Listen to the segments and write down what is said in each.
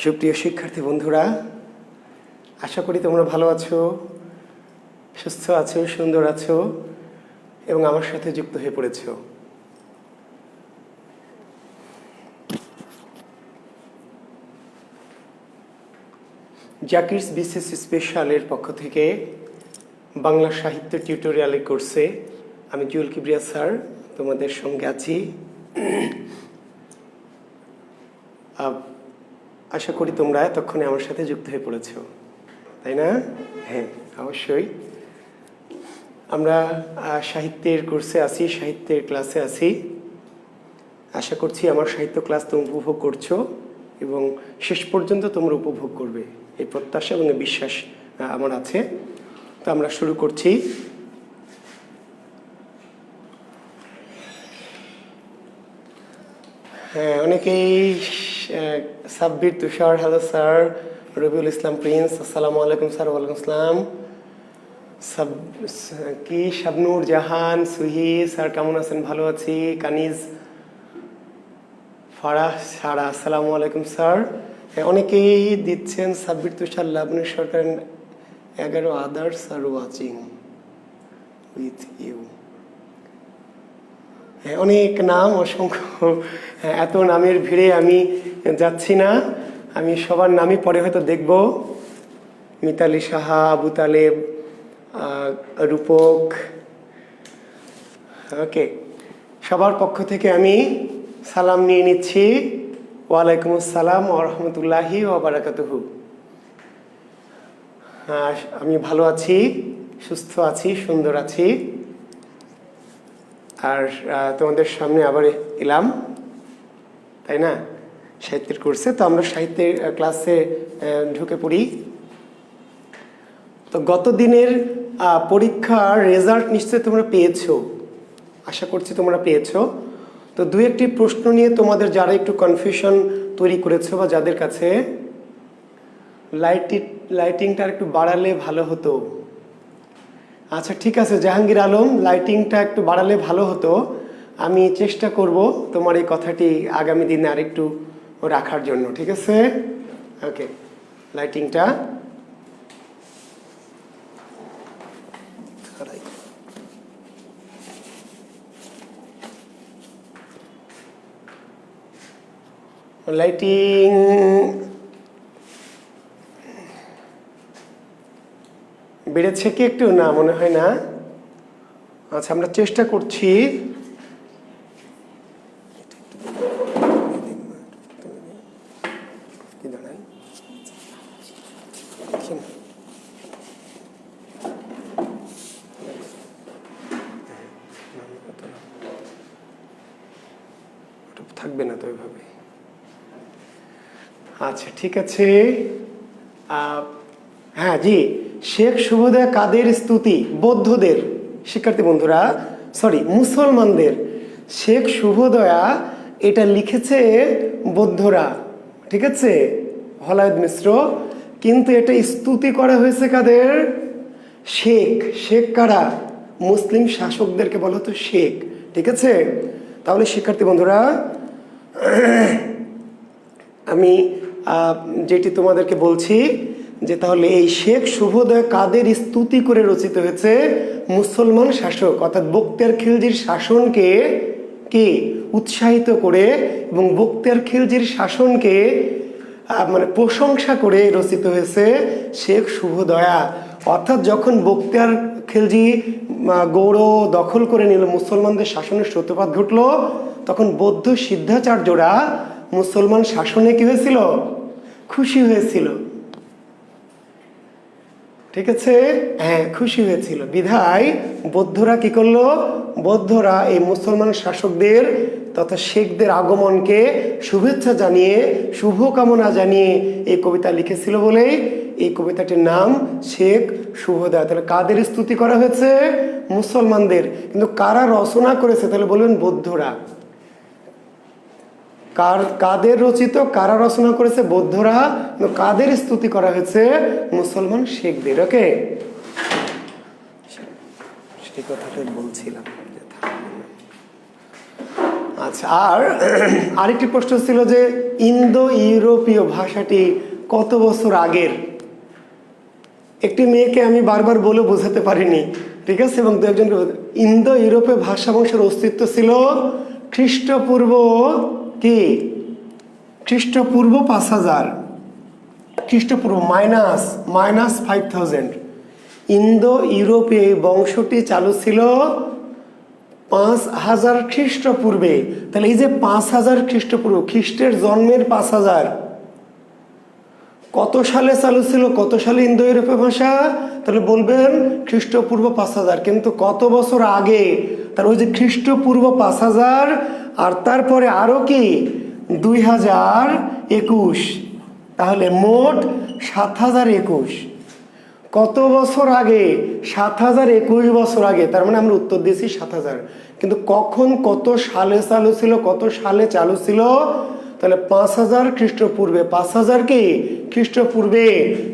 সুপ্রিয় শিক্ষার্থী বন্ধুরা, আশা করি তোমরা ভালো আছো, সুস্থ আছো, সুন্দর আছো এবং আমার সাথে যুক্ত হয়ে পড়েছো। জাকিরস বিসিএস স্পেশালের পক্ষ থেকে বাংলা সাহিত্য টিউটোরিয়ালের কোর্সে আমি জুয়েল কিবরিয়া স্যার তোমাদের সঙ্গে আছি। আশা করি তোমরা এতক্ষণে আমার সাথে যুক্ত হয়ে পড়েছো, তাই না? হ্যাঁ, অবশ্যই। আমরা সাহিত্যের কোর্সে আছি, সাহিত্যের ক্লাসে আছি। আশা করছি আমার সাহিত্য ক্লাস তোমরা উপভোগ করছো এবং শেষ পর্যন্ত তোমরা উপভোগ করবে, এই প্রত্যাশা এবং বিশ্বাস আমার আছে। তো আমরা শুরু করছি। হ্যাঁ, অনেকেই সাব্বির, তুষার, hello sir, Rabiul Islam Prince, আসসালামু আলাইকুম স্যার। ওয়ালাইকুম আসসালাম। কি শাবনুর জাহান, সুহি স্যার কেমন আছেন? ভালো আছি। কানিজ, ফারাহ, সারা, আসসালামু আলাইকুম স্যার। অনেকেই দিচ্ছেন Sabbir, Tushar, Labony Sarkar, 11 others are watching with you. হ্যাঁ, অনেক নাম, অসংখ্য। হ্যাঁ, এত নামের ভিড়ে আমি যাচ্ছি না, আমি সবার নামই পরে হয়তো দেখব। মিতালি সাহা, আবু তালেব, রূপক, ওকে, সবার পক্ষ থেকে আমি সালাম নিয়ে নিচ্ছি। ওয়ালাইকুম আসসালাম ওয়া রাহমাতুল্লাহি ওয়া বারাকাতুহু। আমি ভালো আছি, সুস্থ আছি, সুন্দর আছি। আর তোমাদের সামনে আবার এলাম, তাই না, সাহিত্যের কোর্সে। তো আমরা সাহিত্যের ক্লাসে ঢুকে পড়ি। তো গত দিনের পরীক্ষার রেজাল্ট নিশ্চয়ই তোমরা পেয়েছো, আশা করছি তোমরা পেয়েছো। তো দু একটি প্রশ্ন নিয়ে তোমাদের যারা একটু কনফিউশন তৈরি করেছো বা যাদের কাছে লাইটিংটা একটু বাড়ালে ভালো হতো। আচ্ছা, ঠিক আছে জাহাঙ্গীর আলম, লাইটিংটা একটু বাড়ালে ভালো হতো। আমি চেষ্টা করব তোমার এই কথাটি আগামী দিনে আরেকটু রাখার জন্য, ঠিক আছে? ওকে, লাইটিংটা লাইটিং বেড়েছে কি একটু? না, মনে হয় না। আচ্ছা, আমরা চেষ্টা করছি। থাকবে না তো এভাবে। আচ্ছা, ঠিক আছে। হ্যাঁ জি, শেখ শুভদয়া কাদের স্তুতি? বৌদ্ধদের। শিক্ষার্থী বন্ধুরা, সরি, মুসলমানদের। শেখ শুভদয়া এটা লিখেছে বৌদ্ধরা, ঠিক আছে, হলায়দ মিশ্র। কিন্তু এটা স্তুতি করা হয়েছে কাদের? শেখ। শেখ কারা? মুসলিম শাসকদেরকে বলা হতো শেখ, ঠিক আছে? তাহলে শিক্ষার্থী বন্ধুরা, আমি যেটি তোমাদেরকে বলছি যে তাহলে এই শেখ শুভদয়া কাদের স্তুতি করে রচিত হয়েছে? মুসলমান শাসক অর্থাৎ বখতিয়ার খিলজির শাসনকে কে উৎসাহিত করে এবং বখতিয়ার খিলজির শাসনকে মানে প্রশংসা করে রচিত হয়েছে শেখ শুভদয়া। অর্থাৎ যখন বখতিয়ার খিলজি গৌড় দখল করে নিল, মুসলমানদের শাসনের সূত্রপাত ঘটলো, তখন বৌদ্ধ সিদ্ধাচার্যরা মুসলমান শাসনে কি হয়েছিল? খুশি হয়েছিল, ঠিক আছে? হ্যাঁ, খুশি হয়েছিল। বিধায় বৌদ্ধরা কি করলো? বৌদ্ধরা এই মুসলমান শাসকদের তথা শেখদের আগমনকে শুভেচ্ছা জানিয়ে, শুভকামনা জানিয়ে এই কবিতা লিখেছিল বলেই এই কবিতাটির নাম শেখ শুভদয়া। তাহলে কাদের স্তুতি করা হয়েছে? মুসলমানদের। কিন্তু কারা রচনা করেছে? তাহলে বলবেন বৌদ্ধরা। কাদের রচিত, কারা রচনা করেছে? বৌদ্ধরা। কাদের স্তুতি করা হয়েছে? মুসলমান শেখদের। ওকে, সেই কথাটাই বলছিলাম। আচ্ছা, আর আরেকটি প্রশ্ন ছিল যে ইন্দো ইউরোপীয় ভাষাটি কত বছর আগের। একটি মেয়েকে আমি বারবার বলে বোঝাতে পারিনি, ঠিক আছে, এবং দু একজনকে ইন্দো ইউরোপীয় ভাষা বংশের অস্তিত্ব ছিল খ্রিস্টপূর্ব কি, খ্রিস্টপূর্ব 5000, খ্রিস্টপূর্ব মাইনাস 5000। ইন্দো ইউরোপীয় বংশটি চালু ছিল 5000 খ্রিস্টপূর্বে। তাহলে এই যে 5000 খ্রিস্টপূর্ব, খ্রিস্টের জন্মের 5000, কত সালে চালু ছিল, কত সালে ইন্দো ইউরোপীয় ভাষা? তাহলে বলবেন খ্রিস্টপূর্ব 5000। কিন্তু কত বছর আগে? তাহলে ওই যে খ্রিস্টপূর্ব 5000 আর তারপরে আরো কি 2021, তাহলে মোট 7021। কত বছর আগে? 7021 বছর আগে। তার মানে আমরা উত্তর দিয়েছি 7000। কিন্তু কখন, কত সালে চালু ছিল, কত সালে চালু ছিল? তাহলে 5000 খ্রিস্টপূর্বে। 5000 কি খ্রিস্টপূর্বে,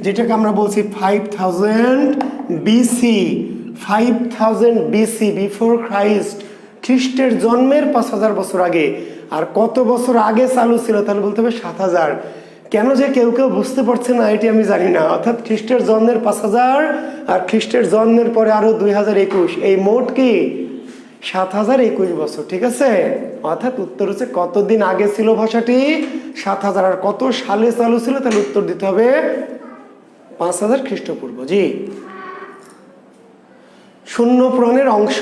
যেটাকে আমরা বলছি 5000 বিসি, 5000 বিসি, বিফোর খ্রাইস্ট, খ্রিস্টের জন্মের 5000 বছর আগে। আর কত বছর আগে চালু ছিল? তাহলে বলতে হবে 7000। কেন যে কেউ কেউ বুঝতে পারছে না এটি আমি জানি না। অর্থাৎ খ্রিস্টের জন্মের 5000 আর খ্রিস্টের জন্মের পরে আরো 2021, এই মোট কি 7021 বছর, ঠিক আছে। অর্থাৎ উত্তর হচ্ছে কতদিন আগে ছিল ভাষাটি? 7000। আর কত সালে চালু ছিল? তাহলে উত্তর দিতে হবে 5000 খ্রিস্টপূর্ব। জি। শূন্য পুরাণের অংশ,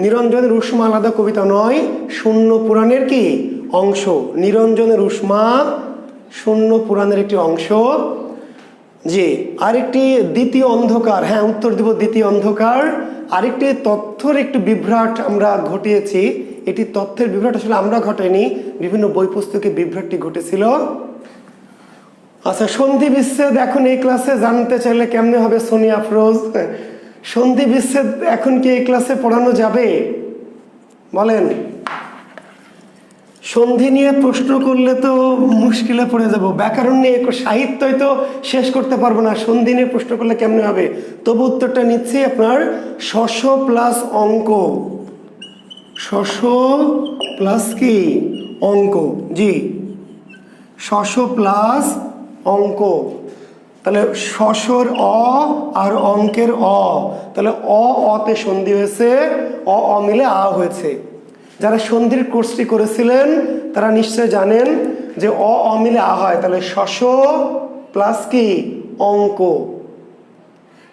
নিরঞ্জনের উষ্মা আলাদা কবিতা নয়, শূন্য পুরাণের কি অংশ, নিরঞ্জনের উষ্মা শূন্য পুরাণের একটি অংশ। জি। আরেকটি দ্বিতীয় অন্ধকার, হ্যাঁ উত্তর দিব দ্বিতীয় অন্ধকার। আরেকটি তথ্যের একটি বিভ্রাট আমরা ঘটিয়েছি। এটি তথ্যের বিভ্রাট আসলে আমরা ঘটাইনি, বিভিন্ন বই পুস্তকে বিভ্রাটটি ঘটেছিল। আচ্ছা, সন্ধি বিচ্ছেদ এখন এই ক্লাসে জানতে চাইলে কেমনে হবে সোনিয়া আফরোজ? সন্ধি বিচ্ছেদ এখন কি এই ক্লাসে পড়ানো যাবে বলেন? সন্ধি নিয়ে প্রশ্ন করলে তো মুশকিলে পড়ে যাব, ব্যাকরণ নিয়ে, সাহিত্যই তো শেষ করতে পারবো না, সন্ধি নিয়ে প্রশ্ন করলে কেমনে হবে? তবু উত্তরটা নিচ্ছি আপনার শশ প্লাস অঙ্ক, শশ প্লাস কি অঙ্ক। জি, শশ প্লাস অঙ্ক। তাহলে শশর অ আর অঙ্কের অ, তাহলে অতে সন্ধি হয়েছে, অ মিলে আ হয়েছে। যারা সন্ধির কোর্সটি করেছিলেন তারা নিশ্চয় জানেন যে অ মিলে আ হয়। তাহলে শশ প্লাস কি অঙ্ক,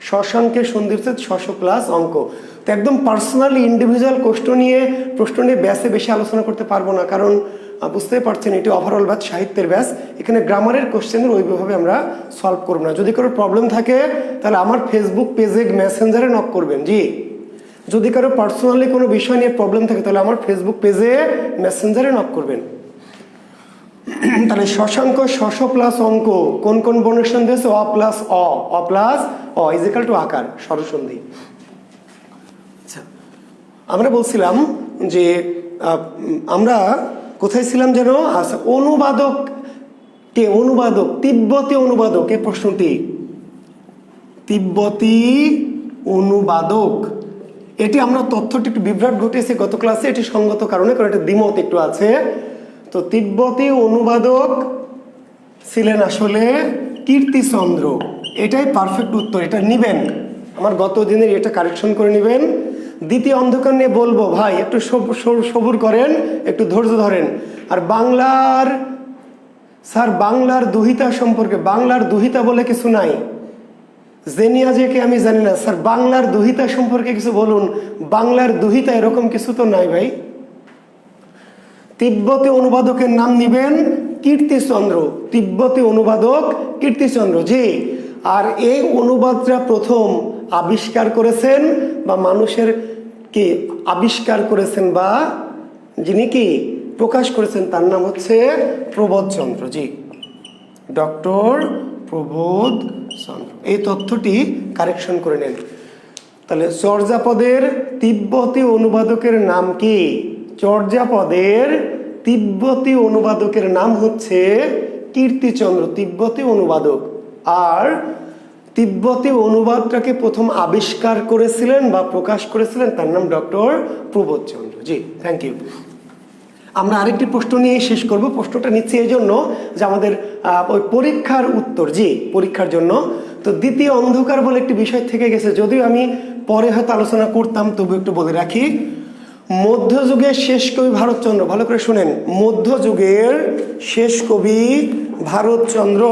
শশাঙ্কের সন্ধি হচ্ছে শশ প্লাস অঙ্ক। তো একদম পার্সোনালি ইন্ডিভিজুয়াল প্রশ্ন নিয়ে ব্যাসে বেশি আলোচনা করতে পারবো না, কারণ বুঝতেই পারছেন এটি ওভারঅল ব্যাচ, সাহিত্যের ব্যাচ। এখানে গ্রামারের কোশ্চেনের ওইভাবে আমরা সলভ করবো না। যদি কারো প্রবলেম থাকে তাহলে আমার ফেসবুক পেজে মেসেঞ্জারে নক করবেন। জি, যদি কারো পার্সোনালি কোনো বিষয় নিয়ে প্রবলেম থাকে তাহলে আমার ফেসবুক পেজে মেসেঞ্জারে নক করবেন। তাহলে শশাঙ্ক শশ প্লাস অঙ্ক কোন কোন বর্ণের সন্ধি আছে? অ প্লাস অ প্লাস অ ইজিক্যাল টু আকার, স্বরসন্ধি। আচ্ছা, আমরা বলছিলাম যে আমরা কোথায় ছিলাম যেন? আচ্ছা, অনুবাদক কে? অনুবাদক, তিব্বতী অনুবাদক, এই প্রশ্নটি তিব্বতী অনুবাদক। এটি আমরা তথ্যটি একটু বিভ্রাট ঘটিয়েছি গত ক্লাসে, এটি সঙ্গত কারণে, কারণ এটা দ্বিমত একটু আছে। তো তিব্বতী অনুবাদক ছিলেন আসলে কীর্তিচন্দ্র। এটাই পারফেক্ট উত্তর, এটা নিবেন, আমার গত দিনের এটা কারেকশন করে নেবেন। দ্বিতীয় অন্ধকার নিয়ে বলবো, ভাই একটু সবুর করেন, একটু ধৈর্য ধরেন। আর বাংলার স্যার, বাংলার দুহিতা সম্পর্কে, বাংলার দুহিতা বলে কিছু নাই, জেনিয়া যে কে আমি জানি না স্যার, বাংলার দুহিতা সম্পর্কে কিছু বলুন। বাংলার দুহিতা এরকম কিছু তো নাই ভাই। তিব্বতী অনুবাদকের নাম নিবেন কীর্তিচন্দ্র, তিব্বতী অনুবাদক কীর্তিচন্দ্র। জি। আর এই অনুবাদটা প্রথম আবিষ্কার করেছেন বা মানুষের কি আবিষ্কার করেছেন বা যিনি কি প্রকাশ করেছেন তার নাম হচ্ছে প্রবোধচন্দ্র। জি, ডক্টর প্রবোধ চন্দ্র। এই তথ্যটি কারেকশন করে নেন। তাহলে চর্যাপদের তিব্বতী অনুবাদকের নাম কি? চর্যাপদের তিব্বতী অনুবাদকের নাম হচ্ছে কীর্তিচন্দ্র, তিব্বতী অনুবাদক। আর তিব্বতী অনুবাদটাকে প্রথম আবিষ্কার করেছিলেন বা প্রকাশ করেছিলেন তার নাম ডক্টর প্রবোধচন্দ্র। জি, থ্যাংক ইউ। আমরা আরেকটি প্রশ্ন নিয়ে শেষ করব। প্রশ্নটা নিচ্ছি এই জন্য যে আমাদের ওই পরীক্ষার উত্তর, জি পরীক্ষার জন্য। তো দ্বিতীয় অন্ধকার বলে একটি বিষয় থেকে গেছে, যদিও আমি পরে হয়তো আলোচনা করতাম, তবু একটু বলে রাখি। মধ্যযুগের শেষ কবি ভারতচন্দ্র, ভালো করে শুনেন, মধ্যযুগের শেষ কবি ভারতচন্দ্র।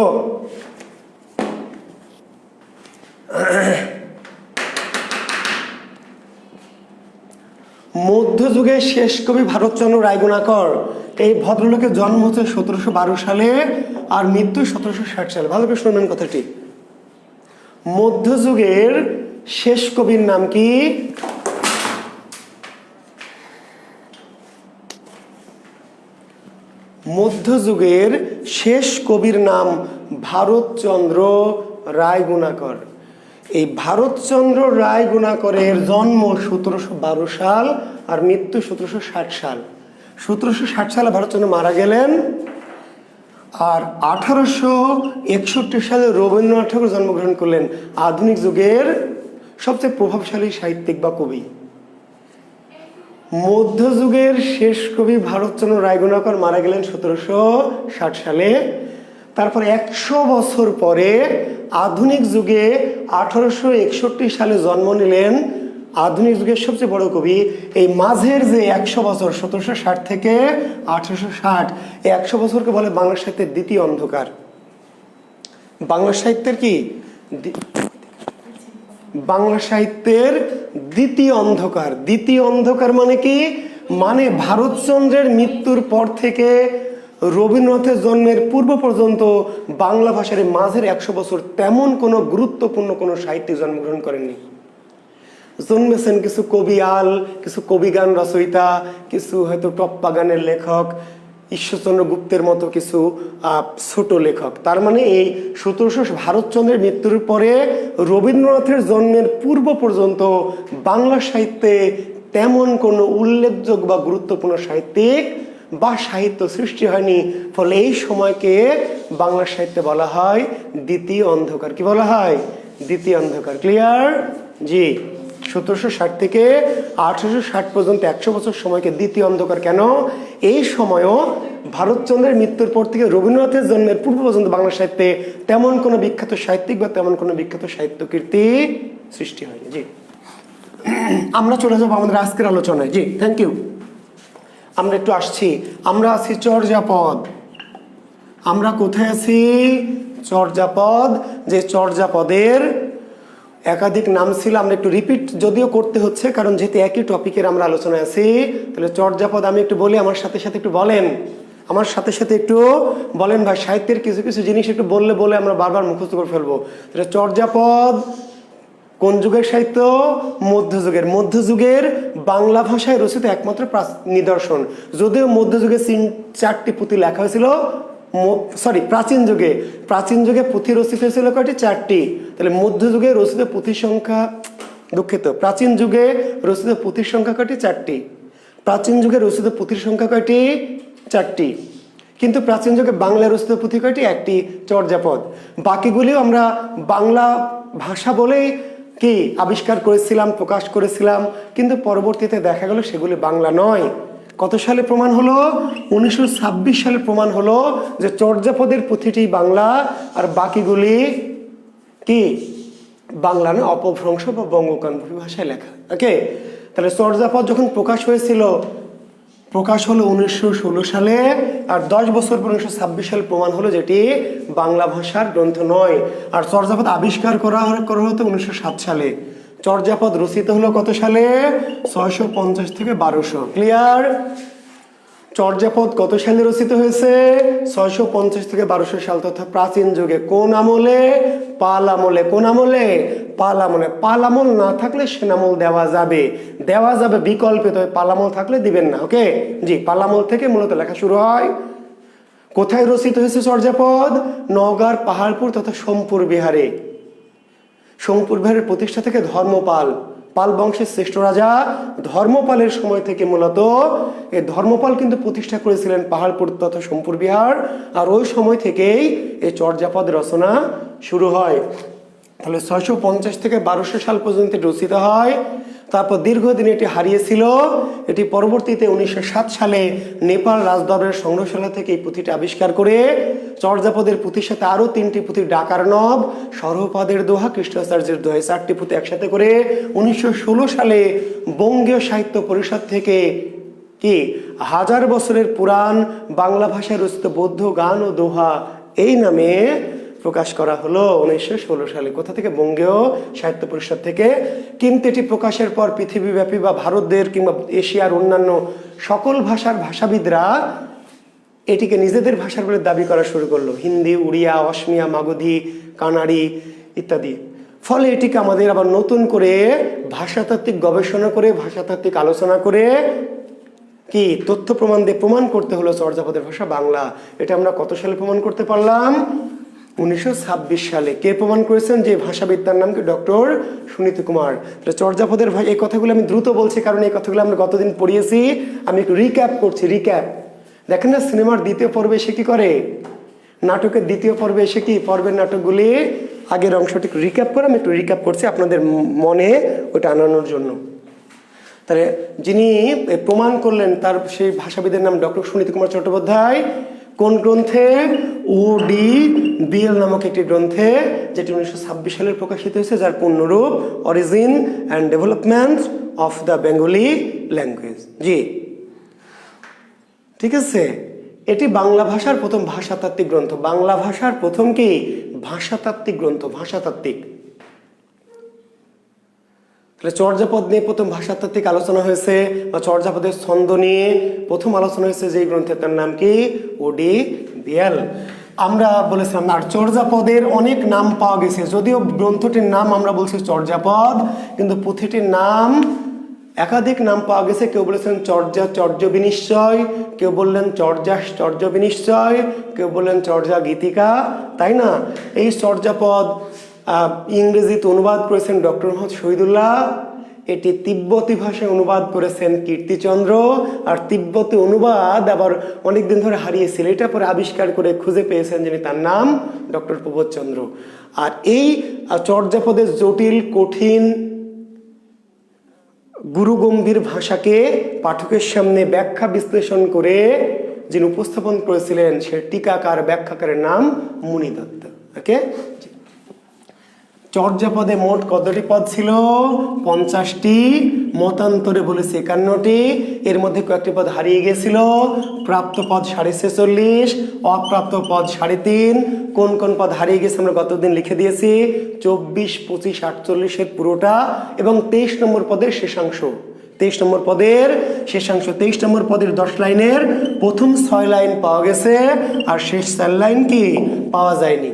মধ্যযুগের শেষ কবি ভারতচন্দ্র রায়গুণাকর। এই ভদ্রলোকের জন্ম হচ্ছে 1712 সালে আর মৃত্যু 1760 সালে। ভালো করে শুনবেন কথাটি। মধ্যযুগের শেষ কবির নাম কি? মধ্যযুগের শেষ কবির নাম ভারতচন্দ্র রায়গুণাকর। এই ভারতচন্দ্র রায়গুণাকরের জন্ম 1712 সাল আর মৃত্যু 1760 সাল। 1760 সালে ভারতচন্দ্র মারা গেলেন। আর 1861 সালে রবীন্দ্রনাথ ঠাকুর জন্মগ্রহণ করলেন, আধুনিক যুগের সবচেয়ে প্রভাবশালী সাহিত্যিক বা কবি। মধ্যযুগের শেষ কবি ভারতচন্দ্র রায়গুণাকর মারা গেলেন 1760 সালে। তারপর 100 বছর পরে আধুনিক যুগে 1861 সালে জন্ম নিলেন আধুনিক যুগের সবচেয়ে বড় কবি। এই মাঝের যে 100 বছর, 1760 থেকে 1860, এই 100 বছরকে বলে বাংলা সাহিত্যের দ্বিতীয় অন্ধকার। বাংলা সাহিত্যের কি? বাংলা সাহিত্যের দ্বিতীয় অন্ধকার। দ্বিতীয় অন্ধকার মানে কি? মানে ভারতচন্দ্রের মৃত্যুর পর থেকে রবীন্দ্রনাথের জন্মের পূর্ব পর্যন্ত বাংলা ভাষার মাঝের 100 বছর তেমন কোনো গুরুত্বপূর্ণ কোনো সাহিত্যিক জন্মগ্রহণ করেননি। জন্মেছেন কিছু কবিয়াল, কিছু কবিগান রচয়িতা, কিছু হয়তো টপ্পা গানের লেখক, ঈশ্বরচন্দ্র গুপ্তের মতো কিছু ছোট লেখক। তার মানে এই 1700 ভারতচন্দ্রের মৃত্যুর পরে রবীন্দ্রনাথের জন্মের পূর্ব পর্যন্ত বাংলা সাহিত্যে তেমন কোনো উল্লেখযোগ্য বা গুরুত্বপূর্ণ সাহিত্যিক বা সাহিত্য সৃষ্টি হয়নি। ফলে এই সময়কে বাংলা সাহিত্যে বলা হয় দ্বিতীয় অন্ধকার। কি বলা হয়? দ্বিতীয় অন্ধকার। ক্লিয়ার? জি। 1760 থেকে 1860 পর্যন্ত 100 বছর সময়কে দ্বিতীয় অন্ধকার। কেন? এই সময়ও ভারতচন্দ্রের মৃত্যুর পর থেকে রবীন্দ্রনাথের জন্মের পূর্ব পর্যন্ত বাংলা সাহিত্যে তেমন কোনো বিখ্যাত সাহিত্যিক বা তেমন কোনো বিখ্যাত সাহিত্য কীর্তি সৃষ্টি হয়নি। জি, আমরা চলে যাবো আমাদের আজকের আলোচনায়। জি, থ্যাংক ইউ। আমরা একটু আসছি, আমরা আছি চর্যাপদ। আমরা কোথায় আছি? চর্যাপদ। যে চর্যাপদের একাধিক নাম ছিল, আমরা একটু রিপিট যদিও করতে হচ্ছে, কারণ যেহেতু একই টপিকের আমরা আলোচনায় আছি। তাহলে চর্যাপদ আমি একটু বলি, আমার সাথে সাথে একটু বলেন, আমার সাথে সাথে একটু বলেন। ভাই, সাহিত্যের কিছু কিছু জিনিস একটু বলে আমরা বারবার মুখস্থ করে ফেলবো। তাহলে চর্যাপদ কোন যুগের সাহিত্য? মধ্যযুগের। মধ্যযুগের বাংলা ভাষায় রচিত একমাত্র নিদর্শন। যদিও মধ্যযুগে 4টি পুঁথি লেখা হয়েছিল, প্রাচীন যুগে পুঁথি রচিত হয়েছিল কয়টি? 4টি। তাহলে মধ্যযুগে রচিত পুঁথির সংখ্যা, দুঃখিত, প্রাচীন যুগে রচিত পুঁথির সংখ্যা কয়টি? 4টি। প্রাচীন যুগে রচিত পুঁথির সংখ্যা কয়টি? 4টি। কিন্তু প্রাচীন যুগে বাংলা রচিত পুঁথি কয়টি? 1টি, চর্যাপদ। বাকিগুলিও আমরা বাংলা ভাষা বলেই কি আবিষ্কার করেছিলাম, প্রকাশ করেছিলাম, কিন্তু পরবর্তীতে দেখা গেল সেগুলি বাংলা নয়। কত সালে প্রমাণ হলো? 1926 সালে প্রমাণ হলো যে চর্যাপদের পুঁথিটি বাংলা আর বাকিগুলি কি বাংলা নয়, অপভ্রংশ বা বঙ্গকাণ্ডী ভাষায় লেখা। ওকে, তাহলে চর্যাপদ যখন প্রকাশ হয়েছিল, প্রকাশ হলো 1916 সালে, আর 10 বছর পর 1926 সালে প্রমাণ হলো যেটি বাংলা ভাষার গ্রন্থ নয়। আর চর্যাপদ আবিষ্কার করা হতো 1907 সালে। চর্যাপদ রচিত হলো কত সালে? 650 থেকে 1200। ক্লিয়ার? চর্যাপদ কত সালে রচিত হয়েছে? 650 থেকে 1200 সাল, তথা প্রাচীন যুগে। কোন আমলে? পাল আমলে। কোন আমলে? পাল আমলে। পাল আমল না থাকলে সেনামল দেওয়া যাবে, বিকল্পে, তবে পাল আমল থাকলে দিবেন না। ওকে, জি, পাল আমল থেকে মূলত লেখা শুরু হয়। কোথায় রচিত হয়েছে চর্যাপদ? নওগাঁর পাহাড়পুর তথা সোমপুর বিহারে। সোমপুর বিহারের প্রতিষ্ঠা থেকে ধর্মপাল, পাল বংশের শ্রেষ্ঠ রাজা ধর্মপালের সময় থেকে মূলত এই ধর্মপাল কিন্তু প্রতিষ্ঠা করেছিলেন পাহাড়পুর তথা সোমপুর বিহার। আর ওই সময় থেকেই এই চর্যাপদ রচনা শুরু হয়। তাহলে 650 থেকে 1200 সাল পর্যন্ত রচিত হয়। তারপর দীর্ঘদিন এটি হারিয়েছিল। এটি পরবর্তীতে 1907 সালে নেপাল রাজদরবারের সংগ্রহশালা থেকে এই পুঁথিটি আবিষ্কার করে চর্যাপদের পুঁথির সাথে আরও 3টি পুঁথি, ডাকার নব, সর্বপদের দোহা, কৃষ্ণাচার্যের দোহা, 4টি পুঁথি একসাথে করে 1916 সালে বঙ্গীয় সাহিত্য পরিষদ থেকে কি 1000 বছরের পুরাণ বাংলা ভাষায় রচিত বৌদ্ধ গান ও দোহা এই নামে প্রকাশ করা হলো 1916 সালে। কোথা থেকে? বঙ্গীয় সাহিত্য পরিষদ থেকে। কিন্তু এটি প্রকাশের পর পৃথিবীব্যাপী বা ভারতদের কিংবা এশিয়ার অন্যান্য সকল ভাষার ভাষাবিদরা এটিকে নিজেদের ভাষার বলে দাবি করা শুরু করলো, হিন্দি, উড়িয়া, অসমিয়া, মাগধী, কানাড়ি ইত্যাদি। ফলে এটিকে আমাদের আবার নতুন করে ভাষাতাত্ত্বিক গবেষণা করে, ভাষাতাত্ত্বিক আলোচনা করে কি তথ্য প্রমাণ দিয়ে প্রমাণ করতে হলো চর্যাপদের ভাষা বাংলা। এটা আমরা কত সালে প্রমাণ করতে পারলাম? 1926 সালে। কে প্রমাণ করেছেন? যে ভাষাবিদ, তার নাম কি? ডক্টর সুনীতি কুমার। চর্যাপদের ভাষা, এই কথাগুলো আমি দ্রুত বলছি কারণ এই কথাগুলো আমরা গতদিন পড়িয়েছি। আমি একটু রিক্যাপ করছি। রিক্যাপ দেখেন না, সিনেমার দ্বিতীয় পর্বে এসে কি করে, নাটকের দ্বিতীয় পর্বে এসে কি পর্বের নাটকগুলি আগের অংশটি রিক্যাপ করে, আমি একটু রিক্যাপ করছি আপনাদের মনে ওটা আনানোর জন্য। তাহলে যিনি প্রমাণ করলেন তার সেই ভাষাবিদের নাম ডক্টর সুনীতি কুমার চট্টোপাধ্যায়। কোন গ্রন্থে? ODBL নামক একটি গ্রন্থে, যেটি 1926 সালে প্রকাশিত হয়েছে, যার পূর্ণরূপ origin and development of the Bengali language. জি, ঠিক আছে। এটি বাংলা ভাষার প্রথম ভাষাতাত্ত্বিক গ্রন্থ। বাংলা ভাষার প্রথম কি ভাষাতাত্ত্বিক গ্রন্থ, ভাষাতাত্ত্বিক। তাহলে চর্যাপদ নিয়ে প্রথম ভাষাতাত্ত্বিক আলোচনা হয়েছে, বা চর্যাপদের ছন্দ নিয়ে প্রথম আলোচনা হয়েছে যেই গ্রন্থে, তার নাম কি? ODBL। আমরা বলেছিলাম। আর চর্যাপদের অনেক নাম পাওয়া গেছে, যদিও গ্রন্থটির নাম আমরা বলছি চর্যাপদ, কিন্তু পুঁথিটির নাম একাধিক নাম পাওয়া গেছে। কেউ বলেছেন চর্যা চর্য বিনিশ্চয়, কেউ বললেন চর্যাস চর্য বিনিশ্চয়, কেউ বললেন চর্যা গীতিকা, তাই না? এই চর্যাপদ ইংরেজিতে অনুবাদ করেছেন ডক্টর মোহাম্মদ শহীদুল্লাহ। এটি তিব্বতী ভাষায় অনুবাদ করেছেন কীর্তিচন্দ্র। আর তিব্বতী অনুবাদ আবার অনেকদিন ধরে হারিয়েছিল, এটা পরে আবিষ্কার করে খুঁজে পেয়েছেন যিনি, তার নাম ডক্টর প্রবোধচন্দ্র। আর এই চর্যাপদের জটিল, কঠিন, গুরুগম্ভীর ভাষাকে পাঠকের সামনে ব্যাখ্যা বিশ্লেষণ করে যিনি উপস্থাপন করেছিলেন, সে টিকাকার, ব্যাখ্যাকারের নাম মুনি দত্ত। ওকে। চর্যাপদে মোট কতটি পদ ছিল? 50টি। মতান্তরে বলেছে 51টি। এর মধ্যে কয়েকটি পদ হারিয়ে গেছিল। প্রাপ্ত পদ 46.5, অপ্রাপ্ত পদ 3.5। কোন কোন পদ হারিয়ে গেছে আমরা গতদিন লিখে দিয়েছি, 24, 25, 48 পুরোটা, এবং 23 নম্বর পদের শেষাংশ। 23 নম্বর পদের শেষাংশ, 23 নম্বর পদের 10 লাইনের প্রথম 6 লাইন পাওয়া গেছে, আর শেষ 4 লাইন কি পাওয়া যায়নি।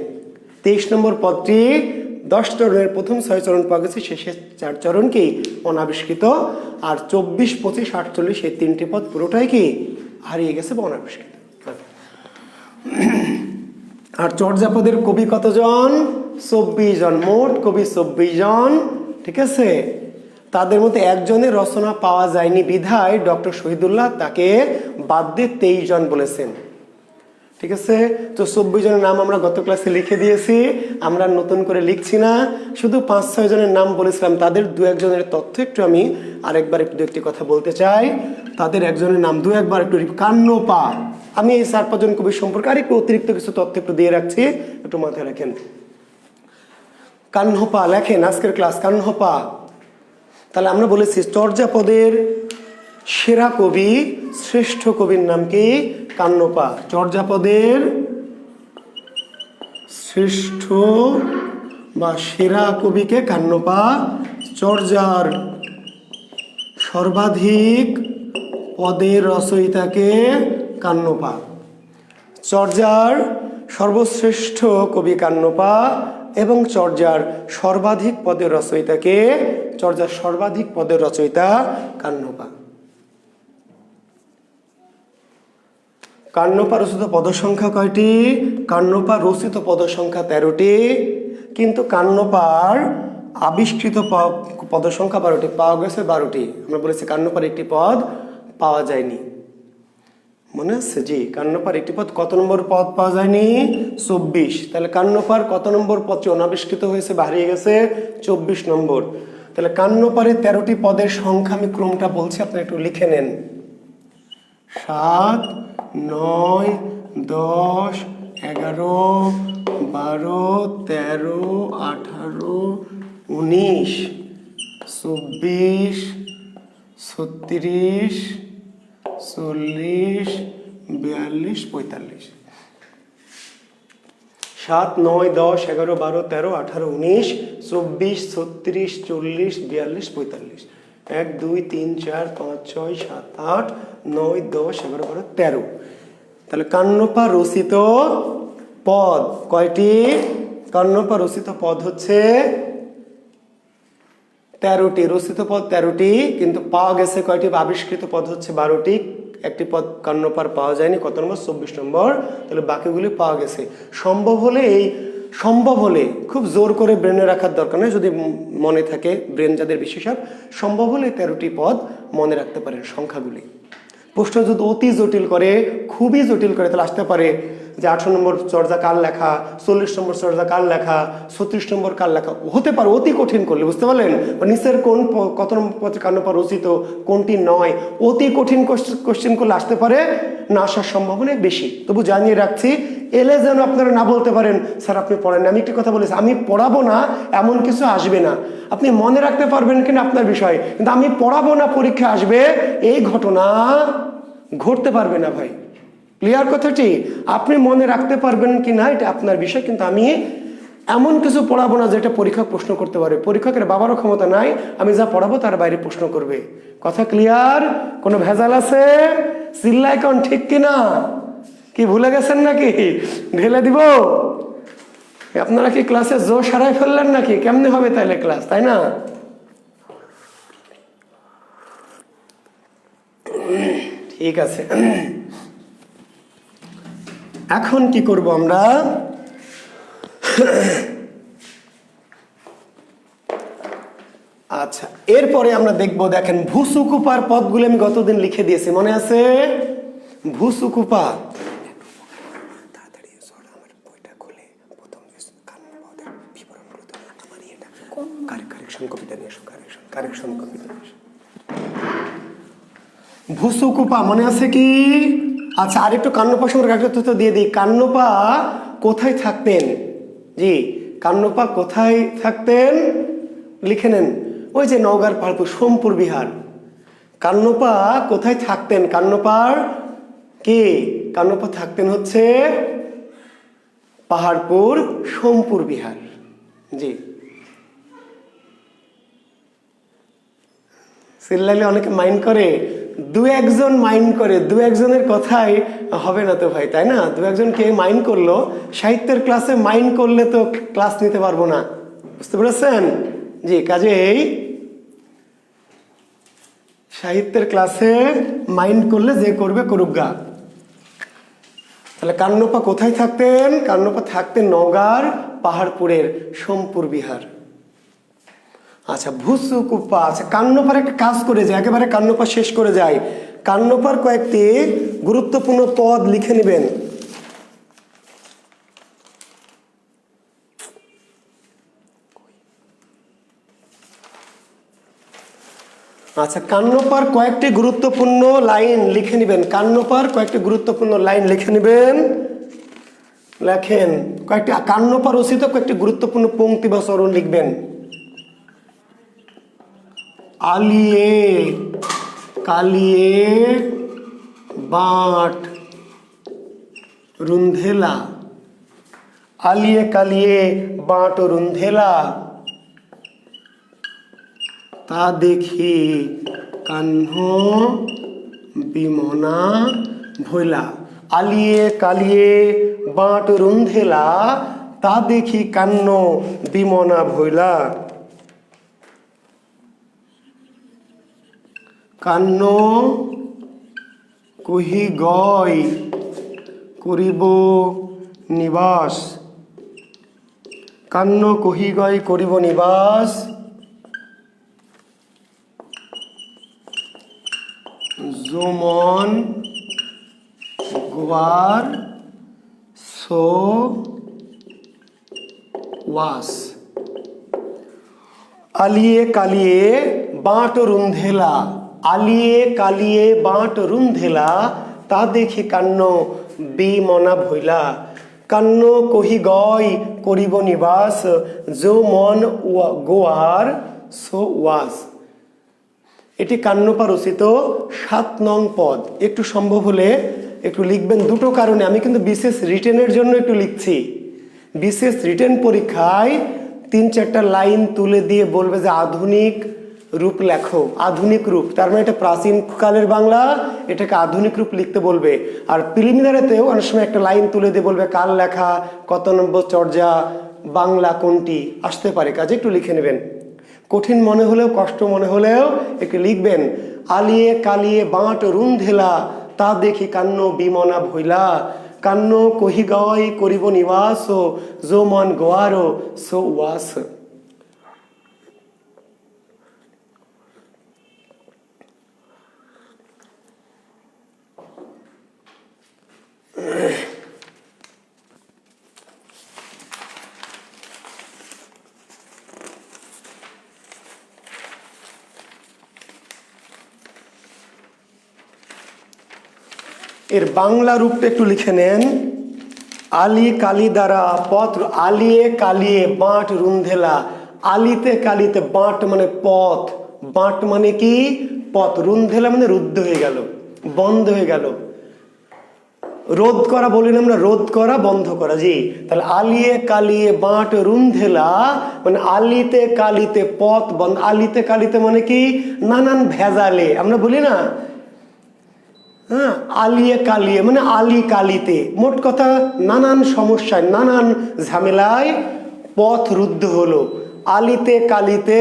23 নম্বর পদটি 10 চরণের প্রথম 6 চরণ পাওয়া গেছে, শেষের 4 চরণ কি অনাবিষ্কৃত। আর 24, 25, 48 এই 3টি পদ পুরোটাই কি হারিয়ে গেছে বা অনাবিষ্কৃত। আর চর্যাপদের কবি কতজন? 24 জন। মোট কবি 24 জন। ঠিক আছে। তাদের মধ্যে একজনের রচনা পাওয়া যায়নি বিধায় ডক্টর শহীদুল্লাহ তাকে বাদ দিয়ে 23 জন বলেছেন। ঠিক আছে। তো 24 জনের নাম আমরা গত ক্লাসে লিখে দিয়েছি, আমরা নতুন করে লিখছি না। শুধু 5-6 জনের নাম বলেছিলাম, তাদের 2-1 জনের তথ্য একটু আমি আরেকবার একটু একটি কথা বলতে চাই। তাদের একজনের নাম 2-1 বার একটু কান্নপা। আমি এই 4-5 জন কবির সম্পর্কে আর একটু অতিরিক্ত কিছু তথ্য একটু দিয়ে রাখছি, একটু মাথায় রাখেন। কান্নপা লেখেন আজকের ক্লাস, কান্নপা। তাহলে আমরা বলেছি চর্যাপদের সেরা কবি, শ্রেষ্ঠ কবির নাম কি? কান্নপা। চর্যাপদের শ্রেষ্ঠ বা সেরা কবিকে কান্নপা। চর্যার সর্বাধিক পদের রচয়িতাকে কান্নপা। চর্যার সর্বশ্রেষ্ঠ কবি কান্নপা এবং চর্যার সর্বাধিক পদের রচয়িতাকে, চর্যার সর্বাধিক পদের রচয়িতা কান্নপা। কান্নপা রচিত পদসংখ্যা কয়টি? কান্নপা রচিত পদসংখ্যা 13টি, কিন্তু কান্নপার আবিষ্কৃত পদসংখ্যা 12টি, পাওয়া গেছে 12টি। আমরা বলেছি কান্নপার একটি পদ পাওয়া যায়নি, মনে আছে? জি, কান্নপার একটি পদ, কত নম্বর পদ পাওয়া যায়নি? 24। তাহলে কান্নপার কত নম্বর পদটি অনাবিষ্কৃত হয়েছে বা হারিয়ে গেছে? 24 নম্বর। তাহলে কান্নপারে 13টি পদের সংখ্যা আমি ক্রমটা বলছি, আপনারা একটু লিখে নেন। 7, 9, 10, 11, 12, 13, 18, 19, 24, 36, 40, 42, 45। 7, 9, 10, 11, 12, 13, 18, 19, 24, 36, 40, 42, 45। 1, 2, 3, 4, 5, 6, 7, 8, 9, 10, 11, 12, 13। তাহলে কান্নপা রচিত পদ কয়টি? কান্নপা রচিত পদ হচ্ছে 13টি। রচিত পদ 13টি, কিন্তু পাওয়া গেছে কয়টি? আবিষ্কৃত পদ হচ্ছে 12টি। একটি পদ কান্নপার পাওয়া যায়নি, কত নম্বর? 24 নম্বর। তাহলে বাকিগুলি পাওয়া গেছে। সম্ভব হলে খুব জোর করে ব্রেনে রাখার দরকার নেই, যদি মনে থাকে, ব্রেন যাদের বিশেষজ্ঞ, সম্ভব হলে 13টি পদ মনে রাখতে পারেন সংখ্যাগুলি। প্রশ্ন যদি অতি জটিল করে, খুবই জটিল করে, তাহলে আসতে পারে যে 18 নম্বর চর্যা কার লেখা, 40 নম্বর চর্যা কার লেখা, 36 নম্বর কার লেখা, হতে পারে অতি কঠিন করলে, বুঝতে পারলেন? নিচের কোন কত নম্বর কান্নপা রচিত, কোনটি নয়, অতি কঠিন কোশ্চেন করলে আসতে পারে, না আসার সম্ভাবনা বেশি। তবু জানিয়ে রাখছি, এলে যেন আপনারা না বলতে পারেন স্যার আপনি পড়েন না। আমি একটি কথা বলেছি, আমি পড়াবো না এমন কিছু আসবে না। আপনি মনে রাখতে পারবেন কিনা আপনার বিষয়, কিন্তু আমি পড়াবো না পরীক্ষা আসবে, এই ঘটনা ঘটতে পারবে না ভাই। ক্লিয়ার কথাটি? আপনি মনে রাখতে পারবেন কি না এটা আপনার বিষয়, কিন্তু আমি এমন কিছু পড়াবো না যেটা পরীক্ষা প্রশ্ন করতে পারে। পরীক্ষকের বাবারও ক্ষমতা নাই আমি যা পড়াবো তার বাইরে প্রশ্ন করবে। কথা ক্লিয়ার? কোনো ভেজাল আছে? চিল্লায় কোন ঠিক কিনা? কি ভুলে গেছেন নাকি? ঢেলে দিব? আপনারা কি ক্লাসে জোশ হারাই ফেললেন নাকি? কেমনে হবে তাইলে ক্লাস, তাই না? ঠিক আছে, এখন কি করব আমরা? আচ্ছা, এরপরে আমরা দেখব, দেখেন ভূসুকুপার পদগুলো আমি গতদিন লিখে দিয়েছি, মনে আছে? ভূসুকুপা, ভূসুকুপা মনে আছে কি? আচ্ছা, আরেকটু কান্নপা সম্পর্কে একটা তথ্য দিয়ে দিই। কান্নপা কোথায় থাকতেন? জি, কান্নপা কোথায় থাকতেন লিখে নেন। ওই যে নওগাঁর পাহাড়পুর সোমপুর বিহার। কান্নপা কোথায় থাকতেন? কান্নপার কি? কান্নপা থাকতেন হচ্ছে পাহাড়পুর সোমপুর বিহার। জি, চিল্লাইলে অনেকে মাইন্ড করে, দু একজন মাইন্ড করে, দু একজনের কথাই হবে না তো ভাই, তাই না? দু একজন কে মাইন্ড করলো, সাহিত্যের ক্লাসে মাইন্ড করলে তো ক্লাস নিতে পারবো না, বুঝতে পেরেছেন? জি, কাজেই সাহিত্যের ক্লাসে মাইন্ড করলে যে করবে করুক গা। তাহলে কান্নপা কোথায় থাকতেন? কান্নপা থাকতেন নওগাঁর পাহাড়পুরের সোমপুর বিহার। আচ্ছা, ভূসুকুপা, আচ্ছা কান্নপার একটা কাজ করে যায়, একেবারে কান্নপা শেষ করে যায়। কান্নপার কয়েকটি গুরুত্বপূর্ণ পদ লিখে নেবেন। আচ্ছা, কান্নপার কয়েকটি গুরুত্বপূর্ণ লাইন লিখে নেবেন। কান্নপার কয়েকটি গুরুত্বপূর্ণ লাইন লিখে নেবেন। লেখেন কয়েকটি কান্নপা রচিত কয়েকটি গুরুত্বপূর্ণ পংক্তি বা চরণ লিখবেন। আলিয়ে কালিয়ে বাঁট রুন্ধেলা, আলিয়ে কালিয়ে বাঁট রুন্ধেলা, তা দেখি কাহ্ন বিমনা ভৈলা। আলিয়ে কালিয়ে বাঁট রুন্ধেলা, তা দেখি কাহ্ন বিমনা ভৈলা। কাহ্ন কহি গয় করিব নিবাস, কাহ্ন কহি গয় করিব নিবাস, যমন গোয়ার সো ওয়াস। আলিয়ে কালিয়ে বাঁট রুন্ধেলা, আলিয়ে কালিয়ে বাঁট রুন্ধেলা, তা দেখি কান্ন বিমনা ভইলা। কান্ন কহি গয় করিব নিবাস, যো মন গোয়ার সো ওয়াস। এটি কান্নপা রচিত 7 নং পদ। একটু সম্ভব হলে একটু লিখবেন, দুটো কারণে। আমি কিন্তু বিশেষ রিটেনের জন্য একটু লিখছি। বিশেষ রিটেন পরীক্ষায় 3-4টা লাইন তুলে দিয়ে বলবে যে আধুনিক রূপ লেখো, আধুনিক রূপ। তার মানে এটা প্রাচীন কালের বাংলা, এটাকে আধুনিক রূপ লিখতে বলবে। আর প্রিলিমিনারিতেও অনেক সময় একটা লাইন তুলে দিয়ে বলবে কাল লেখা, কত নম্বর চর্যা, বাংলা কোনটি আসতে পারে, কাজে একটু লিখে নেবেন। কঠিন মনে হলেও, কষ্ট মনে হলেও একটু লিখবেন। আলিয়ে কালিয়ে বাঁট রুন্ধেলা, তা দেখি কান্ন বিমনা ভইলা। কান্ন কহি গয় করিব নিবাস, যো মন গোয়ার সো ওয়াস। এর বাংলা রূপটা একটু লিখে নেন। আলি কালি দ্বারা পথ, আলিয়ে কালিয়ে বাঁট রুন্ধেলা। আলিতে কালিতে, বাঁট মানে পথ, বাঁট মানে কি পথ, রুন্ধেলা মানে রুদ্ধ হয়ে গেল, বন্ধ হয়ে গেল। রোধ করা বলি না আমরা, রোধ করা, বন্ধ করা। জি, তাহলে আলিয়ে কালিয়ে বাঁট রুন্ধেলা মানে আলিতে কালিতে পথ বন্ধ। আলিতে কালিতে মানে কি নানান ভেজালে, আমরা বলি না, হ্যাঁ, আলিয়ে কালিয়ে মানে আলি কালিতে, মোট কথা নানান সমস্যায়, নানান ঝামেলায় পথ রুদ্ধ হলো। আলিতে কালিতে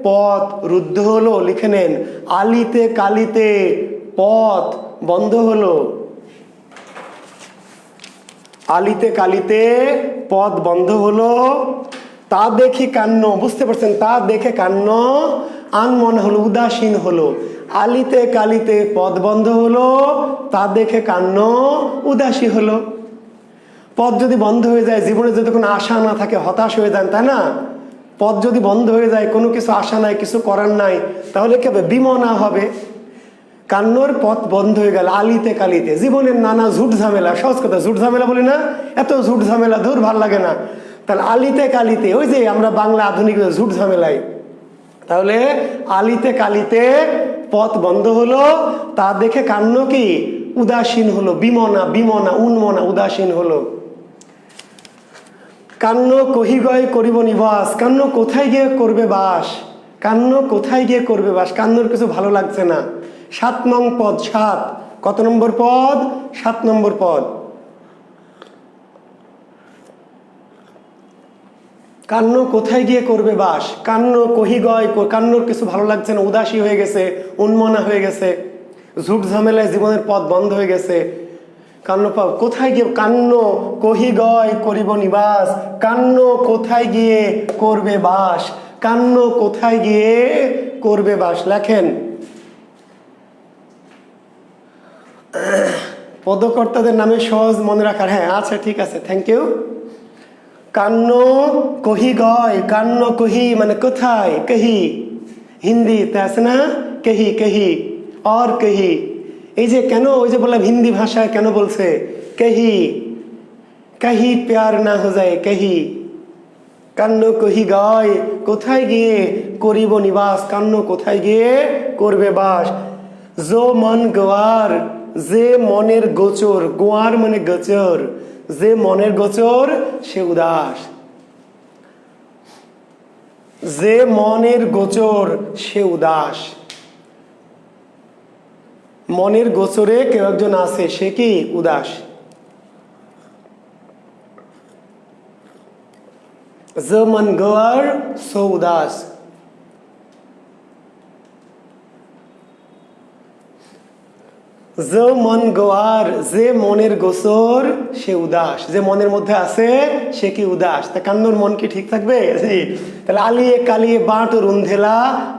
পথ রুদ্ধ হলো, লিখে নেন। আলিতে কালিতে পথ বন্ধ হলো, আলিতে কালিতে পথ বন্ধ হলো। তা দেখি কান্ন, বুঝতে পারছেন, তা দেখে কান্ন আন মনে হলো, উদাসীন হলো। আলিতে কালিতে পথ বন্ধ হলো, তা দেখে কান্ন উদাসী হলো। পথ যদি বন্ধ হয়ে যায়, জীবনে যদি কোনো আশা না থাকে, হতাশ হয়ে যান, তাই না? পথ যদি বন্ধ হয়ে যায়, কোনো কিছু আশা নাই, কিছু করার নাই, তাহলে কি হবে? বিমনা হবে। কান্নর পথ বন্ধ হয়ে গেল আলিতে কালিতে। জীবনের নানা ঝুট ঝামেলা, সহজ কথা ঝুট ঝামেলা বলি না, এত ঝুট ঝামেলা দূর ভাল লাগে না। তাহলে আলিতে কালিতে, ওই যে আমরা বাংলা আধুনিক ঝুট ঝামেলায়, তাহলে আলিতে কালিতে পথ বন্ধ হলো, তা দেখে কান্ন কি উদাসীন হলো, বিমনা, বিমনা, উন্মনা, উদাসীন হলো। কান্ন কহি গয় করিব নিবাস, কান্ন কোথায় গিয়ে করবে বাস, কান্ন কোথায় গিয়ে করবে বাস, কান্নর কিছু ভালো লাগছে না। 7 নং পদ, 7, কত নম্বর পদ? 7 নম্বর পদ। কান্ন কোথায় গিয়ে করবে বাস, কান্ন কহি গয়, কান্নর কিছু ভালো লাগছে না, উদাসী হয়ে গেছে, উন্মনা হয়ে গেছে, ঝুট ঝামেলায় জীবনের পথ বন্ধ হয়ে গেছে। কান্ন কোথায় গিয়ে, কান্ন কহি গয় করিব নিবাস, কান্ন কোথায় গিয়ে করবে বাস, কান্ন কোথায় গিয়ে করবে বাস। লেখেন, পদকর্তাদের নামে সহজ মনে রাখার। হ্যাঁ, আচ্ছা, ঠিক আছে, থ্যাংক ইউ। কান্ন কহি গয়, কান্ন কহি মানে কোথায়, কহি হিন্দিতে আছে না, কহি কহি আর কহি। এই যে কেন, ওই যে বললাম হিন্দি ভাষায় কেন বলছে কহি, কহি প্যার না হো যায়, কহি। কান্ন কহি গয়, কোথায় গিয়ে করিব নিবাস, কান্ন কোথায় গিয়ে করবে বাস। যো মন গোয়ার, যে মনের গোচর, গোয়ার মানে গোচর, যে মনের গোচর সে উদাস, যে মনের গোচর সে উদাস। মনের গোচরে কেউ একজন আছে, সে কি উদাস। যে মন গোয়ার সো উদাস। যে মন গোয়ার, যে মনের গোচর সে উদাস, যে মনের মধ্যে আছে সে কি উদাস। তা কান্নর মন কি ঠিক থাকবে? তাহলে আলিয়ে কালিয়ে বাঁট রুন্ধেলা,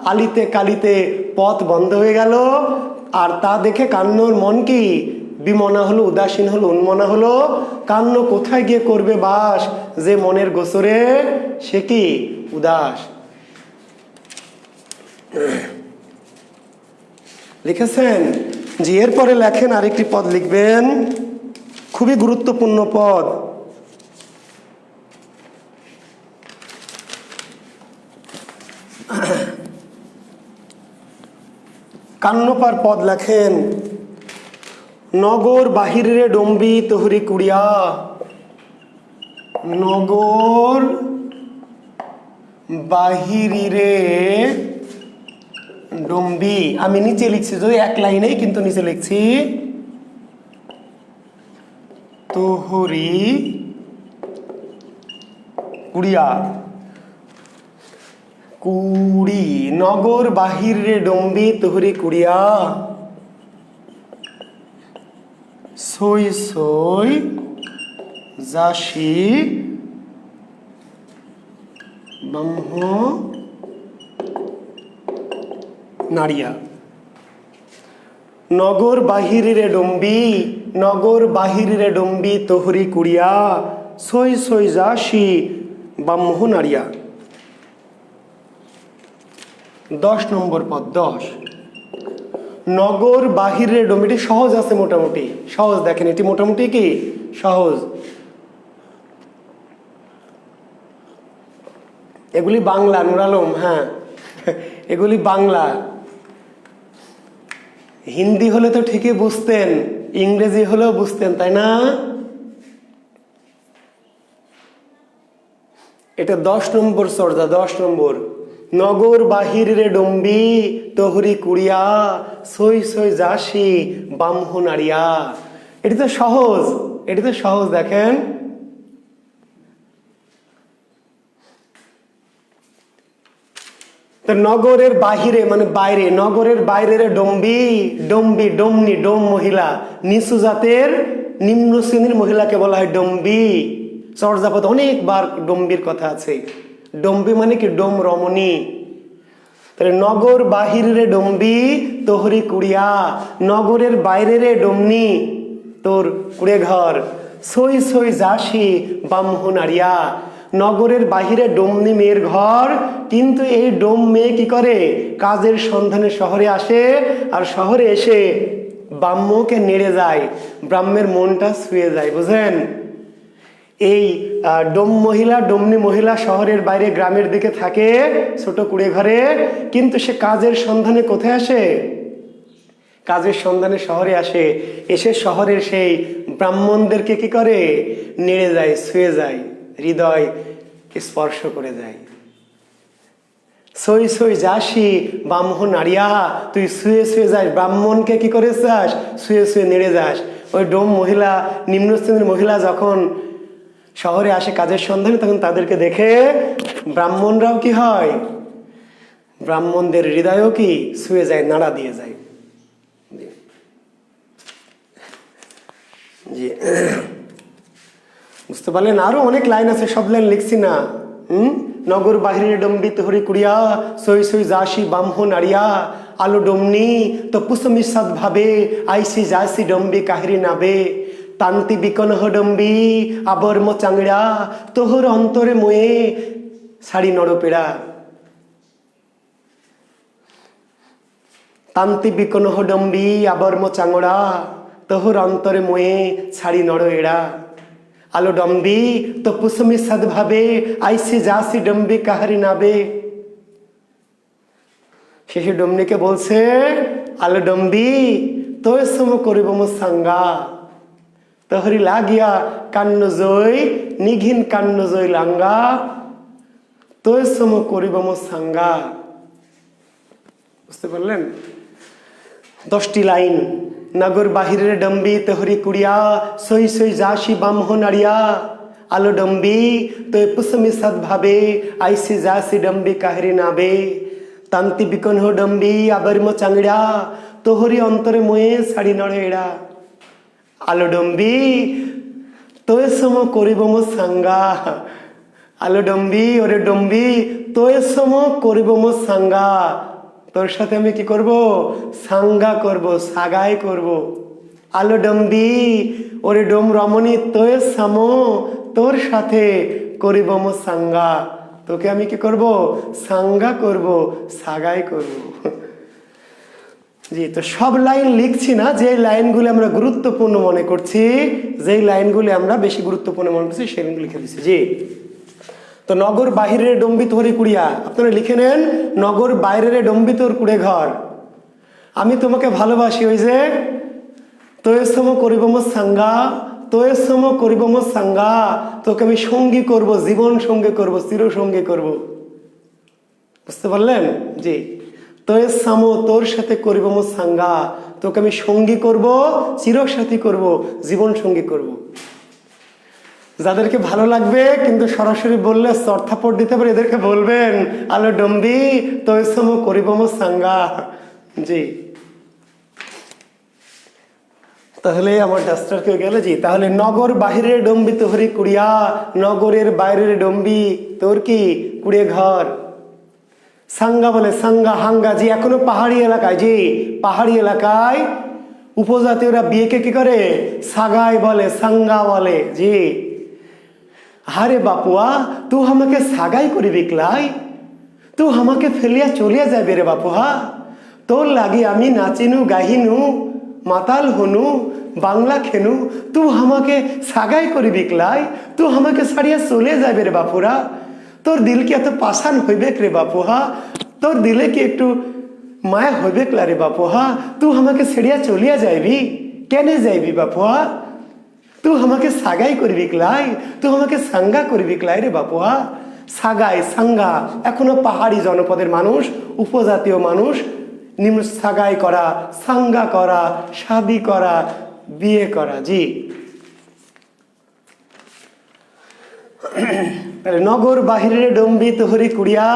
আলিতে কালিতে পথ বন্ধ হয়ে গেল, আর তা দেখে কান্নর মন কি বিমনা হলো, উদাসীন হলো, উন্মনা হলো। কান্ন কোথায় গিয়ে করবে বাস, যে মনের গোচরে সে কি উদাস। লিখেছেন? জি, এরপরে লেখেন আরেকটি পদ লিখবেন, খুবই গুরুত্বপূর্ণ পদ। কান্নপার পদ লেখেন, নগর বাহিরে ডম্বি তোহরি কুড়িয়া। নগর বাহিরে ডম্বি, আমি নিচে লিখছি, যদি এক লাইনেই কিন্তু নিচে লিখছি, তোহরি কুড়িয়া। কুড়ি, নগর বাহিরে ডম্বি তোহরি কুড়িয়া। সই সই যাসি ব্রহ্ম নাড়িয়া। নগর বাহিরে ডম্বি, নগর বাহিরে ডম্বি তোহরি কুড়িয়া। সই সই যাসি ব্রহ্ম নাড়িয়া। 10 নম্বর পদ, 10। নগর বাহিরে ডম্বি, এটি সহজ আছে, মোটামুটি সহজ। দেখেন এটি মোটামুটি কি সহজ। এগুলি বাংলা, নুর আলম, হ্যাঁ এগুলি বাংলা। হিন্দি হলে তো ঠিকই বুঝতেন, ইংরেজি হলেও বুঝতেন, তাই না? এটা 10 নম্বর চর্যা, 10 নম্বর। নগর বাহিরে ডম্বি তোহরি কুড়িয়া। সই সই যাসি ব্রহ্ম নাড়িয়া। এটি তো সহজ, এটি তো সহজ। দেখেন তো নগরের বাহিরে মানে বাইরে, নগরের বাইরে ডম্বি, ডম্বি ডমনি, ডোম মহিলা, নিচু জাতের নিম্ন শ্রেণীর মহিলাকে বলা হয় ডম্বি। চর্যাপদ অনেকবার ডম্বির কথা আছে। ডম্বি মানে কি ডোম রমণী। তাহলে নগর বাহিরে ডম্বি তোহরি কুড়িয়া। নগরের বাইরে রে ডমনি, তোর কুড়ে ঘর। সই সই যাসি ব্রহ্ম নাড়িয়া। নগরের বাহিরে ডমনি মেয়ের ঘর, কিন্তু এই ডোম মেয়ে কি করে? কাজের সন্ধানে শহরে আসে, আর শহরে এসে ব্রাহ্মকে নেড়ে যায়, ব্রাহ্মের মনটা ছুঁয়ে যায়। বুঝেন? এই ডোম মহিলা, ডমনি মহিলা শহরের বাইরে গ্রামের দিকে থাকে ছোট কুড়ে ঘরে, কিন্তু সে কাজের সন্ধানে কোথায় আসে? কাজের সন্ধানে শহরে আসে। এসে শহরের সেই ব্রাহ্মণদেরকে কি করে? নেড়ে যায়, ছুঁয়ে যায়, হৃদয় স্পর্শ করে যায়। সই সই যাসি ব্রাহ্ম নাড়িয়া, তুই শুয়ে শুয়ে যাস, ব্রাহ্মণকে কি করে যাস? শুয়ে শুয়ে নেড়ে যাস। ওই ডোম মহিলা, নিম্ন শ্রেণীর মহিলা যখন শহরে আসে কাজের সন্ধানে, তখন তাদেরকে দেখে ব্রাহ্মণরাও কি হয়? ব্রাহ্মণদের হৃদয়ও কি শুয়ে যায়, নাড়া দিয়ে যায়। জি, বুঝতে পারলেন? আরো অনেক লাইন আছে, সব লাইন লিখছি না। নগর বাহিরে ডম্বি তোহরি কুড়িয়া। সই সই যাসি ব্রহ্ম নাড়িয়া। আলো ডমনি তো পুসমি সদ ভাবে, আইসি যাসি ডম্বি কাহিরি নাবে। তান্তি বিকনহ ডম্বি আবর্ম চাংড়া, তোহর অন্তরে ময়ে শাড়ি নড়পেড়া। তান্তি বিকনহ ডম্বি আবর্ম চাংড়া, তোহর অন্তরে ময়ে ছাড়ি নড় এড়া। আলো ডম্বি তো পুসমি সদ্ভাবে, আইসি যাসি ডম্বি কাহারি নাবে। শেষে ডমনিকে বলছে, আলো ডম্বি তোর সম করিব মো সাঙ্গা। তোহরি লাগিয়া কান্ন জয় নিঘিন কান্ন জয় লাঙ্গা, তোর সম করিব মো সাঙ্গা। বুঝতে পারলেন? 10টি লাইন। নগর বাহিরে ডম্বি তোহরি কুড়িয়া। সই সই যাসি ব্রহ্ম নাড়িয়া। আলো ডম্বি তো পুসমি সদ্ভাবে, আইসি যাসি ডম্বি কাহিরি নাবে। তান্তি বিকনহ ডম্বি আবর্ম চাংড়া, তোহরি অন্তরে ময়ে শাড়ি নড়ে এড়া। আলো ডম্বি তোয় সম করিব মো সাঙ্গা। আলো ডম্বি, ওরে ডম্বি তোয় সম করিব মো সাঙ্গা। তোর সাথে আমি কি করব? সাঙ্গা করব, সাগাই করব। আলো ডম্বি, ওরে ডোম রমণী তোয় সম, তোর সাথে করিব মো সাঙ্গা। তোকে আমি কি করব? সাঙ্গা করব, সাগাই করব। জি, তো সব লাইন লিখছি না, যে লাইনগুলি আমরা গুরুত্বপূর্ণ মনে করছি, যেই লাইনগুলি আমরা বেশি গুরুত্বপূর্ণ মনে করছি সেগুলো লিখে দিচ্ছি। জি, তো নগর বাহিরের ডম্বিত হরি কুড়িয়া, আপনারা লিখে নেন, নগর বাইরের ডম্বিত কুড়ে ঘর। আমি তোমাকে ভালোবাসি, ওই যে তোয়ের সম করিব মোর সাঙ্গা, তোয়ের সম করিব মোর সাঙ্গা, তোকে আমি সঙ্গী করব, জীবন সঙ্গী করব, চির সঙ্গী করব। বুঝতে পারলেন? জি, তোয়ের সাম, তোর সাথে করিব মোর সাঙ্গা, তোকে আমি সঙ্গী করব, চিরসাথী করব, জীবন সঙ্গী করব। যাদেরকে ভালো লাগবে কিন্তু সরাসরি বললে চর্থাপট দিতে পারে, এদেরকে বলবেন আলো ডম্বি তোয়ের সাম করিব মোর সাঙ্গা। জি, তাহলে আমার ডাস্টার কেউ গেল। জি, তাহলে নগর বাহিরের ডম্বিত হরি কুড়িয়া, নগরের বাইরের ডম্বি তোর কি কুড়িয়ে ঘর। সাঙ্গা বলে সাঙ্গা হাঙ্গা। জি, এখনো পাহাড়ি এলাকায়, জি পাহাড়ি এলাকায় উপজাতীয়রা বিয়েকে কি করে? সাগাই বলে, সাঙ্গা বলে। জি, হারে বাপুয়া তুই আমাকে সাগাই করি বিকলাই, তুই আমাকে ফেলিয়া চলিয়া যাবে রে বাপুয়া, তোর লাগি আমি নাচিনু গাহিনু মাতাল হনু বাংলা খেনু, তুই আমাকে সাগাই করি বিকলাই, তুই আমাকে ছাড়িয়া চলে যাবে রে বাপুরা, তোর দিল কি এত পাষাণ হইবে রে বাপুহা, তোর দিলে কি একটু মায়া হইবে রে বাপুহা, তুই আমাকে ছেড়িয়া চলিয়া যাইবি, কেনে যাইবি বাপুহা, তুই আমাকে সাগাই করবি ক্লাই, তুই আমাকে সাঙ্গা করবি ক্লাই রে বাপুহা। সাগাই সাঙ্গা এখনো পাহাড়ি জনপদের মানুষ, উপজাতীয় মানুষ সাগাই করা, সাঙ্গা করা, শাদি করা, বিয়ে করা। জি, নগর বাহিরের ডম্বি তোহরি কুড়িয়া,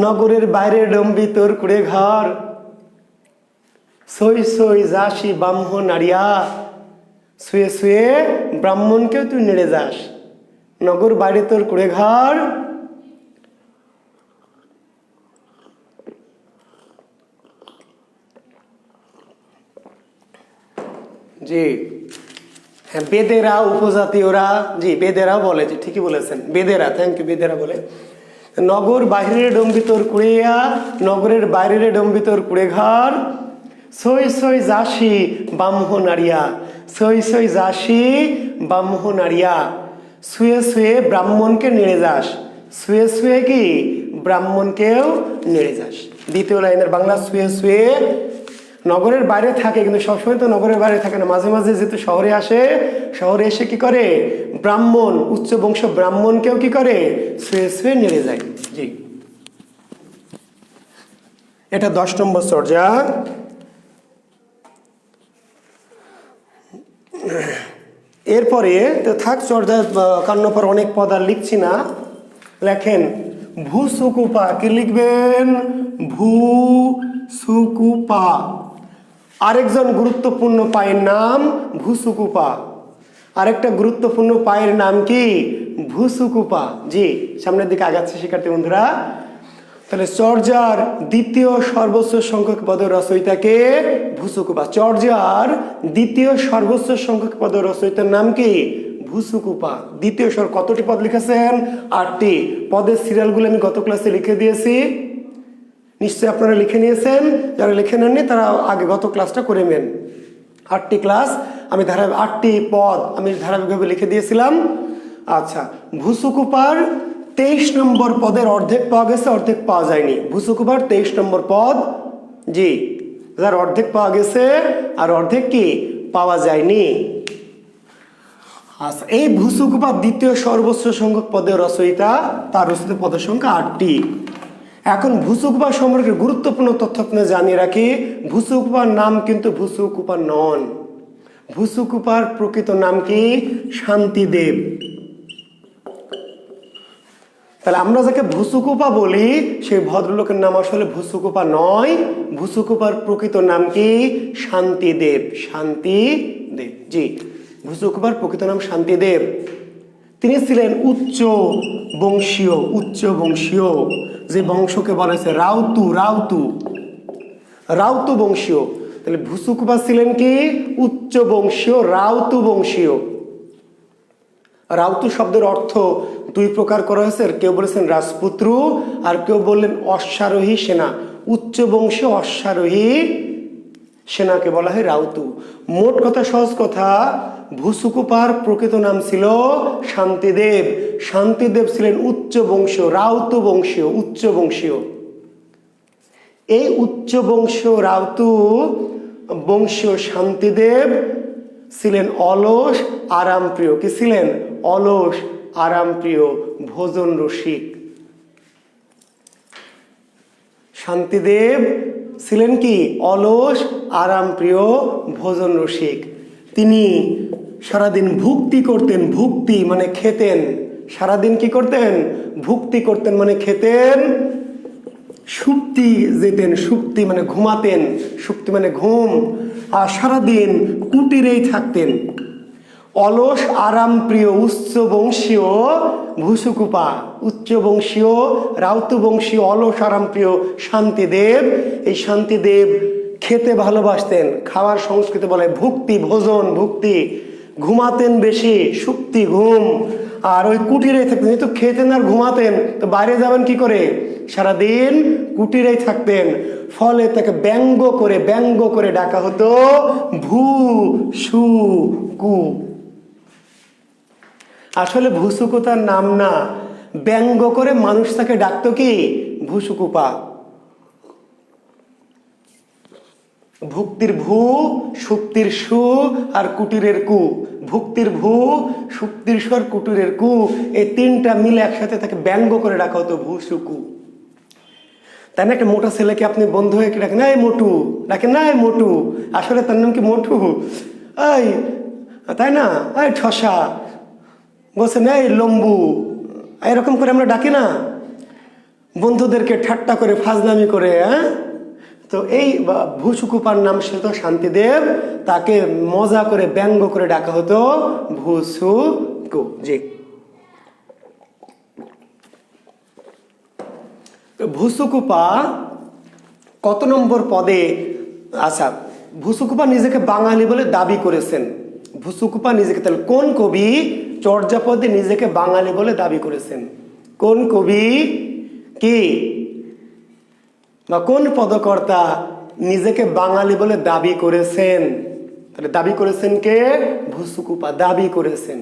নগরের বাইরে ডম্বি তোর কুড়ে ঘর, সই সই যাসি ব্রাহ্মণ নাড়িয়া, শুয়ে শুয়ে ব্রাহ্মণকেও তুই নেড়ে যাস। নগর বাইরে তোর কুড়ে ঘর, জি হ্যাঁ বেদেরা উপজাতীয়রা, জি বেদেরা বলে, যে ঠিকই বলেছেন বেদেরা, থ্যাংক ইউ, বেদেরা বলে। নগর বাহিরের ডম্বিতর কুড়িয়া, নগরের বাইরের ডম্বিতর কুড়ে ঘর, সই সই যাসি ব্রাহ্মণ নাড়িয়া, সই সই যাসি ব্রাহ্মণ নাড়িয়া, শুয়ে শুয়ে ব্রাহ্মণকে নেড়ে যাস, শুয়ে শুয়ে কি ব্রাহ্মণকেও নেড়ে যাস। দ্বিতীয় লাইনের বাংলা, শুয়ে শুয়ে নগরের বাইরে থাকে কিন্তু সবসময় তো নগরের বাইরে থাকে না, মাঝে মাঝে যেহেতু শহরে আসে, শহরে এসে কি করে ব্রাহ্মণ, উচ্চ বংশ ব্রাহ্মণকেও কি করে শুয়ে শুয়ে নেড়ে যায়। জি, এটা 10 নম্বর চর্যা। এরপরে তো থাক চর্যা কান্ন পর অনেক পদ আর লিখছি না, লেখেন ভূ সুকুপা। কি লিখবেন? ভূ সুকুপা। আরেকজন গুরুত্বপূর্ণ পায়ের নাম ভূসুকুপা, আরেকটা গুরুত্বপূর্ণ পায়ের নাম কি? ভূসুকুপা। জি, সামনের দিকে আগাচ্ছে শিক্ষার্থী বন্ধুরা। তাহলে চর্যার দ্বিতীয় সর্বোচ্চ সংখ্যক পদের রচয়িতাকে ভূসুকুপা। চর্যার দ্বিতীয় সর্বোচ্চ সংখ্যক পদের রচয়িতার নাম কি? ভূসুকুপা। দ্বিতীয় স্বর কতটি পদ লিখেছেন? 8টি। পদের সিরিয়ালগুলো আমি গত ক্লাসে লিখে দিয়েছি, নিশ্চয়ই আপনারা লিখে নিয়েছেন। যারা লিখে নেননি তারা আগে গত ক্লাসটা করে নেন। 8টি ক্লাস আমি 8টি পদ আমি ধারাবাহিকভাবে লিখে দিয়েছিলাম। আচ্ছা, ভূসুকুপার 23 নম্বর পদের অর্ধেক পাওয়া গেছে, অর্ধেক পাওয়া যায়নি। ভূসুকুপার 23 নম্বর পদ, জি, যার অর্ধেক পাওয়া গেছে আর অর্ধেক কি পাওয়া যায়নি। আচ্ছা, এই ভূসুকুপার দ্বিতীয় সর্বোচ্চ সংখ্যক পদের রচয়িতা, তার রচিত পদের সংখ্যা 8টি। এখন ভূসুকুপা সম্পর্কে গুরুত্বপূর্ণ তথ্য আপনাদের জানিয়ে রাখি। ভূসুকুপার নাম কিন্তু ভূসুকুপা নন। ভূসুকুপার প্রকৃত নাম কি? শান্তিদেব। তাহলে আমরা যাকে ভূসুকুপা বলি সেই ভদ্রলোকের নাম আসলে ভূসুকুপা নয়। ভূসুকুপার প্রকৃত নাম কি? শান্তিদেব। শান্তিদেব, জি, ভূসুকুপার প্রকৃত নাম শান্তিদেব। তিনি ছিলেন উচ্চ বংশীয়, উচ্চ বংশীয়, যে বংশকে বলা হয়েছে রাউতু, রাউতু, রাউতু বংশীয়। তাহলে ভূসুকুপা ছিলেন কি? উচ্চ বংশীয়, রাউতু বংশীয়। রাউতু শব্দের অর্থ দুই প্রকার করা হয়েছে, কেউ বলেছেন রাজপুত্র আর কেউ বললেন অশ্বারোহী সেনা। উচ্চ বংশীয় অশ্বারোহী সেনাকে বলা হয় রাউতু। মোট কথা, সহজ কথা, ভুসুকুপার প্রকৃত নাম ছিল শান্তিদেব। শান্তিদেব ছিলেন উচ্চ বংশীয়, রাউতু বংশীয়, উচ্চ বংশীয়। এই উচ্চ বংশীয় রাউতু বংশীয় শান্তিদেব ছিলেন অলস আরামপ্রিয়। কি ছিলেন? অলস আরামপ্রিয়, ভোজন রসিক। শান্তিদেব ছিলেন কি? অলস আরামপ্রিয়, ভোজন রসিক। তিনি সারাদিন ভুক্তি করতেন। ভুক্তি মানে খেতেন। সারাদিন কি করতেন? ভুক্তি করতেন মানে খেতেন। সুপ্তি যেতেন, সুপ্তি মানে ঘুমাতেন, সুপ্তি মানে ঘুম। আর সারাদিন কুটিরেই থাকতেন। অলস আরাম প্রিয় উচ্চ বংশীয় ভুসুকুপা, উচ্চ বংশীয় রাউতু বংশীয় অলস আরাম প্রিয় শান্তিদেব। এই শান্তিদেব খেতে ভালোবাসতেন। খাওয়ার সংস্কৃতি বলে ভুক্তি, ভোজন, ভুক্তি। ঘুমাতেন বেশি, সুপ্তি, ঘুম। আর ওই কুটিরে থাকতেন। যেহেতু খেতেন আর ঘুমাতেন, তো বাইরে যাবেন কি করে? সারাদিন কুটিরেই থাকতেন। ফলে তাকে ব্যঙ্গ করে ডাকা হতো ভু-সু-কু। আসলে ভুসুকু তার নাম না, ব্যঙ্গ করে মানুষ তাকে ডাকতো কি? ভুসুকুপা। ভুক্তির ভু, সুপ্তির সু আর কুটিরের কু। ভুক্তির ভু, সুপ্তির সু আর কুটিরের কু, এই তিনটা মিলে একসাথে তাকে ব্যঙ্গ করে ডাকা হতো ভুসুকু। তাই না? একটা মোটা ছেলেকে আপনি বন্ধু হয়ে ডাকেন, এই মোটু, ডাকেন না এই মোটু, আসলে তার নাম কি মোটু। এই, তাই না? এই ঠসা, বলছেন এই লম্বু, এরকম করে আমরা ডাকি না বন্ধুদেরকে, ঠাট্টা করে, ফাজলামি করে। হ্যাঁ, তো এই ভুসুকুপার নাম ছিল শান্তিদেব। তাকে মজা করে ব্যঙ্গ করে ডাকা হতো ভুসুকু। জি, ভুসুকুপা কত নম্বর পদে? আচ্ছা, ভুসুকুপা নিজেকে বাঙালি বলে দাবি করেছেন। ভুসুকুপা নিজেকে, তাহলে কোন কবি চর্যাপদে নিজেকে বাঙালি বলে দাবি করেছেন? কোন কবি কি বা কোন পদকর্তা নিজেকে বাঙালি বলে দাবি করেছেন? তাহলে দাবি করেছেন কে? ভুসুকুপা দাবি করেছেন।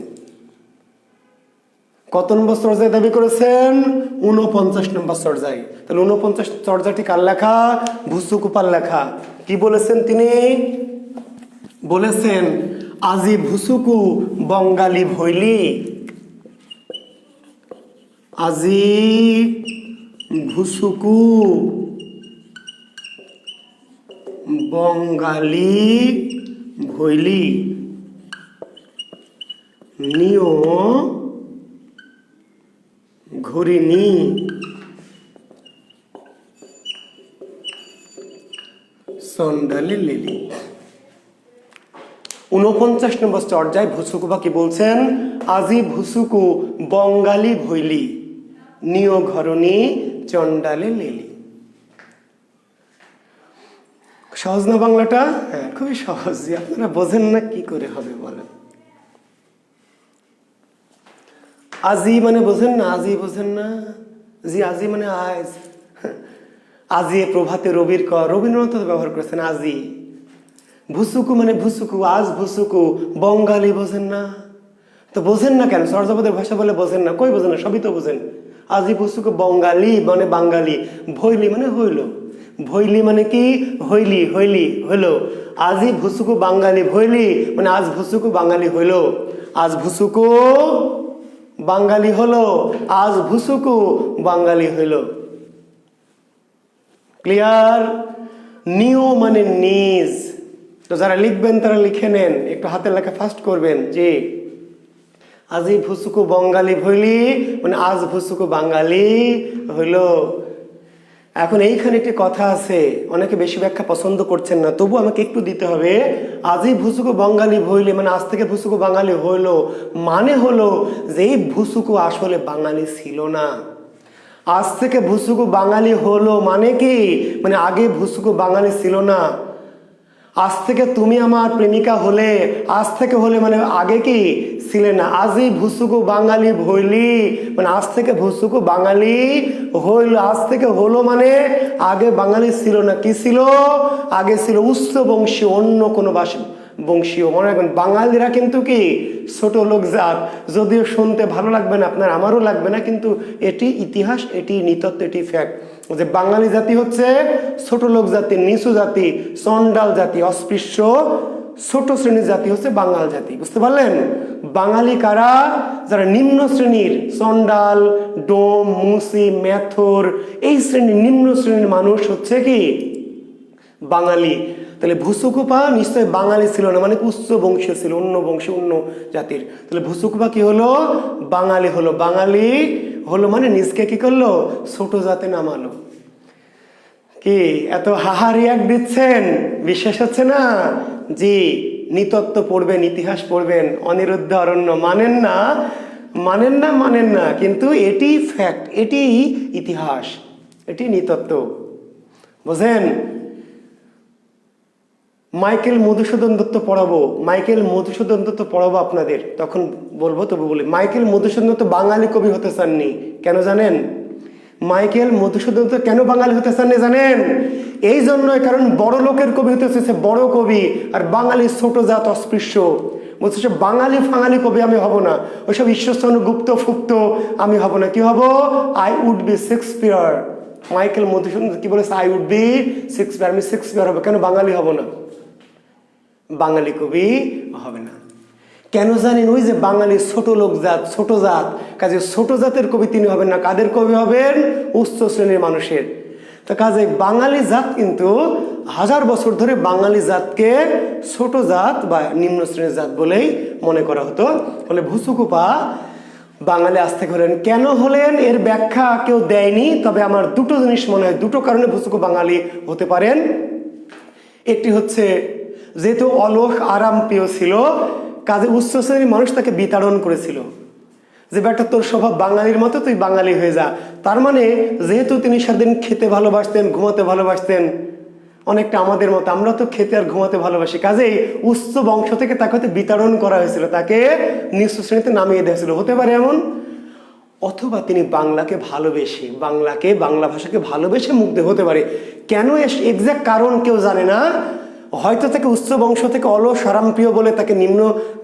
কত নম্বর চর্যায় দাবি করেছেন? 49 নম্বর চর্যায়। তাহলে 49 চর্যাটি কার লেখা? ভুসুকুপার লেখা। কি বলেছেন তিনি? বলেছেন, আজি ভুসুকু বঙ্গালী ভৈলি। আজি ভুসুকু বঙ্গালী ভৈলি, নিয় ঘুরিনি সন্ডালে লিলি। 49 নম্বর চর্যায় ভুসুকুপা কি বলছেন? আজি ভুসুকু বঙ্গালী ভৈলি, নিয় ঘরণী চন্ডালে লিলি। সহজ না বাংলাটা? হ্যাঁ, খুবই সহজ। আপনারা বোঝেন না কি করে হবে বলেন? আজি মানে বোঝেন না? আজি বোঝেন না? জি, আজি মানে আজ। আজি প্রভাতে রবির রবীন্দ্রনাথ ব্যবহার করেছেন আজি। ভুসুকু মানে ভুসুকু, আজ ভুসুকু, বঙ্গালী বোঝেন না? তো বোঝেন না কেন? চর্যাপদের ভাষা বলে বোঝেন না? কই বোঝেন না? সবই তো বোঝেন। আজি ভুসুকু বঙ্গালী মানে বাঙালি, ভৈলি মানে হইল, ভৈলি মানে কি? হইলি, হইলি হইল। আজি ভুসুকু বাঙালি ভৈলি মানে আজ ভুসুকু বাঙালি হইল। আজ ভুসুকু বাঙালি হলো, আজ ভুসুকু বাঙালি হইল। ক্লিয়ার? নিয় মানে নিজ। তো যারা লিখবেন তারা লিখে নেন, একটু হাতের লেখা ফাস্ট করবেন। জি, আজি ভুসুকু বঙ্গালী ভৈলি মানে আজ ভুসুকু বাঙালি হইল। এখন এইখানে একটি কথা আছে, অনেকে বেশি ব্যাখ্যা পছন্দ করছেন না, তবু আমাকে একটু দিতে হবে। আজি ভুসুকু বঙ্গালী হইলে মানে আজ থেকে ভুসুকু বাঙালি হইল, মানে হলো যে এই ভুসুকু আসলে বাঙালি ছিল না। আজ থেকে ভুসুকু বাঙালি হলো মানে কি? মানে আগে ভুসুকু বাঙালি ছিল না। আজ থেকে তুমি আমার প্রেমিকা হলে, আজ থেকে হলে মানে আগে কি ছিলে না, আজই ভুসুকু বাঙালি হইলি, মানে আজ থেকে ভুসুকু বাঙালি হইল, আজ থেকে হলো মানে আগে বাঙালি ছিল না, কি ছিল, আগে ছিল উচ্চ বংশীয় অন্য কোনো বংশীয়। মনে রাখবেন বাঙালিরা কিন্তু কি ছোট লোক জাত, যদিও শুনতে ভালো লাগবে না আপনার, আমারও লাগবে না, কিন্তু এটি ইতিহাস, এটি নৃতত্ব, এটি ফ্যাক্ট যে বাঙালি জাতি হচ্ছে ছোট লোক জাতি, নিচু জাতি, চন্ডাল জাতি, অস্পৃশ্য ছোট শ্রেণীর জাতি হচ্ছে বাঙাল জাতি। বুঝতে পারলেন? বাঙালি কারা? যারা নিম্ন শ্রেণীর, চন্ডাল, ডোম, মুসি, মেথর, এই শ্রেণীর নিম্ন শ্রেণীর মানুষ হচ্ছে কি বাঙালি। তাহলে ভুসুকুপা নিশ্চয় বাঙালি ছিল না, মানে উচ্চ বংশীয় ছিল, অন্য বংশ, অন্য জাতির। তাহলে ভুসুকুপা কি হলো? বাঙালি হলো। বাঙালি হলো মানে নিজকে কি করলো? ছোট জাতে নামালো। কি এত হাহারি এক দিচ্ছেন? বিশ্বাস হচ্ছে না? জি, নৃতত্ব পড়বেন, ইতিহাস পড়বেন, অনিরুদ্ধ অরণ্য মানেন না, মানেন না, মানেন না, কিন্তু এটি ফ্যাক্ট, এটি ইতিহাস, এটি নৃতত্ব। বুঝেন? মাইকেল মধুসূদন দত্ত পড়াবো, মাইকেল মধুসূদন দত্ত পড়াবো আপনাদের, তখন বলবো। তবু বলি, মাইকেল মধুসূদন দত্ত বাঙালি কবি হতে চাননি, কেন জানেন? মাইকেল মধুসূদন দত্ত কেন বাঙালি হতে চাননি জানেন? এই জন্যই, কারণ বড় লোকের কবি হতে চেয়েছে, বড় কবি, আর বাঙালি ছোট জাত, অস্পৃশ্য। বলছে বাঙালি ফাঙালি কবি আমি হব না, ওইসব ঈশ্বরচন্দ্র গুপ্ত ফুপ্ত আমি হব না। কি হব? I would be Shakespeare. Michael Madhusudan কি বলেছে? আই উড বি শেক্সপিয়ার, আমি শেক্সপিয়ার হবো। কেন বাঙালি হব না? বাঙালি কবি হবে না কেন জানেন? ওই যে বাঙালি ছোট লোক জাত, ছোট জাত, কাজে ছোট জাতের কবি তিনি হবেন না। কাদের কবি হবেন? উচ্চ শ্রেণীর মানুষের। তো কাজে বাঙালি জাত কিন্তু হাজার বছর ধরে বাঙালি জাতকে ছোট জাত বা নিম্ন শ্রেণীর জাত বলেই মনে করা হতো। ফলে ভুসুকুপা বাঙালি আজ থেকে হলেন। কেন হলেন এর ব্যাখ্যা কেউ দেয়নি, তবে আমার দুটো জিনিস মনে হয়, দুটো কারণে ভুসুকু বাঙালি হতে পারেন। একটি হচ্ছে যেহেতু অলস আরাম প্রিয় ছিল, কাজে উচ্চ শ্রেণীর মানুষ তাকে বিতাড়ন করেছিল, যে বেটা তোর স্বভাব বাঙালির মতো, তুই বাঙালি হয়ে যা। তার মানে যেহেতু তিনি সেদিন খেতে ভালোবাসতেন, ঘুমাতে ভালোবাসতেন, অনেকটা আমাদের মতো, আমরা তো খেতে আর ঘুমাতে ভালোবাসি, কাজেই উচ্চ বংশ থেকে তাকে হয়তো বিতাড়ন করা হয়েছিল, তাকে নিঃস্ব শ্রেণীতে নামিয়ে দেওয়া ছিল, হতে পারে এমন। অথবা তিনি বাংলাকে ভালোবেসে, বাংলা ভাষাকে ভালোবেসে মুগ্ধ হতে পারে। কেন এক্সাক্ট কারণ কেউ জানে না। হয়তো তাকে উচ্চ বংশ থেকে অলস আরামপ্রিয় বলে তাকে নিম্ন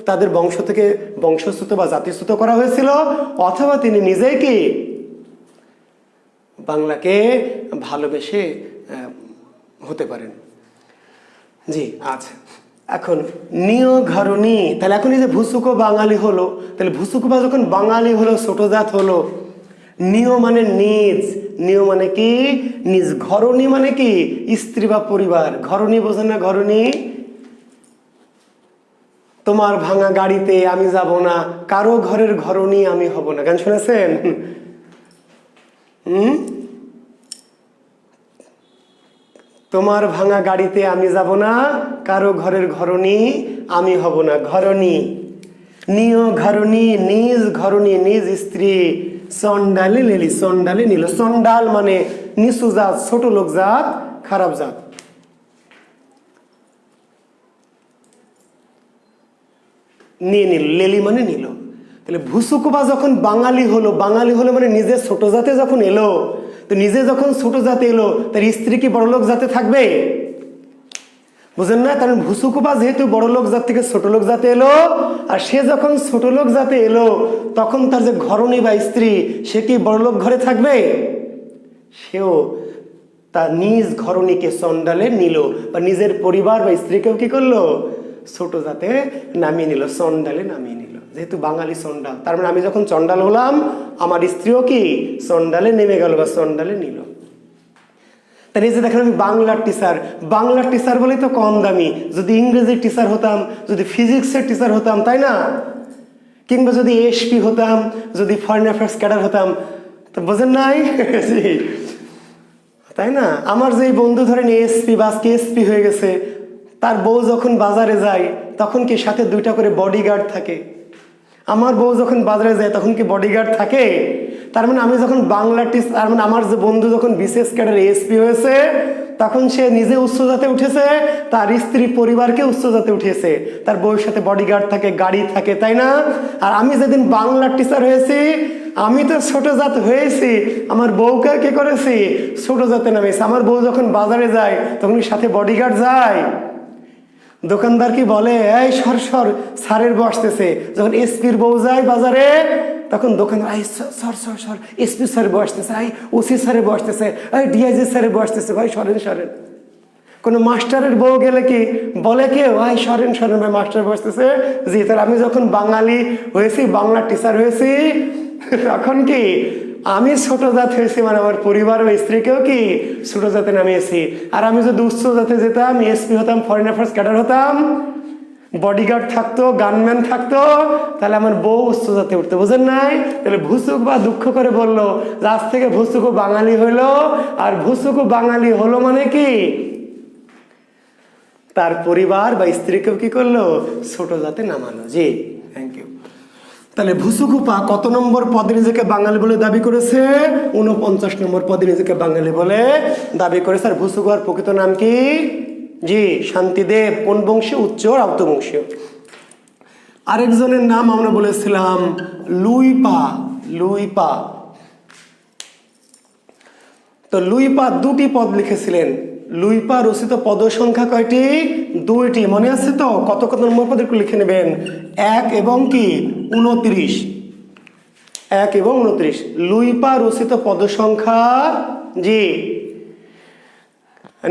তাদের বংশ থেকে বংশচ্যুত বা জাতিচ্যুত করা হয়েছিল, অথবা তিনি নিজেই কি বাংলাকে ভালোবেসে হতে পারেন। জি, আচ্ছা, এখন নিয় ঘরণী, তাহলে এখন এই যে ভুসুকো বাঙালি হলো, তাহলে ভুসুকোবা যখন বাঙালি হলো, ছোট জাত হলো, নিয় মানে নিজ, নিয় মানে কি নিজ, ঘরণী মানে কি স্ত্রী বা পরিবার। ঘরণী বোঝেন না? ঘরণী, তোমার ভাঙা গাড়িতে আমি যাব না, কারো ঘরের ঘরণী আমি হব না, গান শুনেছেন? তোমার ভাঙা গাড়িতে আমি যাব না, কারো ঘরের ঘরণী আমি হব না। ঘরণী, নিয় ঘরণী, নিজ ঘরণী, নিজ স্ত্রী। চন্ডালে লেলি, চন্ডালে নিল। চন্ডাল মানে নিচু জাত, ছোট লোক জাত, খারাপ জাত। নিয়ে নিল, লেলি মানে নিল। তাহলে ভুসুকুবা যখন বাঙালি হলো, বাঙালি হলো মানে নিজের ছোট জাতে যখন এলো, তো নিজে যখন ছোট জাতে এলো, তার স্ত্রী কি বড়লোক জাতে থাকবে? বুঝেন না? কারণ ভুসুকুবা যেহেতু বড়লোক জাত থেকে ছোট লোক জাতে এলো, আর সে যখন ছোট লোক জাতে এলো, তখন তার যে ঘরণী বা স্ত্রী, সে কি বড়লোক ঘরে থাকবে? সেও তার নিজ ঘরণীকে চন্ডালে নিল, বা নিজের পরিবার বা স্ত্রীকেও কি করলো? ছোট জাতে নামিয়ে নিল, চন্ডালে নামিয়ে নিল। যেহেতু বাঙালি চন্ডাল, তার মানে আমি যখন চন্ডাল হলাম, আমার স্ত্রীও কি চন্ডালে নেমে গেল বা চন্ডালে নিল। তাই এই যে দেখেন, আমি বাংলার টিচার বলেই তো কম দামি। যদি ইংরেজির টিচার হতাম, যদি ফিজিক্সের টিচার হতাম, তাই না, কিংবা যদি এসপি হতাম, যদি ফরেন অ্যাফেয়ার্স ক্যাডার হতাম, তো বোঝেন নাই? তাই না? আমার যে বন্ধু ধরেন এসপি বা কেএসপি হয়ে গেছে, তার বউ যখন বাজারে যায়, তখন কি সাথে 2টা করে বডিগার্ড থাকে? আমার বউ যখন বাজারে যায়, তখন কি বডিগার্ড থাকে? তার মানে আমি যখন বাংলা টিচার, তার মানে আমার যে বন্ধু যখন বিশেষ ক্যাডার এসপি হয়েছে, তখন সে নিজে উচ্চ জাতে উঠেছে, তার স্ত্রী পরিবারকে উচ্চ জাতে উঠেছে, তার বউয়ের সাথে বডিগার্ড থাকে, গাড়ি থাকে, তাই না? আর আমি যেদিন বাংলার টিচার হয়েছি, আমি তো ছোট জাত হয়েছি, আমার বউকে কি করেছি, ছোট জাতে নামিয়েছি। আমার বউ যখন বাজারে যায় তখন সাথে বডিগার্ড যায়। দোকানদার কি বলে, এই সর সর, স্যারের বউ আসতেছে। যখন এসপির বউ যায় বাজারে তখন দোকানদার, এই সর সর সর, এসপি স্যারের বউ আসতেছে, এই ওসি স্যারের বউ আসতেছে, এই ডিআইজি স্যারের বউ আসতেছে, ভাই সরেন সরেন। কোনো মাস্টারের বউ গেলে কি বলে, কে ভাই সরেন সরেন, ভাই মাস্টার বউ আসতেছে। জি, তাহলে আমি যখন বাঙালি হয়েছি, বাংলা টিচার হয়েছি, তখন কি আমি ছোট জাত হয়েছি, মানে আমার পরিবার বা স্ত্রীকেও কি ছোট জাতে নামিয়েছি। আর আমি যদি উচ্চ জাতে যেতাম, এসপি হতাম, ফরেন অ্যাফেয়ার্স ক্যাডার হতাম, বডিগার্ড থাকতো, গানম্যান থাকতো, তাহলে আমার বউ উচ্চ জাতে উঠতে, বুঝেন নাই? তাহলে ভুসুক বা দুঃখ করে বললো যে আজ থেকে ভুসুকও বাঙালি হইলো। আর ভুসুকও বাঙালি হলো মানে কি, তার পরিবার বা স্ত্রীকেও কি করলো, ছোট জাতে নামানো। জি, থ্যাংক ইউ। তাহলে ভুসুকুপা কত নম্বর পদে নিজেকে বাঙালি বলে দাবি করেছে? 49 নম্বর পদে নিজেকে বাঙালি বলে দাবি করেছে। আর ভুসুকুয়ার প্রকৃত নাম কি? জি, শান্তিদেব। কোন বংশীয়? উচ্চ রাউত বংশীয়। আরেকজনের নাম আমরা বলেছিলাম লুইপা। লুইপা। তো লুইপা দুটি পদ লিখেছিলেন। লুইপা রচিত পদ সংখ্যা কয়টি? 2টি। মনে আছে তো? কত কত নম্বর পদ একটু লিখে নেবেন। 1 এবং কি 29। 1 এবং 29 লুইপা রচিত পদ সংখ্যা। জি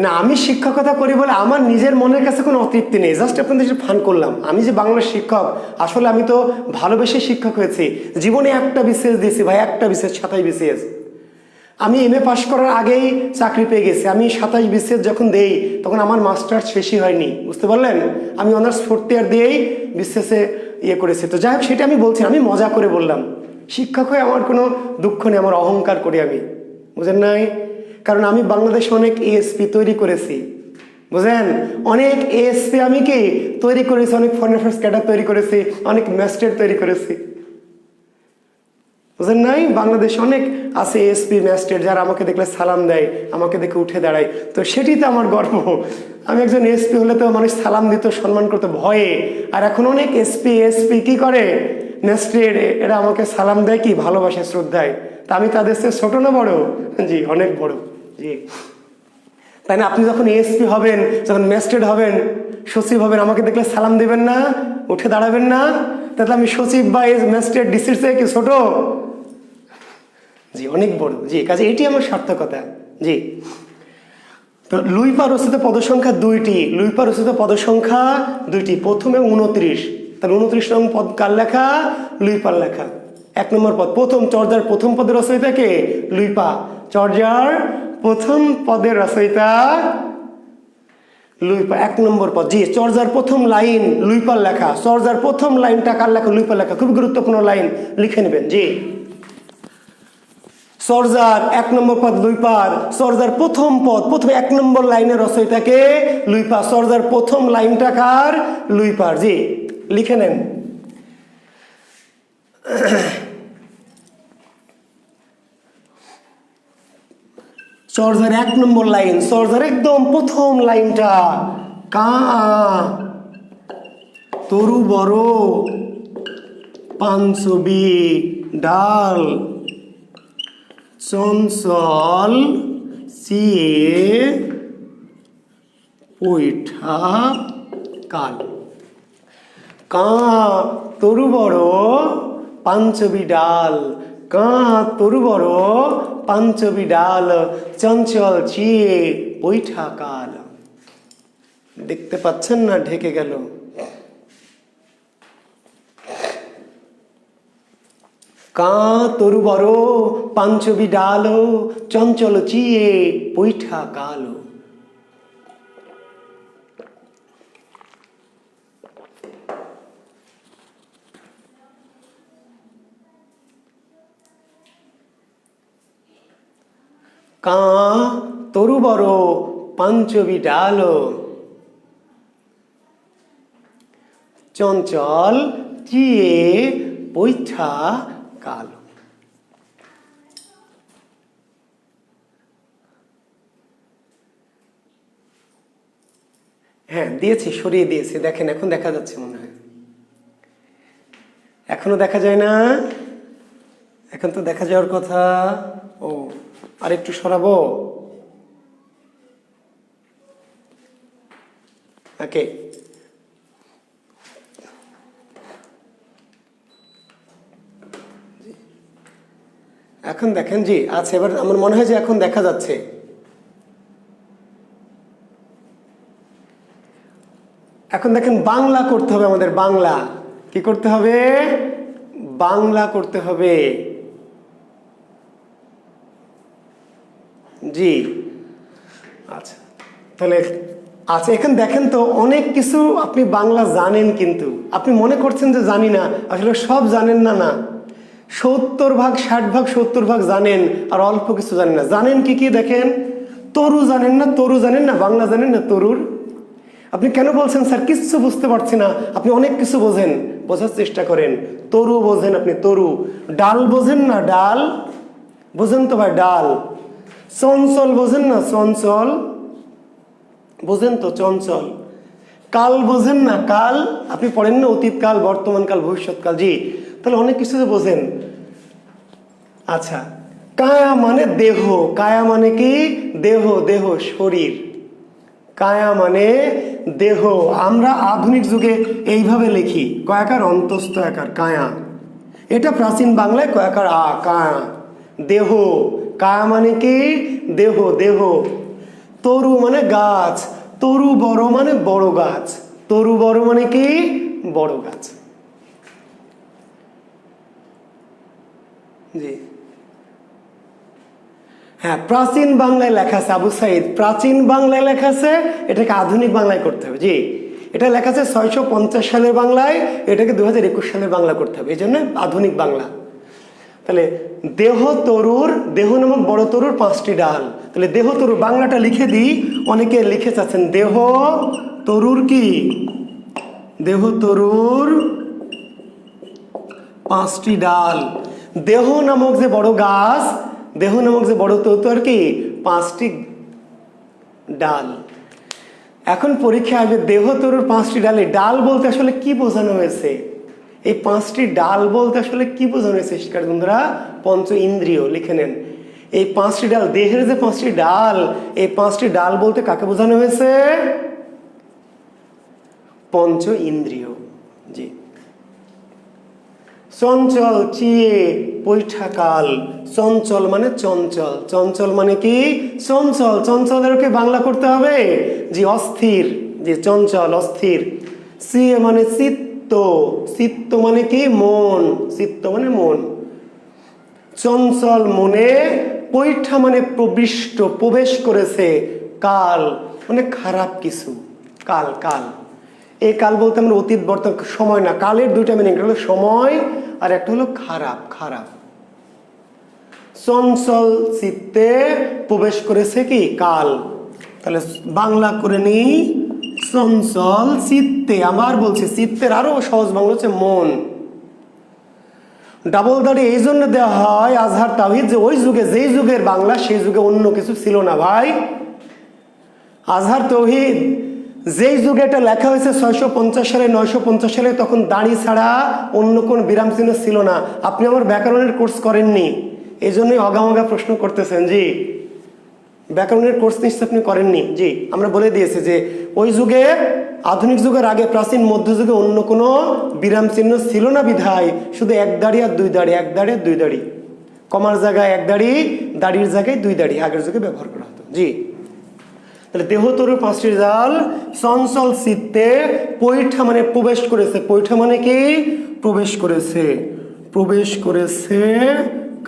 না, আমি শিক্ষকতা করি বলে আমার নিজের মনের কাছে কোনো অতৃপ্তি নেই, জাস্ট আপনাদের ফান করলাম। আমি যে বাংলার শিক্ষক, আসলে আমি তো ভালোবেসে শিক্ষক হয়েছি। জীবনে একটা বিসিএস দিয়েছি ভাই, একটা বিসিএস, 27 বিসিএস। আমি এমএ পাশ করার আগেই চাকরি পেয়ে গেছি। আমি 27 বিসিএস যখন দেই তখন আমার মাস্টার্স শেষই হয়নি, বুঝতে পারলেন? আমি অনার্স 4th ইয়ার দিয়েই বিসিএসে করেছি। তো যাই হোক, সেটা আমি বলছি, আমি মজা করে বললাম। শিক্ষক হয়ে আমার কোনো দুঃখ নেই, আমার অহংকার করি আমি, বুঝেন নাই? কারণ আমি বাংলাদেশে অনেক এএসপি তৈরি করেছি, বুঝেন? অনেক এএসপি আমি কি তৈরি করেছি, অনেক ফরেন অ্যাফেয়ার্স ক্যাডার তৈরি করেছি, অনেক ম্যাজিস্ট্রেট তৈরি করেছি, বুঝেন নাই? বাংলাদেশে অনেক আছে এসপি ম্যাজিস্ট্রেট যারা আমাকে দেখলে সালাম দেয়, আমাকে দেখে উঠে দাঁড়ায়। তো সেটি তো আমার গর্ব। আমি একজন এসপি হলে তো মানুষ সালাম দিত, সম্মান করতো ভয়ে। আর এখন অনেক এসপি কি করে, ম্যাজিস্ট্রেট, এরা আমাকে সালাম দেয় কি ভালোবাসে, শ্রদ্ধায়। তা আমি তাদের চেয়ে ছোট না বড়? জি, অনেক বড়। জি, তাই না? আপনি যখন এসপি হবেন, যখন ম্যাজিস্ট্রেট হবেন, সচিব হবেন, আমাকে দেখলে সালাম দেবেন না, উঠে দাঁড়াবেন না? তাহলে আমি সচিব বা ম্যাজিস্ট্রেট ডিসির চেয়ে কি ছোট? জি, অনেক বড়। জি, কাজে এটি আমার সার্থকতা। জি, তো লুইপা রচিত পদ সংখ্যা 2টি। লুইপা রচিত পদ সংখ্যা 2টি, প্রথম এবং 29। তাহলে 29 নং পদ কার লেখা? লুইপার লেখা। 1 নম্বর পদ, প্রথম চর্যার প্রথম পদের রচয়িতা কে? লুইপা। চর্যার প্রথম পদের রচয়িতা লুইপা। 1 নম্বর পদ। জি, চর্যার প্রথম লাইন লুইপার লেখা। চর্যার প্রথম লাইনটা কার লেখা? লুইপার লেখা। খুব গুরুত্বপূর্ণ লাইন, লিখে নেবেন। জি, চর্যার 1 নম্বর পদ লুইপার। চর্যার প্রথম পদ, প্রথম 1 নম্বর লাইনের রচয়িতাকে লুইপা। চর্যার প্রথম লাইনটা কার? লুইপার। জি, লিখে নেন। চর্যার 1 নম্বর লাইন, চর্যার একদম প্রথম লাইনটা, কা তরু বড় পাঞ্চবি ডাল চঞ্চল চিয়ে পৈঠা কাল। কা তরু বড় পাঞ্চবি ডাল, কা তরু বড় পাঞ্চবি ডাল চঞ্চল চিয়ে পৈঠা কাল। দেখতে পাচ্ছেন না? ঢেকে গেল। কা তরু বড় পাঞ্চবি ডাল চঞ্চল চিয়ে পৈঠা কাল। কা তরু বড় পাঞ্চবি ডাল চঞ্চল চিয়ে পৈঠা কাল। হ্যাঁ দিয়েছি, সরিয়ে দিয়েছি, দেখেন এখন দেখা যাচ্ছে মনে হয়। এখনো দেখা যায় না? এখন তো দেখা যাওয়ার কথা। ও আর একটু সরাবো। ওকে, এখন দেখেন জি। আচ্ছা, এবার আমার মনে হয় যে এখন দেখা যাচ্ছে। এখন দেখেন বাংলা করতে হবে আমাদের, বাংলা। কি করতে হবে? বাংলা করতে হবে। জি আচ্ছা, তাহলে আচ্ছা এখানে দেখেন তো অনেক কিছু আপনি বাংলা জানেন, কিন্তু আপনি মনে করছেন যে জানি না, আসলে সব জানেন না। না, 70 ভাগ 60 ভাগ 70 ভাগ জানেন, আর অল্প কিছু জানেন না। জানেন কি কি? দেখেন, তরু জানেন না, তরু জানেন না, বাংলা জানেন না তরুর। আপনি কেন বলছেন স্যার কিচ্ছু বুঝতে পারছি না? আপনি অনেক কিছু বোঝেন, বোঝার চেষ্টা করেন। তরু বোঝেন আপনি, তরু। ডাল বোঝেন না? ডাল বোঝেন তো ভাই, ডাল। চঞ্চল বোঝেন না? চঞ্চল বোঝেন তো, চঞ্চল। কাল বোঝেন না? কাল আপনি পড়েন না? অতীতকাল, বর্তমানকাল, ভবিষ্যৎকাল। জি, তাহলে অনেক কিছু তো বোঝেন। আচ্ছা, কায়া মানে দেহ। কায়া মানে কি? দেহ, দেহ, শরীর। কায়া মানে দেহ। আমরা আধুনিক যুগে এইভাবে লিখি, কয়াকার অন্তস্থ আকার, কায়া। এটা প্রাচীন বাংলায় কয়াকার আ, কায়া। দেহ, কায়া মানে কি? দেহ, দেহ। তরু মানে গাছ। তরু বড় মানে বড় গাছ। তরু বড় মানে কি? বড় গাছ। জি হ্যাঁ, প্রাচীন বাংলায় লেখা আছে আবু সাইদ, প্রাচীন বাংলায় লেখা আছে। এটাকে আধুনিক বাংলায় করতে হবে। জি, এটা লেখা আছে 650 সালের বাংলায়, এটাকে 2021 সালের বাংলা করতে হবে, এই জন্য আধুনিক বাংলা। তাহলে দেহ তরুর, দেহ নামক বড় তরুর 5টি ডাল। তাহলে দেহ তরুর বাংলাটা লিখে দিই, অনেকে লিখে চাচ্ছেন। দেহ তরুর কি? দেহ তরুর 5টি ডাল। দেহ নামক যে বড় গাছ, দেহ নামক যে বড় তরুর কি? 5টি ডাল। এখন পরীক্ষা আসবে, দেহ তরুর 5টি ডালে, ডাল বলতে আসলে কি বোঝানো হয়েছে? এই 5টি ডাল বলতে আসলে কি বোঝানো হয়েছে শিক্ষার্থী বন্ধুরা? পঞ্চ ইন্দ্রিয় লিখে নেন। এই 5টি ডাল, দেহের যে 5টি ডাল, এই 5টি ডাল বলতে কাকে বোঝানো হয়েছে? পঞ্চ ইন্দ্রিয়। জি। চঞ্চল চিয়ে পৈঠাকাল। চঞ্চল মানে চঞ্চল। চঞ্চল মানে কি? চঞ্চল। চঞ্চলেরকে বাংলা করতে হবে জি, অস্থির। যে চঞ্চল, অস্থির। চিয়ে মানে চিত্ত। চিত্ত মানে কি? মন। চিত্ত মানে মন। চঞ্চল মনে, পৈঠা মানে প্রবিষ্ট, প্রবেশ করেছে। কাল মানে খারাপ কিছু। কাল, কাল। এই কাল বলতে আমরা অতীত, বর্তমান, সময় না। কালের দুইটা মিনিং, একটা হলো সময় আর একটা হলো খারাপ, খারাপ। চঞ্চল চিত্তে প্রবেশ করেছে কি? কাল। তাহলে বাংলা করে নিই, চঞ্চল চিত্তে। আমার বলছি চিত্তের আরো সহজ বাংলা হচ্ছে মন। ডাবল দাড়ি এই জন্য দেওয়া হয় আজহার তাওহীদ, যে ওই যুগে, যেই যুগের বাংলা, সেই যুগে অন্য কিছু ছিল না ভাই। আজহার তাওহীদ যেই যুগে এটা লেখা হয়েছে 650 সালে, 950 সালে, তখন দাড়ি ছাড়া অন্য কোন বিরাম চিহ্ন ছিল না। আপনি আমার ব্যাকরণের কোর্স করেননি, এই জন্যই অগামগা প্রশ্ন করতেছেন। জি, ব্যাকরণের কোর্স নিশ্চয় আপনি করেননি। জি, আমরা বলে দিয়েছি যে ওই যুগে, আধুনিক যুগের আগে, প্রাচীন মধ্যযুগে অন্য কোনো বিরাম চিহ্ন ছিল না বিধায় শুধু এক দাড়ি আর দুই দাড়ি, এক দাড়ি আর দুই দাড়ি, কমার জায়গায় এক দাড়ি, দাড়ির জায়গায় দুই দাড়ি আগের যুগে ব্যবহার করা হতো। জি, তাহলে দেহতরুর 5টি ডাল, চঞ্চল চিত্তে, পৈঠা মানে প্রবেশ করেছে। পৈঠা মানে কি? প্রবেশ করেছে। প্রবেশ করেছে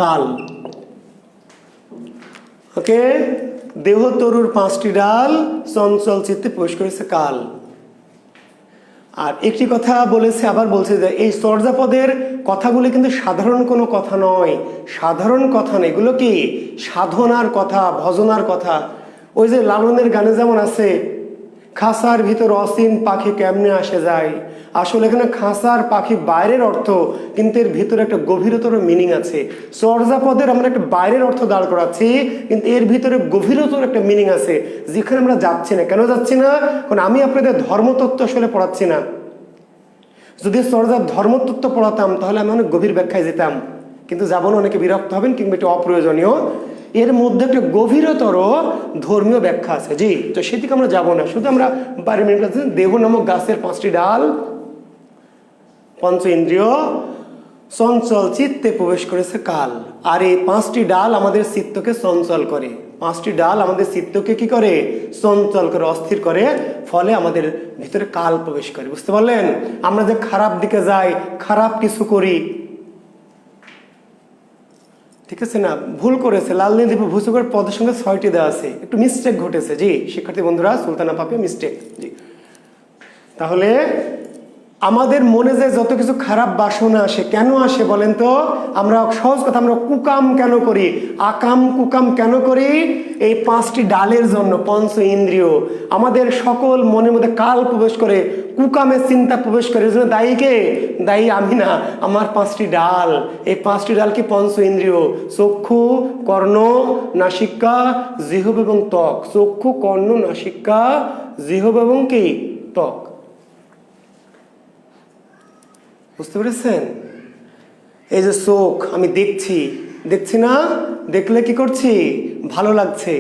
কাল। ওকে, দেহতরুর 5টি ডাল, চঞ্চল চিত্তে প্রবেশ করেছে কাল। আর একটি কথা বলেছে, আবার বলছে যে এই চর্যাপদের কথাগুলি কিন্তু সাধারণ কোনো কথা নয়। সাধারণ কথা না, এগুলো কি সাধনার কথা, ভজনার কথা। ওই যে লালনের গানে যেমন আছে, খাঁচার ভিতর অসীম পাখি কেমনে আসে যায়। আসলে এখানে খাঁচার পাখি বাইরের অর্থ, কিন্তু এর ভিতরে একটা গভীরতর মিনিং আছে। চর্যাপদের আমরা একটা বাইরের অর্থ দাঁড় করাচ্ছি, কিন্তু এর ভিতরে গভীরতর একটা মিনিং আছে, যেখানে আমরা যাচ্ছি না। কেন যাচ্ছি না? কারণ আমি আপনাদের ধর্মতত্ত্ব আসলে পড়াচ্ছি না। যদি চর্যার ধর্মতত্ত্ব পড়াতাম তাহলে আমি অনেক গভীর ব্যাখ্যায় যেতাম, কিন্তু যাবো না, অনেকে বিরক্ত হবেন কিংবা একটু অপ্রয়োজনীয়। এর মধ্যে একটা গভীরতর ধর্মীয় ব্যাখ্যা আছে। জি, তো সেদিকে আমরা যাবো না, শুধু আমরা 12 মিনিট আছে। দেহ নামক গাছের 5টি ডাল, পঞ্চ ইন্দ্রিয়, চঞ্চল চিত্তে প্রবেশ করেছে কাল। আর এই 5টি ডাল আমাদের চিত্তকে চঞ্চল করে। 5টি ডাল আমাদের চিত্তকে কি করে? চঞ্চল করে, অস্থির করে, ফলে আমাদের ভিতরে কাল প্রবেশ করে। বুঝতে পারলেন? আমরা যে খারাপ দিকে যাই, খারাপ কিছু করি, ঠিক আছে না? ভুল করেছে, লালনী দ্বীপে ভূসুকের পদের সঙ্গে 6টি দেওয়া আছে, একটু মিস্টেক ঘটেছে। জি শিক্ষার্থী বন্ধুরা, সুলতানা পাপিয়া মিস্টেক। জি, তাহলে আমাদের মনে যে যত কিছু খারাপ বাসনা আসে, কেন আসে বলেন তো? আমরা সহজ কথা, আমরা কুকাম কেন করি, আকাম কুকাম কেন করি? এই 5টি ডালের জন্য। পঞ্চ ইন্দ্রিয় আমাদের সকল মনের মধ্যে কাল প্রবেশ করে, কুকামের চিন্তা প্রবেশ করে। এর জন্য দায়ী কে? দায়ী আমি না, আমার 5টি ডাল। এই 5টি ডাল কি? পঞ্চ ইন্দ্রিয়, চক্ষু, কর্ণ, নাসিকা, জিহ্ব এবং ত্বক। চক্ষু, কর্ণ, নাসিকা, জিহ্ব এবং কি? ত্বক। বুঝতে পেরেছেন? এই যে চোখ, আমি দেখছি, দেখছি না? দেখলে কি করছি? ভালো লাগছে।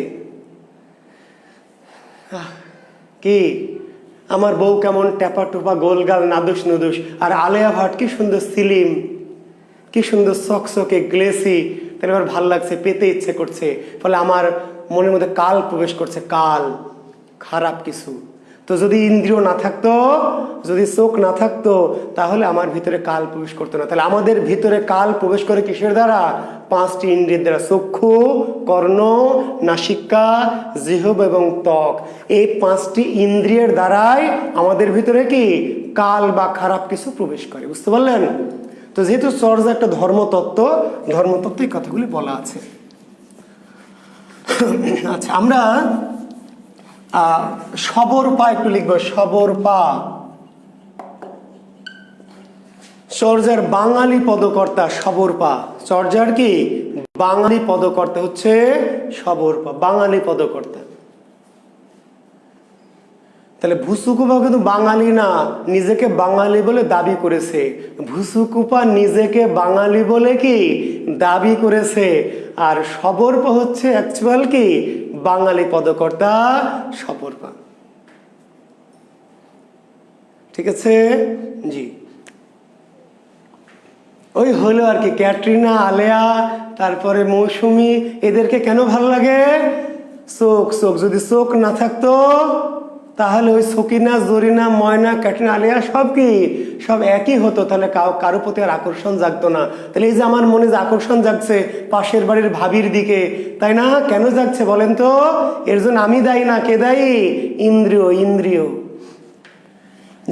কি আমার বউ কেমন ট্যাপা টুপা, গোলগাল, নাদুস নুদুস, আর আলেয়া ভাট কি সুন্দর সিলিম, কি সুন্দর চকচকে গ্লেসি, তাহলে আমার ভালো লাগছে, পেতে ইচ্ছে করছে। ফলে আমার মনের মধ্যে কাল প্রবেশ করছে, কাল, খারাপ কিছু। তো যদি ইন্দ্রিয় না থাকতো, যদি চোখ না থাকতো, তাহলে আমার ভিতরে কাল প্রবেশ করতো না। তাহলে আমাদের ভিতরে কাল প্রবেশ করে কিসের দ্বারা? 5টি ইন্দ্রিয়ের দ্বারা। চক্ষু, কর্ণ, নাসিকা, জিহ্ব এবং ত্বক। এই 5টি ইন্দ্রিয়ের দ্বারাই আমাদের ভিতরে কি? কাল বা খারাপ কিছু প্রবেশ করে। বুঝতে পারলেন? তো যেহেতু চর্যা একটা ধর্মতত্ত্ব, ধর্মতত্ত্বে এই কথাগুলি বলা আছে। আচ্ছা, আমরা সবর পা একটু লিখবো। সবর পা চর্যার বাঙালি পদকর্তা। সবর পা চর্যার কি? বাঙালি পদকর্তা হচ্ছে সবর পা, বাঙালি পদকর্তা। তাহলে ভুসুকুপা কিন্তু বাঙালি না, নিজেকে বাঙালি বলে দাবি করেছে। ভুসুকুপা নিজেকে বাঙালি বলে কি দাবি করেছে, আর সবরপা হচ্ছে অ্যাকচুয়াল কি বাঙালি পদকর্তা সবরপা। ঠিক আছে? জি, ওই হলো আর কি। ক্যাটরিনা, আলেয়া, তারপরে মৌসুমী, এদেরকে কেন ভালো লাগে? চোখ। চোখ যদি চোখ না থাকতো তাহলে ওই সকিনা, জরিনা, ময়না, ক্যাটরিনা, আলিয়া সব কি সব একই হতো, তাহলে কারো প্রতি আর আকর্ষণ জাগতো না। তাহলে এই যে আমার মনে যে আকর্ষণ জাগছে পাশের বাড়ির ভাবির দিকে, তাই না? কেন জাগছে বলেন তো? এর জন্য আমি দায়ী না, কে দায়ী? ইন্দ্রিয়। ইন্দ্রিয়।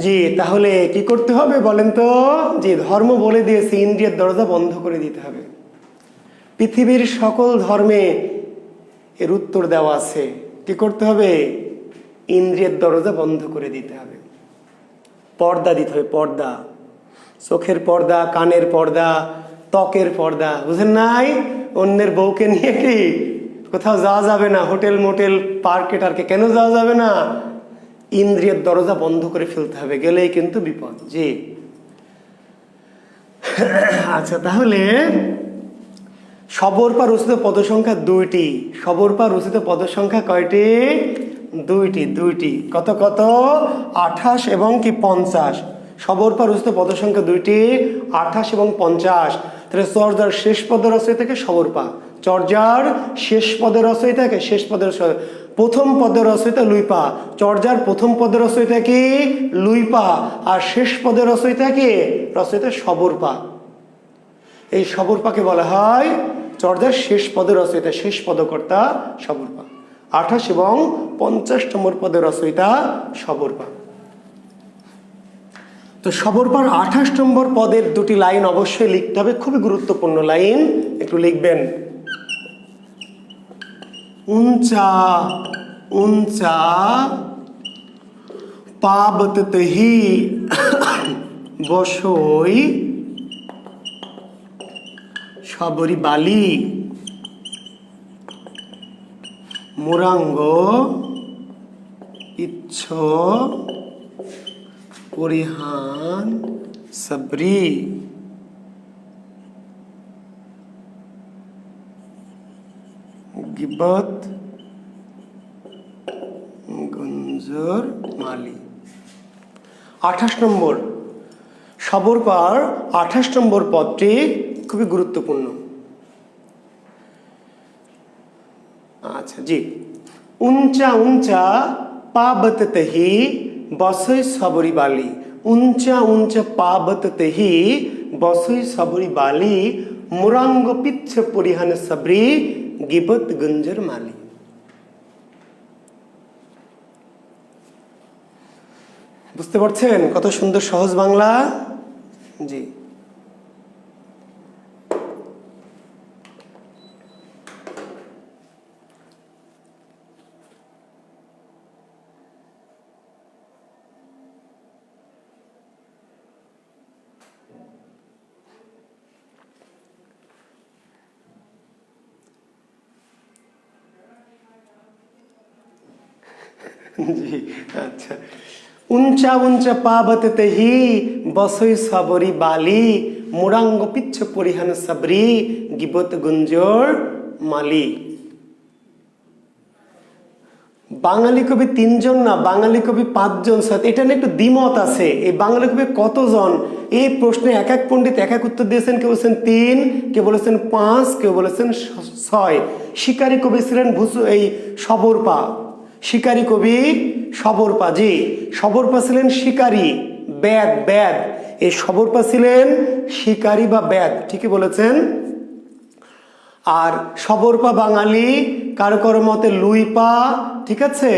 জি, তাহলে কি করতে হবে বলেন তো? জি, ধর্ম বলে দিয়েছে ইন্দ্রিয়ের দরজা বন্ধ করে দিতে হবে। পৃথিবীর সকল ধর্মে এর উত্তর দেওয়া আছে। কি করতে হবে? ইন্দ্রিয়ের দরজা বন্ধ করে দিতে হবে, পর্দা দিতে হবে। পর্দা, চোখের পর্দা, কানের পর্দা, ত্বকের পর্দা। বুঝেন নাই? অন্যের বউকে নিয়ে কি কোথাও যাওয়া যাবে না, হোটেল মোটেল, পার্কে টার্কে। কেন যাওয়া যাবে না? ইন্দ্রিয়ের দরজা বন্ধ করে ফেলতে হবে, গেলেই কিন্তু বিপদ। জি, আচ্ছা, তাহলে সবরপা রচিত পদ সংখ্যা 2টি। সবরপা রচিত পদ সংখ্যা কয়টি? 2টি। 2টি। কত কত? 28 এবং কি 50। সবরপা রচিত পদ সংখ্যা 2টি, 28 এবং 50। তাহলে চর্যার শেষ পদের রচয়িতা থেকে সবরপা। চর্যার শেষ পদের রচয়িতা থেকে শেষ পদের প্রথম পদের রচয়িতা লুইপা। চর্যার প্রথম পদের রচয়িতা কি? লুইপা। আর শেষ পদের রচয়িতা কি? রচয়িতা সবরপা। এই সবরপাকে বলা হয় চর্যার শেষ পদের রচয়িতা, শেষ পদকর্তা সবরপা। 28 এবং 50 নম্বর পদের রচয়িতা সবরপা। তো সবরপার 28 নম্বর পদের 2টি লাইন অবশ্যই লিখতে হবে, খুবই গুরুত্বপূর্ণ লাইন, একটু লিখবেন। উঞ্চা উঞ্চা পাবতহি বসই সবরি বালি মুরাঙ্গ ইচ্ছ পরিহান সবরি গিবত গুঞ্জর মালি। 28 নম্বর সবর পার 28 নম্বর পদটি খুবই গুরুত্বপূর্ণ। আচ্ছা জি, উঞ্চা উঞ্চা পাবতহি বসই সবরি বালি। উঞ্চা উঞ্চা পাবতহি বসই সবরি বালি মুরাঙ্গ পিচ্ছ পরিহান সবরি গিবত গুঞ্জর মালি। বুঝতে পারছেন কত সুন্দর সহজ বাংলা? জি জি আচ্ছা। উঞ্চা উঞ্চা পাবতহি বসই সবরি বালি মুরাঙ্গ পিচ্ছ পরিহান সবরি গিবত গুঞ্জর মালি। বাঙালি কবি 3 জন না, বাঙালি কবি 5 জন, এটা নিয়ে একটু দ্বিমত আছে। এই বাঙালি কবি কতজন এই প্রশ্নে এক এক পণ্ডিত এক এক উত্তর দিয়েছেন। কেউ বলেছেন 3, কেউ বলেছেন 5, কেউ বলেছেন 6। শিকারী কবি ছিলেন এই সবরপা। শিকারী কবি সবরপা, জি সবরপা ছিলেন শিকারী, ব্যাদ ব্যাদ। এই সবরপা ছিলেন শিকারী বা ব্যাদ, ঠিকই বলেছেন। আর সবরপা বাঙালি, কারো কারো মতে লুইপা, ঠিক আছে।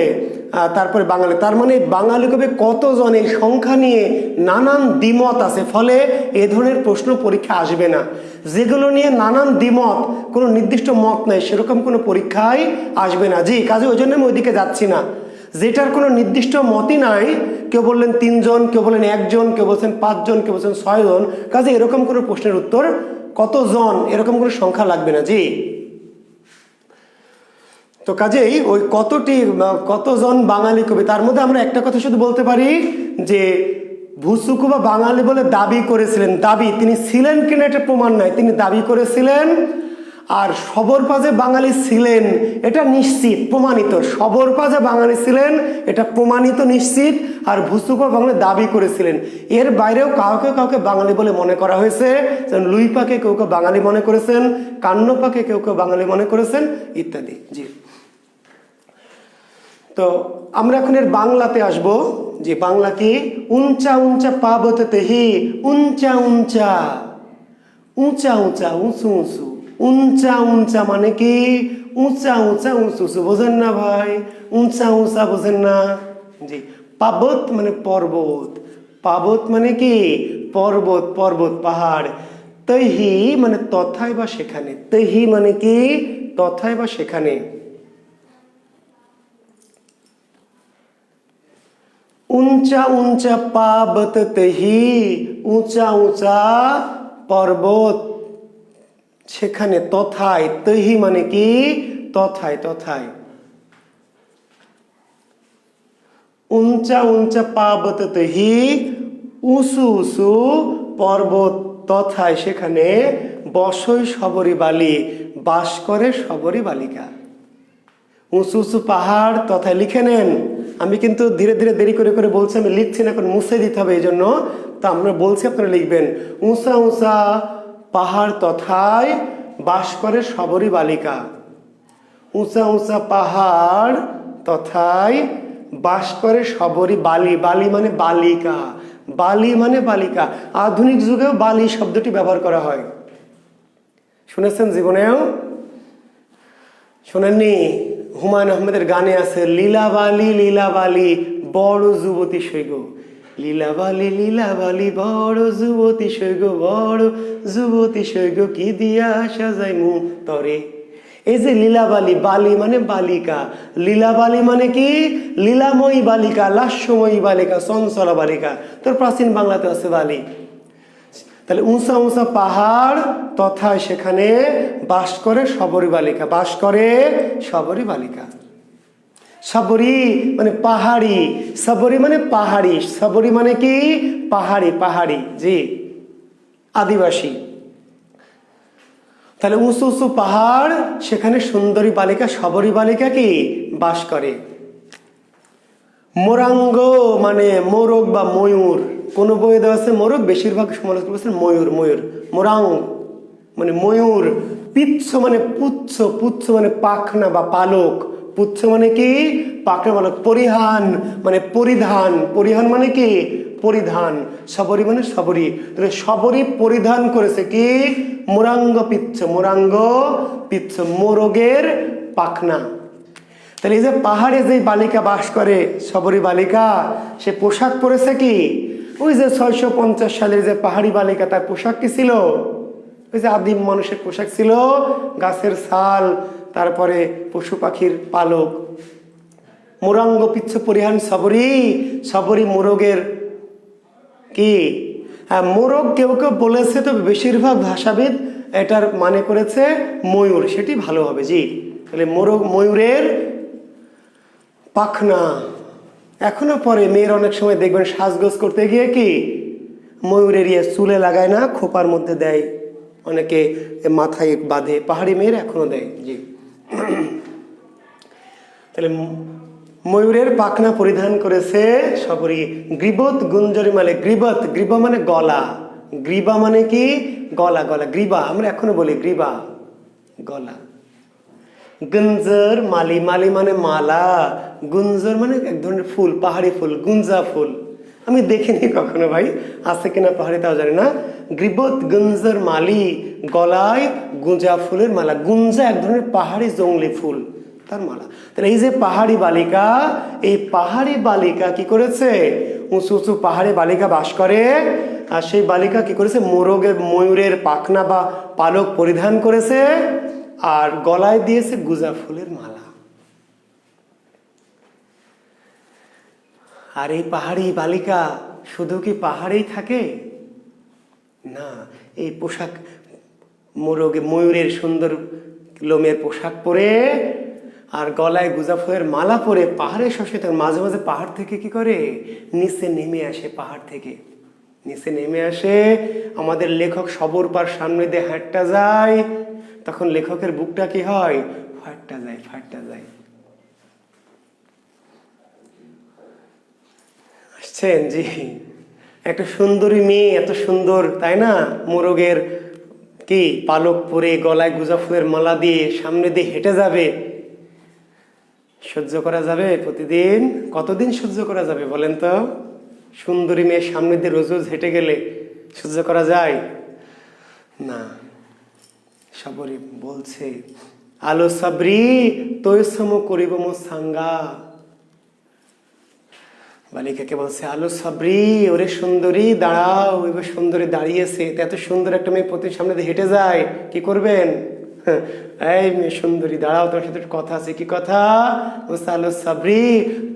তারপরে বাঙালি, তার মানে বাঙালি কবি কতজন এই সংখ্যা নিয়ে নানান দ্বিমত আছে। ফলে এ ধরনের প্রশ্ন পরীক্ষা আসবে না। যেগুলো নিয়ে নানান দ্বিমত, কোনো নির্দিষ্ট মত নাই, সেরকম কোনো পরীক্ষায় আসবে না। জি কাজে ওই জন্য আমি ওইদিকে যাচ্ছি না। যেটার কোনো নির্দিষ্ট মতই নাই, কেউ বললেন 3 জন, কেউ বললেন 1 জন, কেউ বলছেন 5 জন, কেউ বলছেন 6 জন, কাজে এরকম কোনো প্রশ্নের উত্তর কতজন এরকম কোনো সংখ্যা লাগবে না। জি তো কাজেই ওই কতজন বাঙালি কবি, তার মধ্যে আমরা একটা কথা শুধু বলতে পারি যে ভুসুকু বা বাঙালি বলে দাবি করেছিলেন। দাবি, তিনি ছিলেন কিনা এটা প্রমাণ নাই, তিনি দাবি করেছিলেন। আর সবরপা যে বাঙালি ছিলেন এটা নিশ্চিত প্রমাণিত। সবরপা যে বাঙালি ছিলেন এটা প্রমাণিত নিশ্চিত। আর ভুসুকু বাঙালি দাবি করেছিলেন। এর বাইরেও কাউকে কাউকে বাঙালি বলে মনে করা হয়েছে। যেমন লুইপাকে কেউ কেউ বাঙালি মনে করেছেন, কান্নপাকে কেউ কেউ বাঙালি মনে করেছেন ইত্যাদি। জি তো আমরা এখন এর বাংলাতে আসব। যে বাংলা কি? উঞ্চা উঞ্চা পাবতহি, উঞ্চা উঞ্চা, উঁচা উঁচা, উঁচু উঁচু। উঞ্চা উঞ্চা মানে কি? উঁচা উঁচা, উঁচু উঁচু। বোঝেন না ভাই? উঁচা উঁচা বোঝেন না? জি পাবত মানে পর্বত। পাবত মানে কি? পর্বত, পর্বত পাহাড়। তহি মানে তথায় বা সেখানে। তহি মানে কি? তথায় বা সেখানে। উঞ্চা উঞ্চা পাবতহি, উঁচা উঁচা পর্বত সেখানে। তথায়, তহি মানে কি? তথায়, তথায়। উঞ্চা উঞ্চা পাবতহি, উঁচু উঁচু পর্বত তথায় সেখানে। বসই সবরি বালি, বাস করে সবরি বালিকা। উঁচু উঁচু পাহাড় তথায়, লিখে নেন। আমি কিন্তু ধীরে ধীরে দেরি করে করে বলছি, আমি লিখছি না, এখন মুছে দিতে হবে এই জন্য। তা আমরা বলছি, আপনারা লিখবেন। উঁচা উঁচা পাহাড় তথায় বাস করে সবরি বালিকা। উঁচা উঁচা পাহাড় তথায় বাস করে সবরি বালি। বালি মানে বালিকা, বালি মানে বালিকা। আধুনিক যুগেও বালি শব্দটি ব্যবহার করা হয়, শুনেছেন জীবনেও? শোনেননি? হুমায়ুন আহমেদের গানে আছে, লীলাবালি লীলাবালি বড় যুবতী সৈগ। লীলাবালি লীলাবালি বড় যুবতী সৈগ, বড় যুবতী সৈগ, কি দিয়া সাজাই মু তরে। এই যে লীলাবালী, বালি মানে বালিকা, লীলাবালী মানে কি? লীলাময়ী বালিকা, লাস্যময়ী বালিকা, চঞ্চলা বালিকা। তোর প্রাচীন বাংলাতে আছে বালি। তাহলে উঁচা উঁচা পাহাড় তথা সেখানে বাস করে শবরী বালিকা, বাস করে শবরী বালিকা। শবরী মানে পাহাড়ি, শবরী মানে পাহাড়ি, শবরী মানে কি? পাহাড়ি, পাহাড়ি, জি, আদিবাসী। তাহলে উঁচু উঁচু পাহাড়, সেখানে সুন্দরী বালিকা, শবরী বালিকা কি বাস করে। মোরাঙ্গ মানে মোরগ বা ময়ূর, কোন বইয়ে দেওয়া আছে মোরগ, বেশিরভাগ সমালোচক বলছেন ময়ূর, ময়ূর। মোরাং মানে ময়ূর। পিচ্ছ মানে পুচ্ছ, পুচ্ছ মানে পাখনা বা পালক, পুচ্ছ মানে কি? পাখনা পালক। পরিহান মানে পরিধান, পরিহান মানে কি? পরিধান। শবরী মানে শবরী, তাহলে শবরী পরিধান করেছে কি? মোরাঙ্গ পিচ্ছ, মোরাঙ্গ পিচ্ছ, মোরগের পাখনা। তাহলে এই যে পাহাড়ে যে বালিকা বাস করে শবরী বালিকা, সে পোশাক পরেছে কি? ওই যে 650 সালের যে পাহাড়ি বালিকা, তার পোশাক কি ছিল? ওই যে আদিম মানুষের পোশাক ছিল, গাছের ছাল, তারপরে পশু পাখির পালক। মোরাঙ্গ পিচ্ছ পরিহান শবরী, শবরী মোরগের কি? হ্যাঁ, মোরগ কেউ কেউ বলেছে, তো বেশিরভাগ ভাষাবিদ এটার মানে করেছে ময়ূর, সেটি ভালো হবে, জি। তাহলে মোরগ, ময়ূরের পাখনা। এখনো পরে মেয়ের অনেক সময় দেখবেন সাজগোজ করতে গিয়ে কি ময়ূরের চুলে লাগায় না, খোপার মধ্যে দেয়, অনেকে মাথায় বাঁধে, পাহাড়ি মেয়ের এখনো দেয়, জি। তাহলে ময়ূরের পাখনা পরিধান করেছে শবরী। গ্রীবত গুঞ্জরি মানে গ্রীবত, গ্রীবা মানে গলা, গ্রীবা মানে কি? গলা, গলা, গ্রীবা আমরা এখনো বলি, গ্রীবা গলা। গুঞ্জর মালি, মালি মানে মালা, গুঞ্জর মানে এক ধরনের ফুল, পাহাড়ি ফুল, গুঞ্জা ফুল। আমি দেখিনি কখনো ভাই, আছে কিনা পাহাড়ি তাও জানি না। গ্রীবত গুঞ্জর মালি, গলায় গুঞ্জা ফুলের মালা। গুঞ্জা এক ধরনের পাহাড়ি জঙ্গলি ফুল, তার মালা। তাহলে এই যে পাহাড়ি বালিকা, এই পাহাড়ি বালিকা কি করেছে? উঁচু উঁচু পাহাড়ি বালিকা বাস করে, আর সেই বালিকা কি করেছে? মোরগের, ময়ূরের পাখনা বা পালক পরিধান করেছে, আর গলায় দিয়েছে গুজা ফুলের মালা। আর এই পাহাড়ি বালিকা শুধু কি পাহাড়েই থাকে? না, এই পোশাক, মোরগে, ময়ূরের সুন্দর লোমের পোশাক পরে আর গলায় গুজা ফুলের মালা পরে পাহাড়ে শশে, তার মাঝে মাঝে পাহাড় থেকে কি করে? নিচে নেমে আসে, পাহাড় থেকে নিচে নেমে আসে। আমাদের লেখক সবর পার সামনে দিয়ে হাঁটটা যায়, তখন লেখকের বুকটা কি হয়? ফাটটা যায়, ফাটটা যায়। আসছেন, জি। একটা সুন্দরী মেয়ে, এত সুন্দর, তাই না? মোরগের কি পালক পরে, গলায় গুজা ফুলের মালা দিয়ে সামনে দিয়ে হেঁটে যাবে, সহ্য করা যাবে? প্রতিদিন কতদিন সহ্য করা যাবে বলেন তো? সুন্দরী মেয়ের সামনে দিয়ে রোজ রোজ হেঁটে গেলে সহ্য করা যায় না। শবরী বলছে, আলো সাবরি তৈ সম করিব মো সাঙ্গা। বালিকাকে বলছে, আলো সাবরি, ওরে সুন্দরী দাঁড়াও। এবার সুন্দরী দাঁড়িয়েছে, এত সুন্দর একটা মেয়ে প্রতি সামনে দিয়ে হেঁটে যায়, কি করবেন? এই মেয়ে সুন্দরী দাঁড়াও, তোমার সাথে কথা আছে। কি কথা? বলছে, আলো সাবরি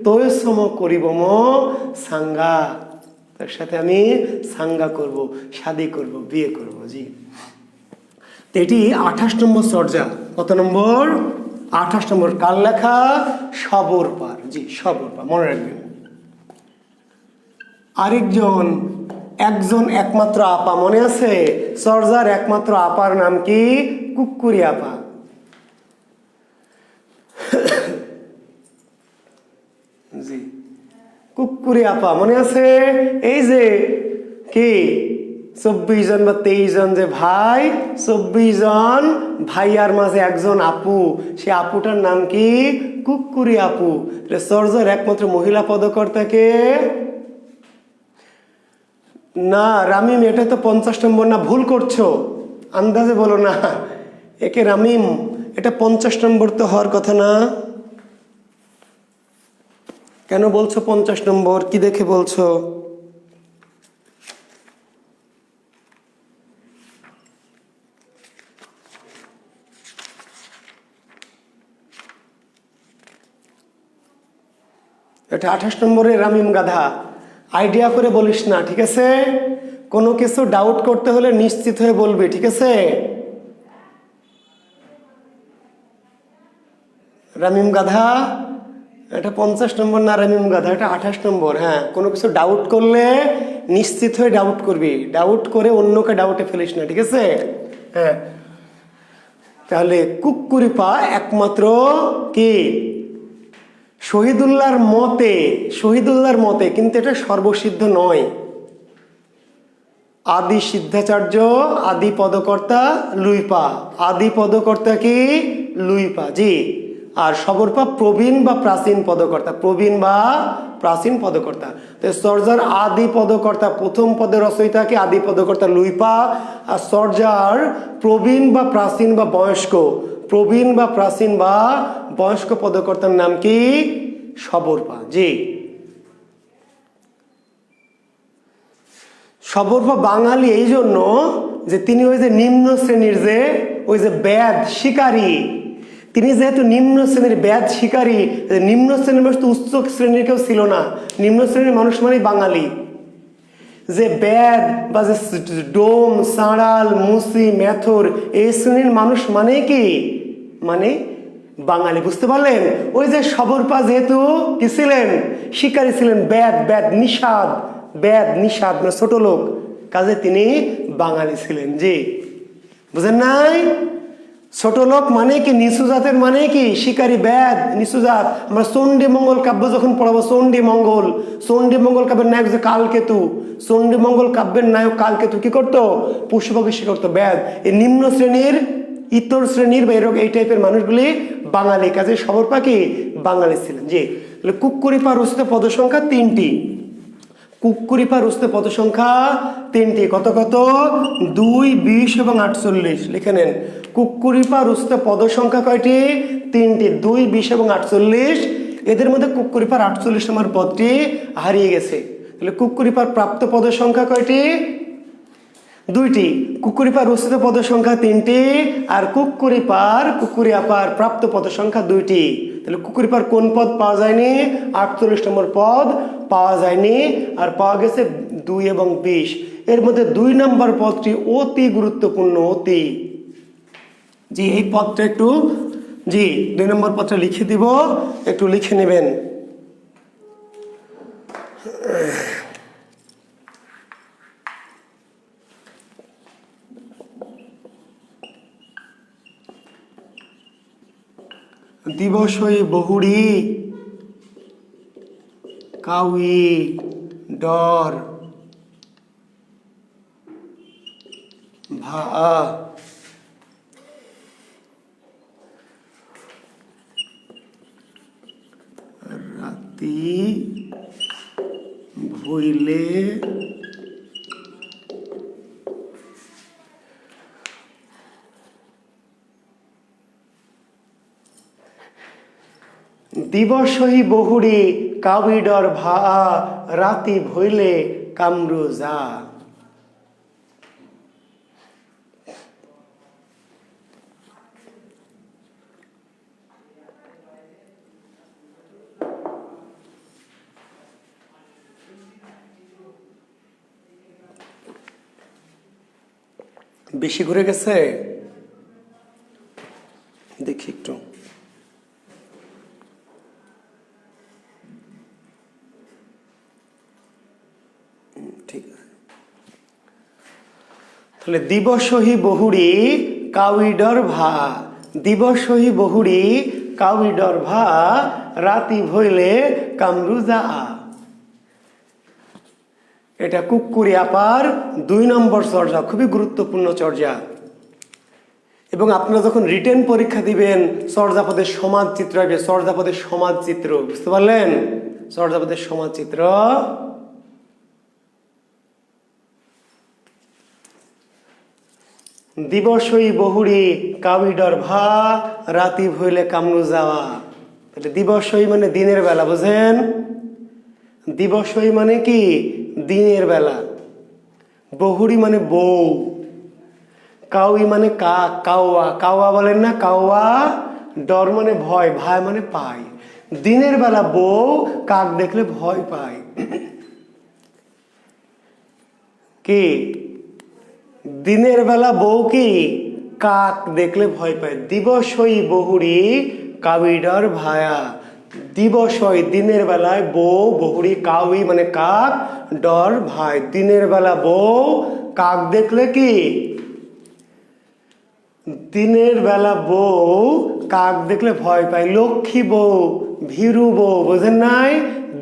তৈ সম করিব মো সাঙ্গা, তার সাথে আমি সাঙ্গা করব, শাদী করব, বিয়ে করব, জি। এটি 28 নম্বর চর্যা। কত নম্বর? 28 নম্বর। কার লেখা? সবর পার, জি, সবর পার, মনে রাখবেন। আরেকজন, একজন একমাত্র আপা, মনে আছে? চর্যার একমাত্র আপার নাম কি? কুক্কুরি আপা। জি, কুক্কুরি আপা মনে আছে? এই যে কি 24 জন বা 23 জন যে ভাই, 24 জন ভাইয়ার মাঝে একজন আপু, সে আপুটার নাম কি? কুক্কুরি আপু। চর্যার একমাত্র মহিলা পদকর্তাকে না, রামিম, এটা তো 50 নম্বর না, ভুল করছো, আন্দাজে বলো না, একে রামিম, এটা 50 নম্বর তো হওয়ার কথা না। কেন বলছো 50 নম্বর? কি দেখে বলছো? এটা 28 নম্বরে রামিম গাধা। আইডিয়া করে বলিস না, ঠিক আছে? কোনো কিছু ডাউট করতে হলে নিশ্চিত হয়ে বলবি, ঠিক আছে? রামিম গাধা, এটা 50 নম্বর না রামিম গাধা, এটা 28 নম্বর। হ্যাঁ, কোনো কিছু ডাউট করলে নিশ্চিত হয়ে ডাউট করবি, ডাউট করে অন্যকে ডাউটে ফেলিস না, ঠিক আছে? হ্যাঁ, তাহলে কুক্কুরিপা একমাত্র কি শহীদুল্লাহর মতে, কিন্তু এটা সর্বসিদ্ধ নয়। আদি সিদ্ধাচার্য, আদি পদকর্তা লুইপা, আদি পদকর্তা কি লুইপা, জি। আর সবরপা প্রবীণ বা প্রাচীন পদকর্তা, প্রবীণ বা প্রাচীন পদকর্তা। তো সর্জার আদি পদকর্তা, প্রথম পদের রচয়িতা কি আদি পদকর্তা লুইপা। আর সর্জার প্রবীণ বা প্রাচীন বা বয়স্ক, প্রবীণ বা প্রাচীন বা বয়স্ক পদকর্তার নাম কি সবরপা, জি। সবরপা বাঙালি এই জন্য যে তিনি ওই যে নিম্ন শ্রেণীর যে ওই যে বেদ শিকারী, তিনি যেহেতু নিম্ন শ্রেণীর বেদ শিকারী, নিম্ন শ্রেণীর মানুষ তো উচ্চ শ্রেণীর কেউ ছিল না, নিম্ন শ্রেণীর মানুষ মানেই বাঙালি। যে বেদ বা যে ডোম সাঁড়াল মুসি মেথর এই শ্রেণীর মানুষ মানে কি মানে বাঙালি, বুঝতে পারলেন? ওই যে সবরপা যেহেতু কি ছিলেন শিকারী ছিলেন, বেদ নিষাদ মানে ছোট লোক, কাজে তিনি বাঙালি ছিলেন, জি। বুঝেন নাই? ছোট লোক মানে কি নিচু জাতের, মানে কি শিকারী বেদ নিচু জাত। আমরা চণ্ডী মঙ্গল কাব্য যখন পড়াবো, চণ্ডী মঙ্গল কাব্যের নায়ক যে কালকেতু, চণ্ডী মঙ্গল কাব্যের নায়ক কালকেতু কি করতো? পুষ্পকে শিকার করতো। বেদ এই নিম্ন শ্রেণীর, ইতর শ্রেণীর বা এরকম এই টাইপের মানুষগুলি বাঙালি, কাজে সবরপা কি বাঙালি ছিলেন, জি। কুক্কুরিপা রচিত পদ সংখ্যা 3টি, কুক্কুরিপা রচিত পদ সংখ্যা 3টি। কত কত? 2, 20 এবং 48 লিখে নেন। কুক্কুরিপা রচিত পদ সংখ্যা কয়টি? 3টি, 2, 20 এবং 48। এদের মধ্যে কুক্কুরিপার 48 নম্বর পদটি হারিয়ে গেছে। তাহলে কুক্কুরিপার প্রাপ্ত পদের সংখ্যা কয়টি? 2টি। কুক্কুরিপার রচিত পদ সংখ্যা 3টি, আর কুক্কুরিয়াপার প্রাপ্ত পদ সংখ্যা 2টি। তাহলে কুক্কুরিপার কোন পদ পাওয়া যায়নি? 48 নম্বর পদ পাওয়া যায়নি, আর পাওয়া গেছে 2 এবং 20। এর মধ্যে 2 নম্বর পদটি অতি গুরুত্বপূর্ণ, অতি, জি। এই পদটা একটু, জি, 2 নম্বর পদটা লিখে দিব, একটু লিখে নেবেন। দিবসই বহুড়ি কাউই ডর ভা রাতি ভইলে দিবসই বহুড়ি কাউইডর ভা রাতি ভইলে কামরু যা। বেশি ঘুরে গেছে, দেখি একটু। ঠিক আছে, তাহলে দিবসহি বহুড়ি কাউইডর ভা, দিবসহি বহুড়ি কাউইডর ভা রাতি ভইলে কামরু যা। এটা কুক্কুরিয়াপার 2 নম্বর চর্যা, খুবই গুরুত্বপূর্ণ চর্যা। এবং আপনারা যখন রিটেন পরীক্ষা দিবেন চর্যাপদের সমাজ চিত্র আসবে, চর্যাপদের সমাজ চিত্র, বুঝতে পারলেন? চর্যাপদের সমাজ চিত্র। দিবসই বহুড়ি কাউইডর ভা রাতি ভইলে কামরু যাওয়া। তাহলে দিবসই মানে দিনের বেলা, বুঝেন? দিবসই মানে কি দিনের বেলা, বহুড়ি মানে বউ, কাউই মানে কাক, কাওয়া বলেন না, কাওয়া। ডর মানে ভয়, ভাই মানে পায়। দিনের বেলা বউ কাক দেখলে ভয় পায়। কি দিনের বেলা বউ কি কাক দেখলে ভয় পায়। দিবসই বহুরি কাউইডর ভায়া। দিবসই দিনের বেলায় বউ, বহুরি কাউই মানে কাক, ডর ভাই। দিনের বেলা বউ কাক দেখলে কি, দিনের বেলা বউ কাক দেখলে ভয় পায়। লক্ষ্মী বউ, ভীরু বউ, বোঝেন নাই?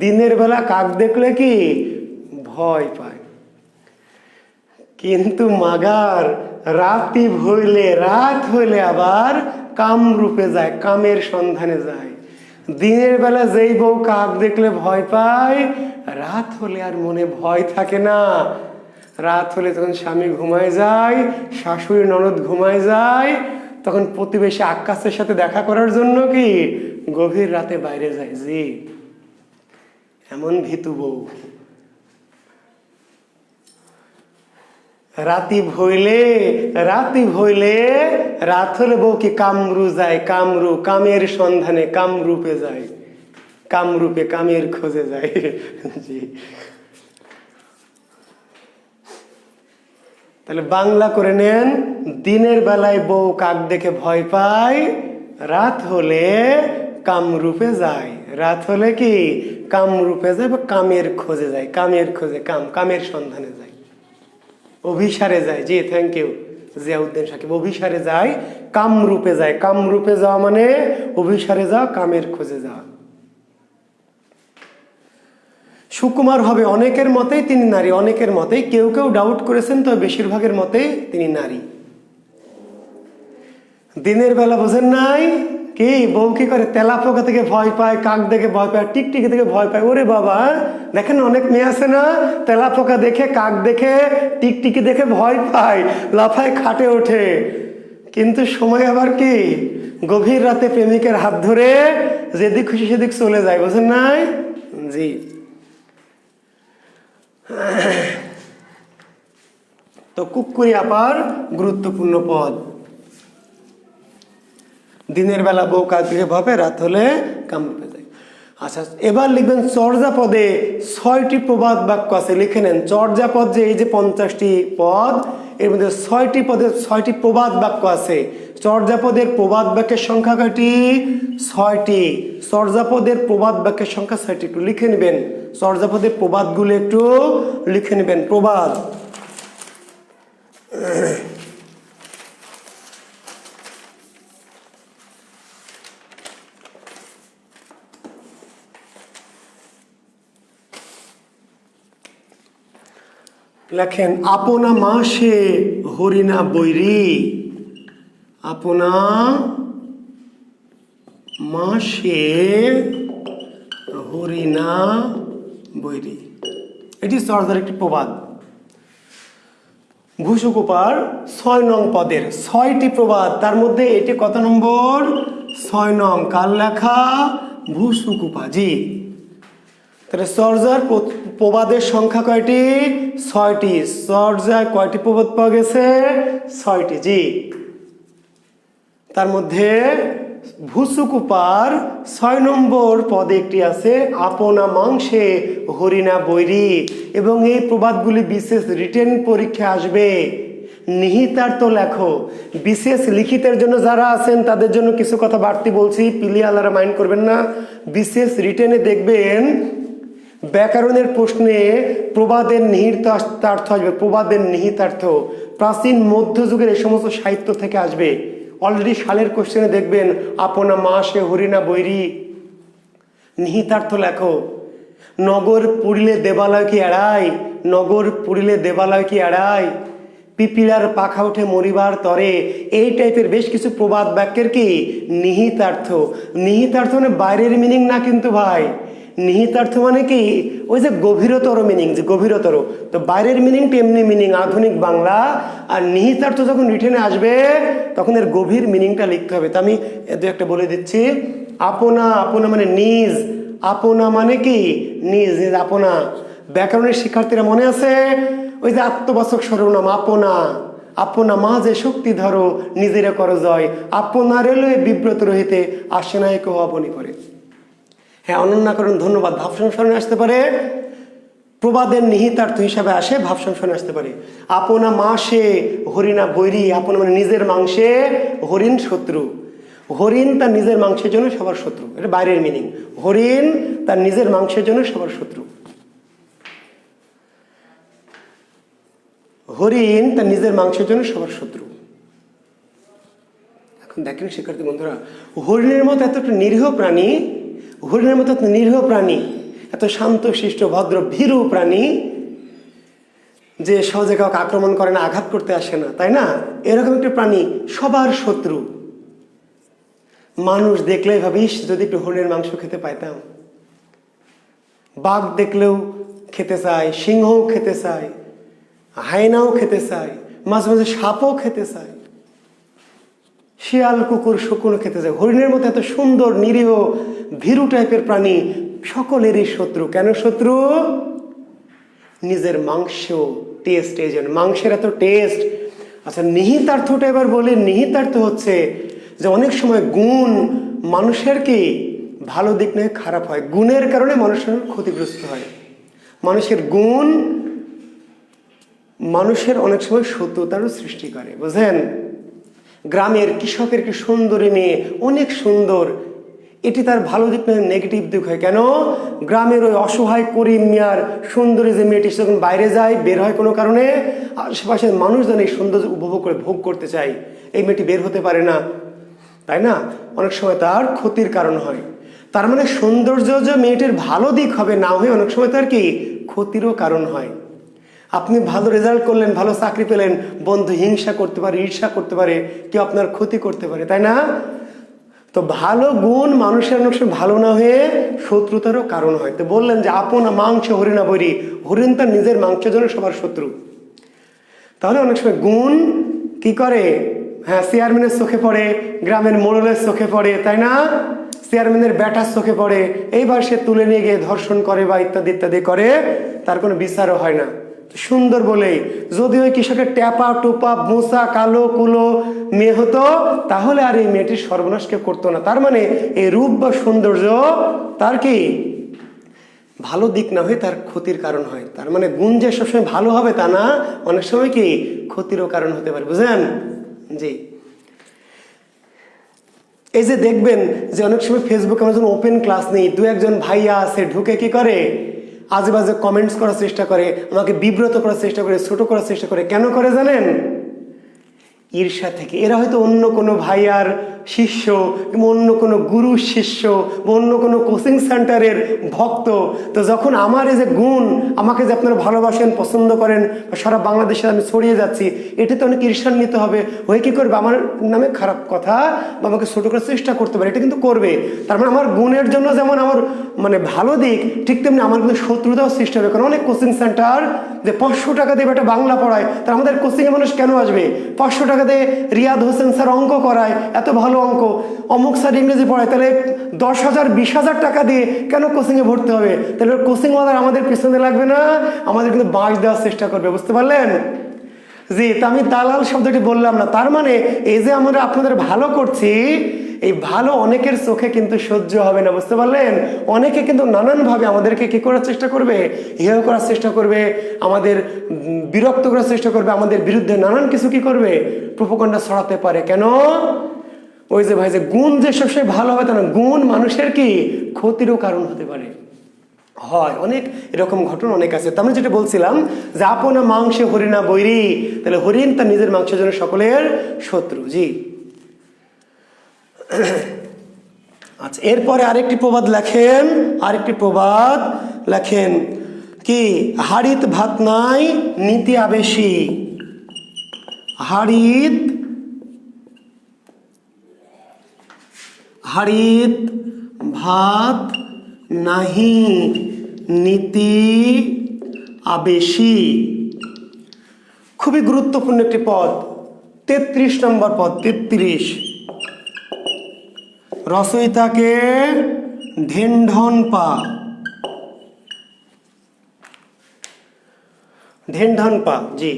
দিনের বেলা কাক দেখলে কি ভয় পায়। কিন্তু মাগার রাতি হইলে, রাত হইলে আবার কামরূপে যায়, কামের সন্ধানে যায়। দিনের বেলা যেই বউ কাক দেখলে ভয় পায়, রাত হলে আর মনে ভয় থাকে না। রাত হলে তখন স্বামী ঘুমায় যায়, শাশুড়ি ননদ ঘুমায় যায়, তখন প্রতিবেশী আক্কাসের সাথে দেখা করার জন্য কি গভীর রাতে বাইরে যায়। জি, এমন ভীতু বউ। রাতি ভইলে, রাতি ভইলে, রাত হলে বউ কি কামরু যায়, কামরু, কামের সন্ধানে কামরূপে যায়, কামরূপে কামের খোঁজে যায়। জি, তাহলে বাংলা করে নেন, দিনের বেলায় বউ কাক দেখে ভয় পায়, রাত হলে কামরূপে যায়। রাত হলে কি কামরূপে যায় বা কামের খোঁজে যায়, কামের খোঁজে, কামের সন্ধানে যায়, অভিসারে যায়। জি, থ্যাংক ইউ জিয়াউদ্দিন সাকিব। অভিসারে যায়, কামরূপে যায়। কামরূপে যাওয়া মানে অভিসারে যাওয়া, কামের খোঁজে যাওয়া। সুকুমার হবে অনেকের মতেই তিনি নারী, অনেকের মতেই, কেউ কেউ ডাউট করেছেন, তবে বেশিরভাগের মতেই তিনি নারী। দিনের বেলা বোঝেন নাই কি বউ কি করে, তেলা পোকা থেকে ভয় পায়, কাক দেখে ভয় পায়, টিকটিকি থেকে ভয় পায়। ওরে বাবা, দেখেন অনেক মেয়ে আছে না, তেলা পোকা দেখে, কাক দেখে, টিকটিকি দেখে ভয় পায়, লাফায় খাটে ওঠে। কিন্তু সময় আবার কি গভীর রাতে প্রেমিকের হাত ধরে যেদিক খুশি সেদিক চলে যায়, বোঝেন নাই? জি, তো কুক্কুরি আপার গুরুত্বপূর্ণ পদ। দিনের বেলা বউ কাক দেখে ভাবে, রাত হলে কামরূপে যায়। আচ্ছা, এবার লিখবেন চর্যাপদে 6টি প্রবাদ বাক্য আছে। লিখে নেন, চর্যাপদ যে এই যে 50টি পদ, এর মধ্যে 6টি পদে 6টি প্রবাদ বাক্য আছে। চর্যাপদের প্রবাদ বাক্যের সংখ্যা কয়টি? 6টি। চর্যাপদের প্রবাদ বাক্যের সংখ্যা 6টি। একটু লিখে নেবেন, চর্যাপদের প্রবাদগুলো একটু লিখে নেবেন। প্রবাদ, লেখেন, আপনা মাসে হরিণা বৈরি। আপনা মাসে হরিণা বৈরি, এটি সর্দার একটি প্রবাদ। ঘুষুকুপার 6 নং পদের 6টি প্রবাদ, তার মধ্যে এটি কত নম্বর? 6 নং। কার লেখা? ভুসুকুপা। জি, তাহলে সর্জার প্রবাদের সংখ্যা কয়টি? 6টি। সর্জায় কয়টি প্রবাদ পাওয়া গেছে? 6টি। জি, তার মধ্যে ভুসুকুপার 6 নম্বর পদে একটি আছে, আপনা মাংসে হরিণা বৈরি। এবং এই প্রবাদগুলি বিশেষ রিটেন পরীক্ষা আসবে। নিহিতার্থ লেখো। বিশেষ লিখিতের জন্য যারা আছেন তাদের জন্য কিছু কথা বাড়তি বলছি, পিলিয়ালারা মাইন্ড করবেন না। বিশেষ রিটেনে দেখবেন ব্যাকরণের প্রশ্নে প্রবাদের নিহিতার্থ আসবে। প্রবাদের নিহিতার্থ প্রাচীন মধ্যযুগের এই সমস্ত সাহিত্য থেকে আসবে। অলরেডি সালের কোশ্চেনে দেখবেন, আপনা মাসে হরিণা বৈরি, নিহিতার্থ লেখো। নগর পুরিলে দেবালয় কি এড়ায়, নগর পুরিলে দেবালয় কি এড়ায়, পিপিলার পাখা উঠে মরিবার তরে। এই টাইপের বেশ কিছু প্রবাদ বাক্যের কি নিহিতার্থ। নিহিতার্থ মানে বাইরের মিনিং না কিন্তু ভাই, নিহিতার্থ মানে কি ওই যে গভীরতর মিনিং, যে গভীরতর। তো বাইরের মিনিংটা এমনি মিনিং আধুনিক বাংলা, আর নিহিতার্থ যখন রিটেনে আসবে তখন এর গভীর মিনিংটা লিখতে হবে। তো আমি দু একটা বলে দিচ্ছি। আপনা, আপনা মানে নিজ, আপনা মানে কি নিজ, নিজ আপনা। ব্যাকরণের শিক্ষার্থীরা মনে আছে ওই যে আত্মবাচক সর্বনাম আপনা, আপনা মা যে শক্তি ধরো নিজেরা করো জয়, আপনার এলো বিব্রত রহিতে আসে নাই কেউ আপনি করে। হ্যাঁ, অনন্যাকরণ, ধন্যবাদ। ভাব সংস্মরণে আসতে পারে, প্রবাদের নিহিতার্থ হিসাবে আসে, ভাব সংস্মরণে আসতে পারে। আপনা মাসে হরিণা বৈরী, আপনা মানে নিজের মাংসে, হরিণ শত্রু। হরিণ তার নিজের মাংসের জন্য সবার শত্রু, এটা বাইরের মিনিং। হরিণ তার নিজের মাংসের জন্য সবার শত্রু। হরিণ তার নিজের মাংসের জন্য সবার শত্রু। এখন দেখেন শিক্ষার্থী বন্ধুরা, হরিণের মতো এত একটা নিরীহ প্রাণী, হরিণের মতো এত নিরীহ প্রাণী, এত শান্ত শিষ্ট ভদ্র ভীরু প্রাণী যে সহজে কাউকে আক্রমণ করে না, আঘাত করতে আসে না, তাই না? এরকম একটা প্রাণী সবার শত্রু। মানুষ দেখলেই ভাবিস যদি একটু হরিণের মাংস খেতে পাইতাম। বাঘ দেখলেও খেতে চায়, সিংহও খেতে চায়, হায়নাও খেতে চায়, মাঝে মাঝে সাপও খেতে চায়, শিয়াল কুকুর শকুনও খেতে চায়। হরিণের মতো এত সুন্দর নিরীহ ভীরু টাইপের প্রাণী সকলেরই শত্রু। কেন শত্রু? নিজের মাংস টেস্ট, এই জন্য মাংসের এত টেস্ট। আচ্ছা, নিহিতার্থটা এবার বলি। নিহিতার্থ হচ্ছে যে অনেক সময় গুণ মানুষের কি ভালো দিক নয়, খারাপ হয়। গুণের কারণে মানুষের ক্ষতিগ্রস্ত হয়। মানুষের গুণ মানুষের অনেক সময় শত্রুতারও সৃষ্টি করে, বুঝেন? গ্রামের কৃষকের কি সুন্দরী মেয়ে, অনেক সুন্দর, এটি তার ভালো দিক নয়, নেগেটিভ দিক হয়। কেন? গ্রামের ওই অসহায় করিম মিয়ার সুন্দরী যে মেয়েটি যখন বাইরে যায়, বের হয় কোনো কারণে, আশেপাশের মানুষ যেন এই সৌন্দর্য উপভোগ করে ভোগ করতে চায়, এই মেয়েটি বের হতে পারে না, তাই না? অনেক সময় তার ক্ষতির কারণ হয়। তার মানে সৌন্দর্য যে মেয়েটির ভালো দিক হবে না হয়ে অনেক সময় তার কি ক্ষতিরও কারণ হয়। আপনি ভালো রেজাল্ট করলেন, ভালো চাকরি পেলেন, বন্ধু হিংসা করতে পারে, ঈর্ষা করতে পারে, কেউ আপনার ক্ষতি করতে পারে, তাই না? তো ভালো গুণ মানুষের অনেক সময় ভালো না হয়ে শত্রুতারও কারণ হয়। তো বললেন যে আপনা মাংস হরিণা বৈরী, হরিণ তার নিজের মাংসের জন্য সবার শত্রু। তাহলে অনেক সময় গুণ কি করে? হ্যাঁ, চেয়ারম্যানের চোখে পড়ে, গ্রামের মোড়লের চোখে পড়ে, তাই না? চেয়ারম্যানের ব্যাটার চোখে পড়ে, এইবার সে তুলে নিয়ে গিয়ে ধর্ষণ করে বা ইত্যাদি ইত্যাদি করে, তার কোনো বিচারও হয় না। সুন্দর বলে যদি ওই কৃষকের ট্যাপা টোপা মোচা কালো কুলো মেয়ে হতো, তাহলে আর এই মেয়েটির সর্বনাশ কেউ করতো না। তার মানে এই রূপ বা সৌন্দর্য তার কি ভালো দিক না হয়ে তার ক্ষতির কারণ হয়। তার মানে গুণ যে সবসময় ভালো হবে তা না, অনেক সময় কি ক্ষতিরও কারণ হতে পারে, বুঝলেন? জি। এই যে দেখবেন যে অনেক সময় ফেসবুকে আমরা যখন ওপেন ক্লাস নেই, দু একজন ভাইয়া আছে ঢুকে কি করে, আজে বাজে কমেন্টস করার চেষ্টা করে, আমাকে বিব্রত করার চেষ্টা করে, ছোট করার চেষ্টা করে। কেন করে জানেন? ঈর্ষা থেকে। এরা হয়তো অন্য কোনো ভাইয়ার শিষ্য কিংবা অন্য কোনো গুরু শিষ্য বা অন্য কোনো কোচিং সেন্টারের ভক্ত। তো যখন আমার এই যে গুণ, আমাকে যে আপনারা ভালোবাসেন, পছন্দ করেন, বা সারা বাংলাদেশে আমি ছড়িয়ে যাচ্ছি, এটি তো অনেক ঈর্ষান্বিত হবে, হয়ে কী করবে? আমার নামে খারাপ কথা বা আমাকে ছোটো করার চেষ্টা করতে পারে, এটা কিন্তু করবে। তার মানে আমার গুণের জন্য যেমন আমার মানে ভালো দিক, ঠিক তেমনি আমার কিন্তু শত্রুতাও সৃষ্টি হবে। কারণ অনেক কোচিং সেন্টার যে 500 টাকা দিয়ে একটা বাংলা পড়ায়, তা আমাদের কোচিংয়ে মানুষ কেন আসবে? 500 টাকা দিয়ে রিয়াদ হোসেন স্যার অঙ্ক করায়, এত ভালো অঙ্ক, অমুক স্যার ইংরেজি পড়ায়, তাহলে 10,000 20,000 টাকা দিয়ে কেন কোচিংয়ে ভর্তি হবে? তাহলে কোচিংওয়ালার আমাদের পিছনে লাগবে না, আমাদের কিন্তু বাঁশ দেওয়ার চেষ্টা করবে, বুঝতে পারলেন? জি, তা আমি দালাল শব্দটি বললাম না। তার মানে এই যে আমরা আপনাদের ভালো করছি, এই ভালো অনেকের চোখে কিন্তু সহ্য হবে না, বুঝতে পারলেন? অনেকে কিন্তু নানানভাবে আমাদেরকে কি করার চেষ্টা করবে, হেয় করার চেষ্টা করবে, আমাদের বিরক্ত করার চেষ্টা করবে, আমাদের বিরুদ্ধে নানান কিছু কি করবে, প্রোপাগান্ডা ছড়াতে পারে। কেন? ওই যে ভাই যে গুণ যে সবসময় ভালো হবে তা না, গুণ মানুষের কি ক্ষতিরও কারণ হতে পারে, হয়। অনেক এরকম ঘটনা অনেক আছে। তো আমি যেটা বলছিলাম যে আপনা মাংসে হরিণা বৈরী, তাহলে হরিণ তার নিজের মাংসের জন্য সকলের শত্রু। জি। আচ্ছা, এরপরে আরেকটি প্রবাদ লেখেন, কি, হাড়িত ভাত নাই নীতি আবেশী। হাড়িত ভাত নাহি নীতি আবেশী। খুবই গুরুত্বপূর্ণ একটি পদ, 33 নম্বর পদ, 33। রচয়িতাকে ঢেনঢন পা। জি।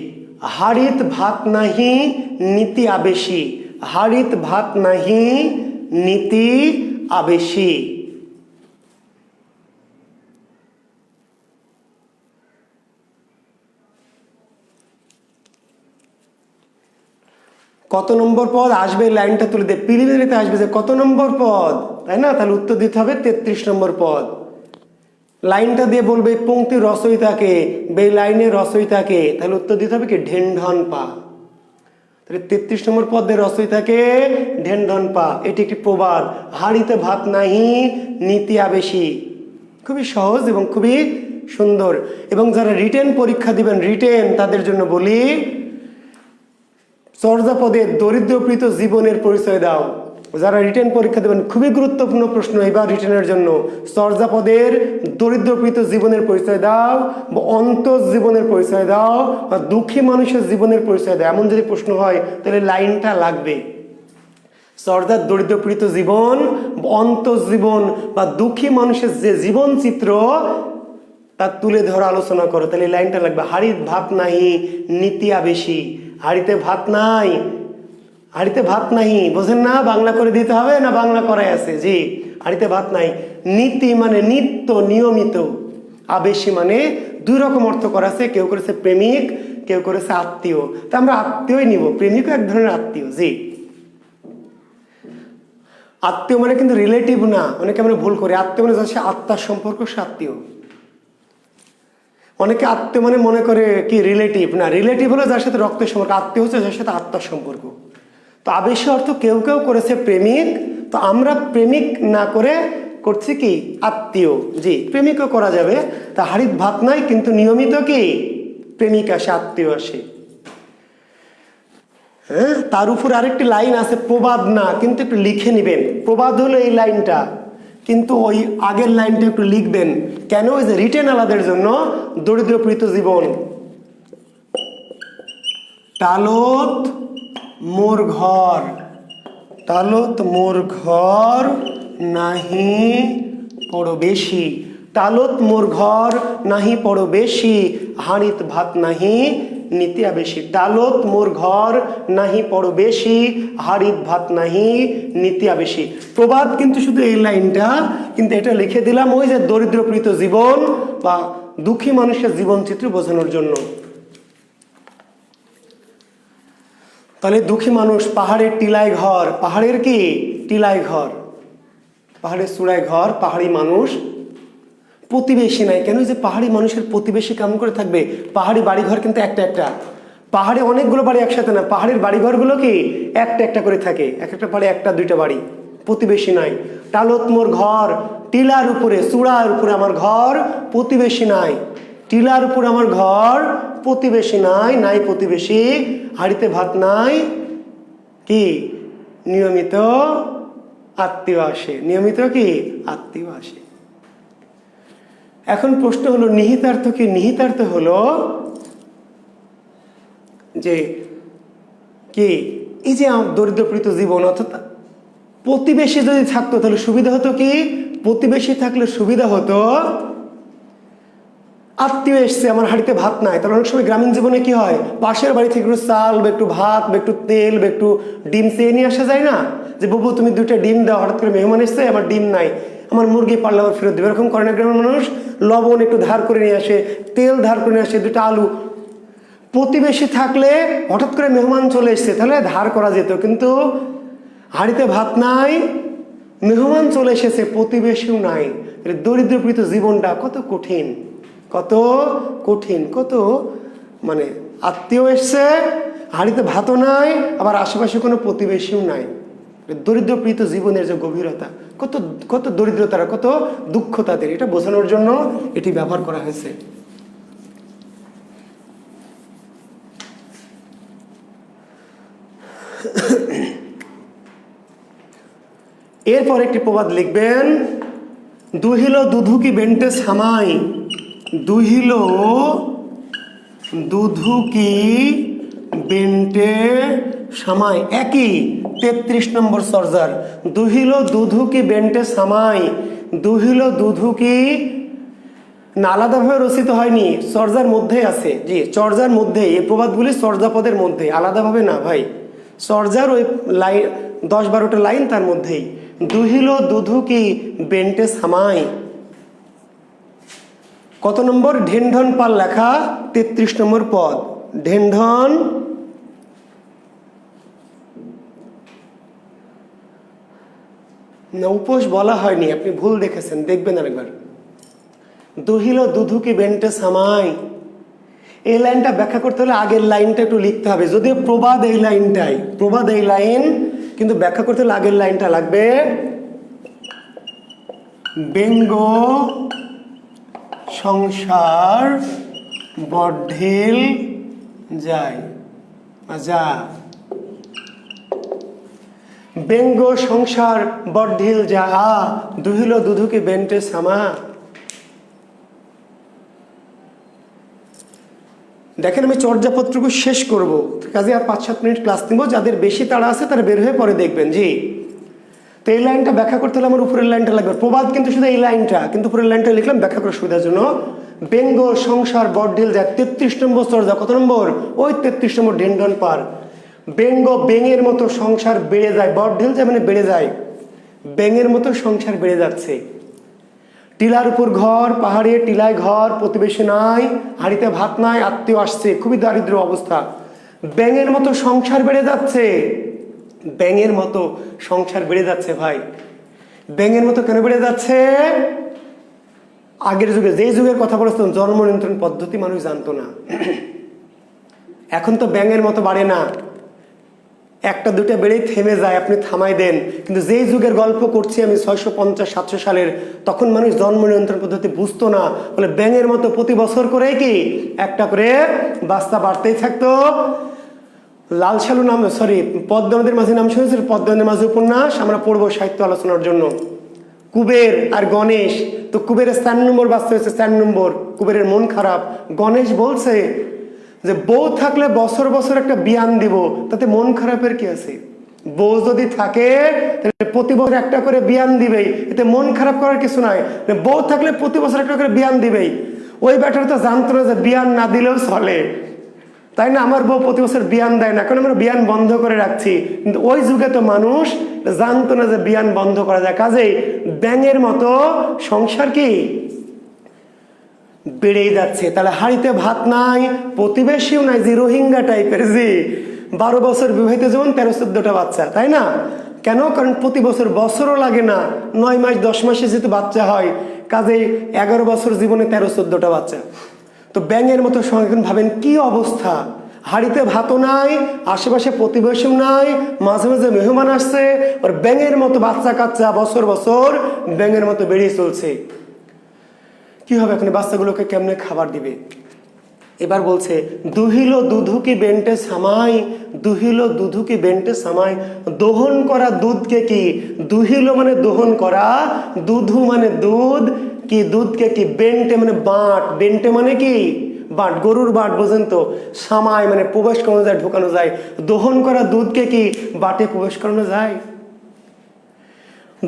হাড়িত ভাত নাহি নীতি আবেশী, হাড়িত ভাত নাহি নীতি আবেশী। কত নম্বর পদ আসবে লাইনটা তুলে দে, প্রিলিমিনারিতে আসবে যে কত নম্বর পদ, তাই না? তাহলে উত্তর দিতে হবে 33 নম্বর পদ। লাইনটা দিয়ে বলবে পংক্তির রচয়িতাকে, বে লাইনের রচয়িতাকে, তাহলে উত্তর দিতে হবে কি ঢেনঢন পা। তাহলে 33 নম্বর পদের রচয়িতাকে ঢেনঢন পা। এটি একটি প্রবাদ, হাঁড়িতে ভাত নাহি নীতি আবেশী। খুবই সহজ এবং খুবই সুন্দর। এবং যারা রিটেন পরীক্ষা দিবেন, রিটেন তাদের জন্য বলি, চর্যাপদের দরিদ্রপ্রীত জীবনের পরিচয় দাও। যারা রিটেন পরীক্ষা দেবেন, খুবই গুরুত্বপূর্ণ প্রশ্ন এবার রিটেনের জন্য। চর্যাপদের দরিদ্রপ্রীত জীবনের পরিচয় দাও, বা অন্তর জীবনের পরিচয় দাও, বা দুঃখী মানুষের জীবনের পরিচয় দাও, এমন যদি প্রশ্ন হয় তাহলে লাইনটা লাগবে। চর্যার দরিদ্রপ্রীত জীবন, অন্তর জীবন বা দুঃখী মানুষের যে জীবন চিত্র তা তুলে ধরা আলোচনা করো, তাহলে লাইনটা লাগবে। হাড়িত ভাত নাহি নীতি আবেশী। হাড়িতে ভাত নাই, হাড়িতে ভাত নাই, বোঝেন না? বাংলা করে দিতে হবে না, বাংলা করাই আছে? জি, হাড়িতে ভাত নাই। নীতি মানে নিত্য, নিয়মিত। আবেশী মানে দুই রকম অর্থ করা আছে, কেউ করেছে প্রেমিক, কেউ করেছে আত্মীয়। তা আমরা আত্মীয়ই নিব, প্রেমিকও এক ধরনের আত্মীয়। জি, আত্মীয় মানে কিন্তু রিলেটিভ না, অনেকে আমরা ভুল করি। আত্মীয় মানে যাচ্ছে আত্মার সম্পর্ক, সে আত্মীয়। অনেকে আত্মীয় মানে মনে করে কি রিলেটিভ, না, রিলেটিভ হলো যার সাথে রক্তের সম্পর্ক, আত্মীয় হচ্ছে যার সাথে আত্মার সম্পর্ক। তো আবেশী অর্থ কেউ কেউ করেছে প্রেমিক, তো আমরা প্রেমিক না করে করছি কি আত্মীয়। জি, প্রেমিকও করা যাবে। তা হাড়িত ভাত নাই, কিন্তু নিয়মিত কি প্রেমিক আসে, আত্মীয় আসে। হ্যাঁ, তার উপর আরেকটি লাইন আছে, প্রবাদ না, কিন্তু একটু লিখে নেবেন। প্রবাদ হলো এই লাইনটা, কিন্তু ওই আগের লাইনটা একটু লিখবেন। কেন? ওই যে রিটেন আলাদের জন্য, দরিদ্রপ্রীত জীবন। তালত মোর ঘর, তালত মোর ঘর নাহি পরবেশী। তালত মোর ঘর নাহি পরবেশী, হাঁড়িত ভাত নাহি নীতি আবেশী। তালত মোর ঘর নাহি পরবেশী, হাঁড়িত ভাত নাহি নীতি আবেশী। প্রবাদ কিন্তু শুধু এই লাইনটা, কিন্তু এটা লিখে দিলাম ওই যে দরিদ্রপ্রীত জীবন বা দুঃখী মানুষের জীবন চিত্র বোঝানোর জন্য। তাহলে দুঃখী মানুষ, পাহাড়ের টিলায় ঘর, পাহাড়ের কি টিলায় ঘর, পাহাড়ের চূড়ায় ঘর, পাহাড়ি মানুষ, প্রতিবেশী নাই। কেন? যে পাহাড়ি মানুষের প্রতিবেশী কেমন করে থাকবে? পাহাড়ি বাড়িঘর কিন্তু একটা একটা, পাহাড়ে অনেকগুলো বাড়ি একসাথে না, পাহাড়ের বাড়িঘরগুলো কি একটা একটা করে থাকে, এক একটা পাহাড়ে একটা দুইটা বাড়ি, প্রতিবেশী নাই। টালত মোর ঘর, টিলার উপরে, চূড়ার উপরে আমার ঘর, প্রতিবেশী নাই। টিলার উপরে আমার ঘর, প্রতিবেশী নাই, নাই প্রতিবেশী, হাঁড়িতে ভাত নাই, কি নিয়মিত আত্মীয় আসে, নিয়মিত কি আত্মীয় আসে। এখন প্রশ্ন হলো নিহিতার্থ কি? নিহিতার্থ হলো যে কি এই যে দরিদ্রপ্রীত জীবন, অর্থাৎ প্রতিবেশী যদি থাকতো তাহলে সুবিধা হতো কি? প্রতিবেশী থাকলে সুবিধা হতো, আত্মীয় এসছে আমার হাঁড়িতে ভাত নাই, তাহলে অনেক সময় গ্রামীণ জীবনে কি হয়, পাশের বাড়ি থেকে একটু চাল বা একটু ভাত বা একটু তেল বা একটু ডিম চেয়ে নিয়ে আসা যায় না, যে বাবু তুমি 2টা ডিম দাও, হঠাৎ করে মেহমান এসছে আমার ডিম নাই, আমার মুরগি পারলে আবার ফেরত দেবে, এরকম করে না গ্রামের মানুষ? লবণ একটু ধার করে নিয়ে আসে, তেল ধার করে নিয়ে আসে, 2টা আলু। প্রতিবেশী থাকলে হঠাৎ করে মেহমান চলে এসছে তাহলে ধার করা যেত, কিন্তু হাঁড়িতে ভাত নাই, মেহমান চলে এসেছে, প্রতিবেশীও নাই। দরিদ্রপ্রীত জীবনটা কত কঠিন, কত কঠিন, কত মানে আত্মীয় এসছে, হাঁড়িতে ভাতও নাই, আবার আশেপাশে কোনো প্রতিবেশীও নাই। দরিদ্রপ্রীত জীবনের যে গভীরতা, কত কত দরিদ্রতারা, কত দুঃখ তাদের, এটা বোঝানোর জন্য এটি ব্যবহার করা হয়েছে। এরপর একটি প্রবাদ লিখবেন, দুহিল দুধুকি বেন্টে সামাই, দুহিল দুধুকি বেন্টে সামাই, একই 33 নম্বর সর্জার। দুহিল দুধুকি বেন্টে সামাই, দুহিল দুধুকি না আলাদাভাবে রচিত হয়নি, চর্যার মধ্যেই আছে। জি, চর্যার মধ্যেই এই প্রবাদগুলি চর্যাপদের মধ্যে, আলাদাভাবে না ভাই, চর্যার ওই লাইন 10-12টা লাইন তার মধ্যেই। দুহিল দুধুকি বেন্টে সামাই, কত নম্বর? ঢেনঢন পাল লেখা 33 নম্বর পদ। ঢেনঢন না, উপোস বলা হয়নি, আপনি ভুল দেখেছেন, দেখবেন আরেকবার। দুহিল দুধুকি বেন্টে সামাই, এই লাইনটা ব্যাখ্যা করতে হলে আগের লাইনটা একটু লিখতে হবে। যদিও প্রবাদ এই লাইনটাই, প্রবাদ এই লাইন, কিন্তু ব্যাখ্যা করতে হলে আগের লাইনটা লাগবে। ব্যঙ্গ সংসার বর্ধিল যায়, যা ব্যঙ্গ সংসার বর্ধিল যা, দুহিল দুধুকি বেন্টে সামা। দেখেন, আমি চর্যাপত্রকে শেষ করব, কাজে আর 5-7 মিনিট ক্লাস নিব। যাদের বেশি তাড়া আছে তারা বের হয়ে পরে দেখবেন। জি, তো এই লাইনটা ব্যাখ্যা করতে হলে আমার উপরের লাইনটা লাগবে। প্রবাদ কিন্তু শুধু এই লাইনটা, কিন্তু উপরের লাইনটা লিখলাম ব্যাখ্যা করার সুবিধার জন্য। ব্যঙ্গ সংসার বর্ধিল যায়, 33 নম্বর চর্যা। কত নম্বর? ওই 33 নম্বর ঢেনডন পার। ব্যঙ্গ, ব্যাঙের মতো সংসার বেড়ে যায়, বর্ধিল যায় মানে বেড়ে যায়, ব্যাঙের মতো সংসার বেড়ে যাচ্ছে। টিলার উপর ঘর, পাহাড়ে টিলায় ঘর, প্রতিবেশী নাই, হাঁড়িতে ভাত নাই, আত্মীয় আসছে, খুবই দারিদ্র অবস্থা। ব্যাঙের মতো সংসার বেড়ে যাচ্ছে, ব্যাঙের মতো সংসার বেড়ে যাচ্ছে। ভাই, ব্যাঙের মতো কেন বেড়ে যাচ্ছে? আগের যুগে, যেই যুগের কথা বলেছিলাম, জন্ম নিয়ন্ত্রণ পদ্ধতি মানুষ জানতো না। এখন তো ব্যাঙের মতো বাড়ে না, একটা দুটা বেড়েই থেমে যায়, আপনি থামাই দেন। কিন্তু যেই যুগের গল্প করছি আমি, 650-700 সালের, তখন মানুষ জন্ম নিয়ন্ত্রণ পদ্ধতি বুঝতো না বলে ব্যাঙের মতো প্রতি বছর করে কি একটা করে বাচ্চা বাড়তেই থাকতো। লাল সালু নাম, সরি, পদ্মা নদীর মাঝি নাম শুনেছেন? পদ্মা নদীর মাঝি উপন্যাস আমরা পড়বো সাহিত্য আলোচনার জন্য। কুবের আর গণেশ, তো কুবেরের 4 নম্বর বাচ্চা হয়েছে, 4 নম্বর। কুবেরের মন খারাপ, গণেশ বলছে যে বউ থাকলে বছর বছর একটা বিয়ান দিব, তাতে মন খারাপের কি আছে? বউ যদি থাকে তাহলে প্রতি বছর একটা করে বিয়ান দিবেই, এতে মন খারাপ করার কিছু নাই। বউ থাকলে প্রতি বছর একটা করে বিয়ান দিবেই। ওই ব্যাটার তো জানতো না যে বিয়ান না দিলেও চলে, তাই না? আমার বউ প্রতি বছর বিয়ান দেয় না, কারণ আমরা বিয়ান বন্ধ করে রাখছি। কিন্তু ওই যুগে তো মানুষ জানতো না যে বিয়ান বন্ধ করা যায়। কাজেই ব্যাঙের মতো সংসার কি বেড়েই যাচ্ছে। তাহলে হাঁড়িতে ভাত নাই, প্রতিবেশীও নাই, যে রোহিঙ্গা টাইপের, যে 12 বছর বিবাহিত জীবন, 13-14টা বাচ্চা, তাই না? কেন? কারণ প্রতি বছর, বছরও লাগে না, 9 মাস 10 মাসে যেহেতু বাচ্চা হয়, কাজেই 11 বছর জীবনে 13-14টা বাচ্চা। তো ব্যাঙের মতো এখন ভাবেন কি অবস্থা। হাঁড়িতে ভাতও নাই, আশেপাশে প্রতিবেশীও নাই, মাঝে মাঝে মেহমান আসছে, আর ব্যাঙের মতো বাচ্চা কাচ্চা বছর বছর ব্যাঙের মতো বেরিয়ে চলছে। কি হবে এখন? বাচ্চাগুলোকে কেমনে খাবার দিবে? এবার বলছে দুহিল দুধুকি বেন্টে সামাই, দুহিল দুধুকি বেন্টে সামাই। দোহন করা দুধকে কি, দুহিল মানে দোহন করা, দুধু মানে দুধ, কি দুধকে কি, বেন্টে মানে বাঁট, বেন্টে মানে কি বাঁট, গরুর বাঁট, বোঝেন তো? সামাই মানে প্রবেশ করানো যায়, ঢোকানো যায়। দোহন করা দুধকে কি বাটে প্রবেশ করানো যায়?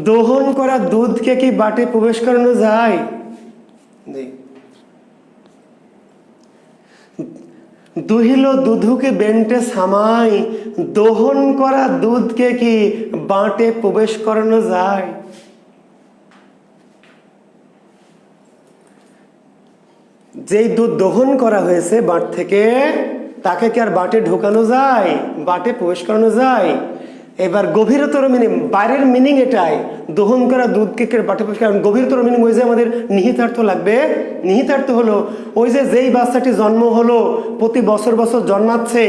দোহন করা দুধকে কি বাটে প্রবেশ করানো যায়? দুহিল দুধুকে বেন্টে সামাই, দোহন করা দুধকে কি বাটে প্রবেশ করানো যায়? যেই দুধ দোহন করা হয়েছে বাট থেকে, তাকে কি আর বাটে ঢোকানো যায়, বাটে প্রবেশ করানো যায়? এবার গভীরতর মিনিং, বাইরের মিনিং এটাই, দোহন করা দুধকে বাটে প্রবেশ করা। গভীরতর মিনিং ওই যে আমাদের নিহিতার্থ লাগবে। নিহিতার্থ হলো ওই যে যেই বাচ্চাটি জন্ম হলো, প্রতি বছর বছর জন্মাচ্ছে,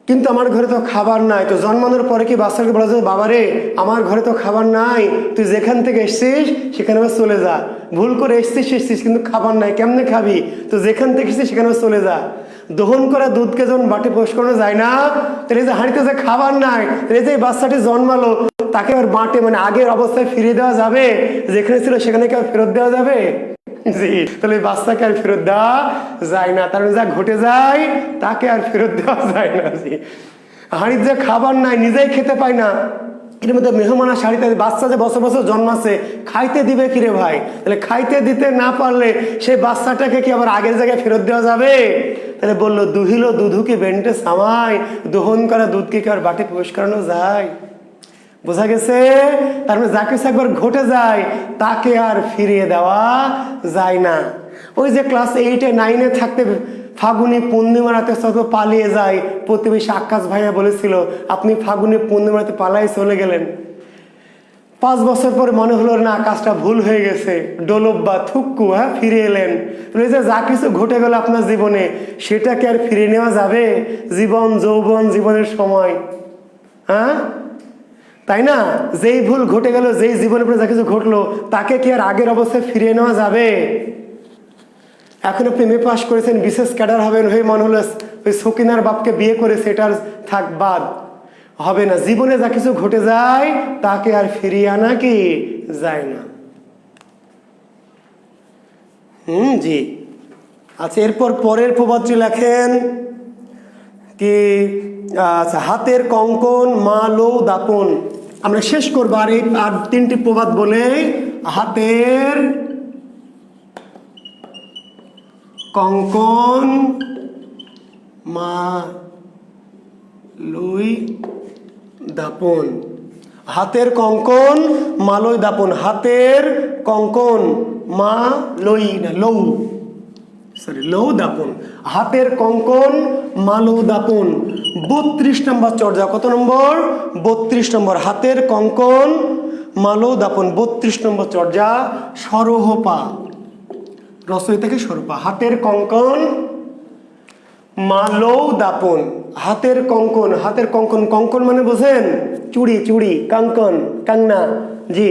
কিন্তু আমার ঘরে তো খাবার নাই। তো জন্মানোর পরে কি বাচ্চাকে বলা যায়, বাবারে আমার ঘরে তো খাবার নাই, তুই যেখান থেকে এসছিস সেখানে চলে যা। ভুল করে এসছিস কিন্তু খাবার নাই, কেমনে খাবি? তো যেখান থেকে এসছিস সেখানে চলে যা। দোহন করা দুধকে যখন বাটে প্রবেশ করানো যায় না, তাহলে যে হাঁড়িতে যে খাবার নাই, তাহলে যে বাচ্চাটি জন্মালো তাকে আর বাটে মানে আগের অবস্থায় ফিরিয়ে দেওয়া যাবে? যেখানে ছিল সেখানে কি আর ফেরত দেওয়া যাবে? জি, তাহলে বাচ্চাকে আর ফেরত দেওয়া যায় না, তার যা ঘটে যায় তাকে আর ফেরত দেওয়া যায় না। জি, হাঁড়ির যে খাবার নাই, নিজেই খেতে পায় না, এর মধ্যে মেহমান আসে, হাঁড়িতে বাচ্চা যে বছর বছর জন্মাচ্ছে, খাইতে দিবে কিরে ভাই? তাহলে খাইতে দিতে না পারলে সেই বাচ্চাটাকে কি আবার আগের জায়গায় ফেরত দেওয়া যাবে? তাহলে বললো দুহিল দুধুকে বেন্টে সামাই, দোহন করা দুধকে কি আর বাটে প্রবেশ করানো যায়? বোঝা গেছে? তার মানে যা কিছু একবার ঘটে যায় তাকে আর ফিরিয়ে দেওয়া যায় না। ওই যে ক্লাস 8-9 থাকতে ফাগুনি পূর্ণিমা রাতে সব পালিয়ে যায়, প্রতিবেশী আকাশ ভাইয়া বলেছিল আপনি ফাগুনি পূর্ণিমা রাতে পালাই চলে গেলেন। 5 বছর পরে মনে হলো না কাজটা ভুল হয়ে গেছে, ডোলব বা থুক্কু, হ্যাঁ, ফিরে এলেন। এই যে যা কিছু ঘটে গেল আপনার জীবনে, সেটাকে আর ফিরে নেওয়া যাবে? জীবন, যৌবন, জীবনের সময়, হ্যাঁ, তাই না? যেই ভুল ঘটে গেল, যেই জীবনের পরে যা কিছু ঘটলো, তাকে কি আর আগের অবস্থায় ফিরিয়ে নেওয়া যাবে? এখন আপনি এমএ পাস করেছেন, বিশেষ ক্যাডার হবেন, হয়ে মনে হলো ওই সকিনার বাপকে বিয়ে করে সেটার থাক বাদ, হবে না। জীবনে যা কিছু ঘটে যায় তাকে আর ফিরিয়ে আনা কি যায় না। জি। আচ্ছা, এরপর পরের প্রবাদটি লেখেন কি, আচ্ছা, হাতের কঙ্কন মা লৌ দাপন। আমরা শেষ করবো আর 3টি প্রবাদ বলে। হাতের কঙ্কন মা লই দাপন। হাতের কঙ্কন মালই দাপন। হাতের কঙ্কন মা লই না লৌ, সরি, লৌ দাপন। হাতের কঙ্কন মালৌ দাপন। 32 নম্বর চর্যা। কত নম্বর? 32 নম্বর। হাতের কঙ্কন মালৌ দাপন, 32 নম্বর চর্যা। সরহপা, রসই থেকে সরপা। হাতের কঙ্কন মালৌ দাপন। হাতের কঙ্কন, হাতের কঙ্কন, কঙ্কন মানে বোঝেন? চুড়ি, চুড়ি, কঙ্কন, কঙ্গনা। জি,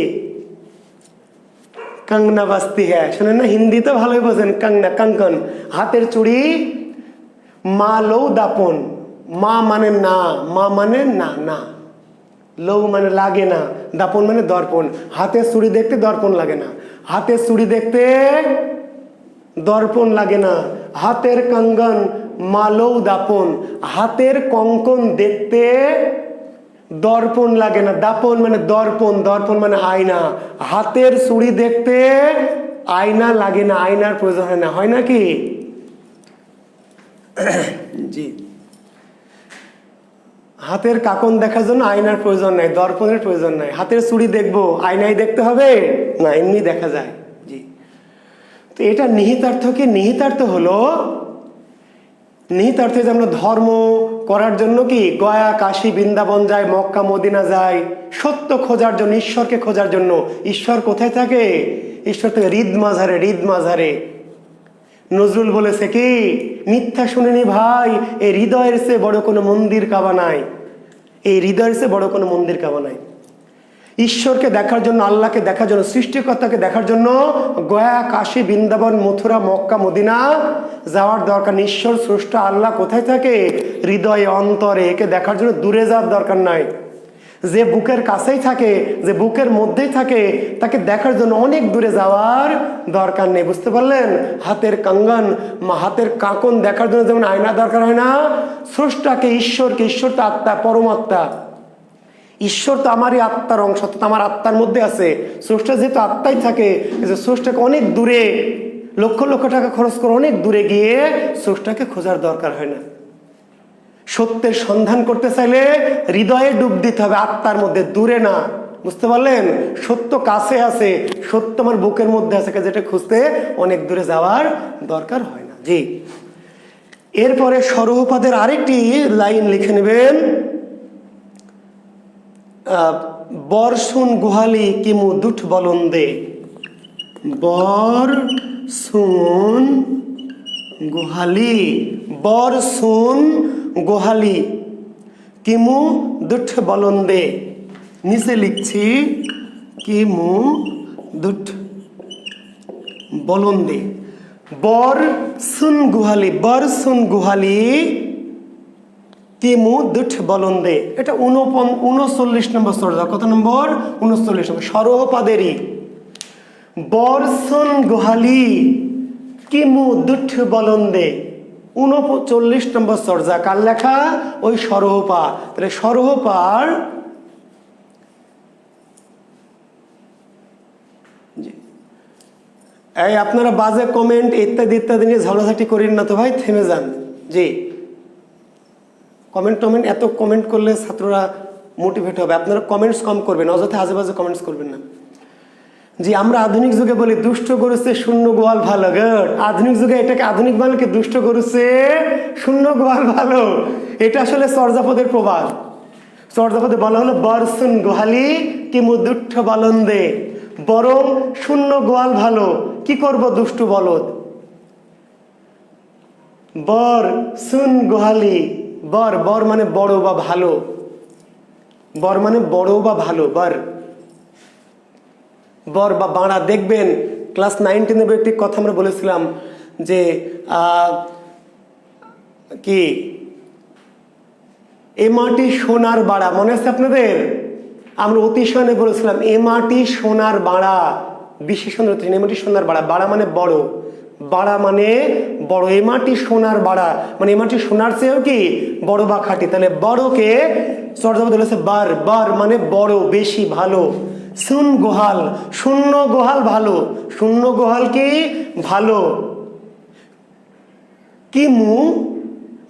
কঙ্গনা বাজতি হ্যাঁ, শোনেন না, হিন্দি তো ভালোই বোঝেন, কঙ্গনা, কঙ্কন, হাতের চুড়ি। মালৌ দাপন, মা মানে না, মা মানে না, না, লৌ মানে লাগে না, দাপন মানে দর্পণ। হাতের চুড়ি দেখতে দর্পণ লাগে না, হাতের চুড়ি দেখতে দর্পণ লাগে না। হাতের কঙ্গন মালৌ দাপন। হাতের কঙ্কন দেখতে দর্পণ লাগে না। দাপন মানে দর্পণ, দর্পণ মানে আয়না। হাতের চুড়ি দেখতে আয়না লাগে না, আয়নার প্রয়োজন হয় না, হয় নাকি? জি। হাতের কাকন দেখার জন্য আয়নার প্রয়োজন নাই, দর্পণের প্রয়োজন নাই। হাতের চুড়ি দেখবো, আয়নায় দেখতে হবে না, এমনি দেখা যায়। জি। তো এটা নিহিতার্থ কি? নিহিতার্থ হলো, নিহিতার্থ যে আমরা ধর্ম করার জন্য কি গয়া, কাশী, বৃন্দাবন যায়, মক্কা, মদিনা যায়, সত্য খোঁজার জন্য, ঈশ্বরকে খোঁজার জন্য। ঈশ্বর কোথায় থাকে? ঈশ্বর থাকে হৃদ মাঝারে, হৃদ মাঝারে। নজরুল বলেছে কি, মিথ্যা শুনিনি ভাই, এই হৃদয়ের চেয়ে বড় কোনো মন্দির কাবা নাই। এই হৃদয়ের চেয়ে বড় কোনো মন্দির কাবা নাই। ঈশ্বরকে দেখার জন্য, আল্লাহকে দেখার জন্য, সৃষ্টিকর্তাকে দেখার জন্য গয়া, কাশী, বৃন্দাবন, মথুরা, মক্কা, মদিনা যাওয়ার দরকার নেই। ঈশ্বর স্রষ্টা আল্লাহ কোথায় থাকে? হৃদয়ে, অন্তরে। একে দেখার জন্য দূরে যাওয়ার দরকার নাই। যে বুকের কাছেই থাকে, যে বুকের মধ্যেই থাকে, তাকে দেখার জন্য অনেক দূরে যাওয়ার দরকার নেই। বুঝতে পারলেন? হাতের কঙ্গন, হাতের কাকন দেখার জন্য যেমন আয়না দরকার হয় না, স্রষ্টাকে, ঈশ্বরকে, ঈশ্বর তো আত্মা, পরমাত্মা, ঈশ্বর তো আমারই আত্মার অংশ, তো আমার আত্মার মধ্যে আছে। স্রষ্টা যেহেতু আত্মাই থাকে, স্রষ্টাকে অনেক দূরে, লক্ষ লক্ষ টাকা খরচ করে অনেক দূরে গিয়ে স্রষ্টাকে খোঁজার দরকার হয় না। সত্যের সন্ধান করতে চাইলে হৃদয়ে ডুব দিতে হবে, আত্মার মধ্যে, দূরে না। বুঝতে পারলেন? সত্য কাছে আছে, সত্য আমার বুকের মধ্যে আছে, যেটা খুঁজতে অনেক দূরে যাওয়ার দরকার হয় না। জি। এরপরে সরহপাদের আরেকটি লাইন লিখে নেবেন। বরসুন গুহালি কিমু দুঠ বলন্দে। বরসুন গুহালি, বরসুন গোহালি কিমু দুঠ বলন্দে। নিচে লিখছি কিমু দুঠ বলন্দে। বরসুন গুহালি, বরসুন গুহালি কিমু দুঠ বলন্দে। এটা 39 নম্বর চর্যা। কত নম্বর? 39 নম্বর। সরহপাদেরই বরসুন গুহালি কিমু দুঠ বলন্দে, 39 নম্বর চর্যা। কার লেখা? ওই সরহপা। তাহলে সরহপার এই আপনারা বাজে কমেন্ট ইত্যাদি ইত্যাদি নিয়ে ঝগড়াঝাটি করেন না তো ভাই, থেমে যান। জি, কমেন্ট এত কমেন্ট করলে ছাত্ররা মোটিভেট হবে। আপনারা কমেন্টস কম করবেন, অযথা আজে বাজে কমেন্টস করবেন না। জি, আমরা আধুনিক যুগে বলি দুষ্ট গরুছে শূন্য গোয়াল ভালো। গুড। আধুনিক যুগে এটাকে আধুনিক মানে কি, দুষ্ট গরুছে শূন্য গোয়াল ভালো। এটা আসলে চর্যাপদের প্রবাদ। চর্যাপদে বলা হলো বরসুন গোহালি কি মুদুঠ্ঠ বলন্দে, বরং শূন্য গোয়াল ভালো, কি করব দুষ্টু বলদ। বর সুন গোহালি, বর বর মানে বড় বা ভালো, বর মানে বড় বা ভালো, বর বর বা বাড়া। দেখবেন ক্লাস 9-10 একটি কথা আমরা বলেছিলাম যে কি এ মাটি সোনার বাড়া, মনে আছে আপনাদের? আমরা অতিশয়নে বলেছিলাম এ মাটি সোনার বাড়া, বিশেষণ এ মাটি সোনার বাড়া, বাড়া মানে বড়, বাড়া মানে বড়, এ মাটি সোনার বাড়া মানে এ মাটি সোনার চেয়েও কি বড় বা খাঁটি। তাহলে বড়কে চর্যাপদ বলেছে বার, বার মানে বড় বেশি ভালো। সুন গোহাল, শূন্য গোহাল ভালো, শূন্য গোহাল কি ভালো। কি মু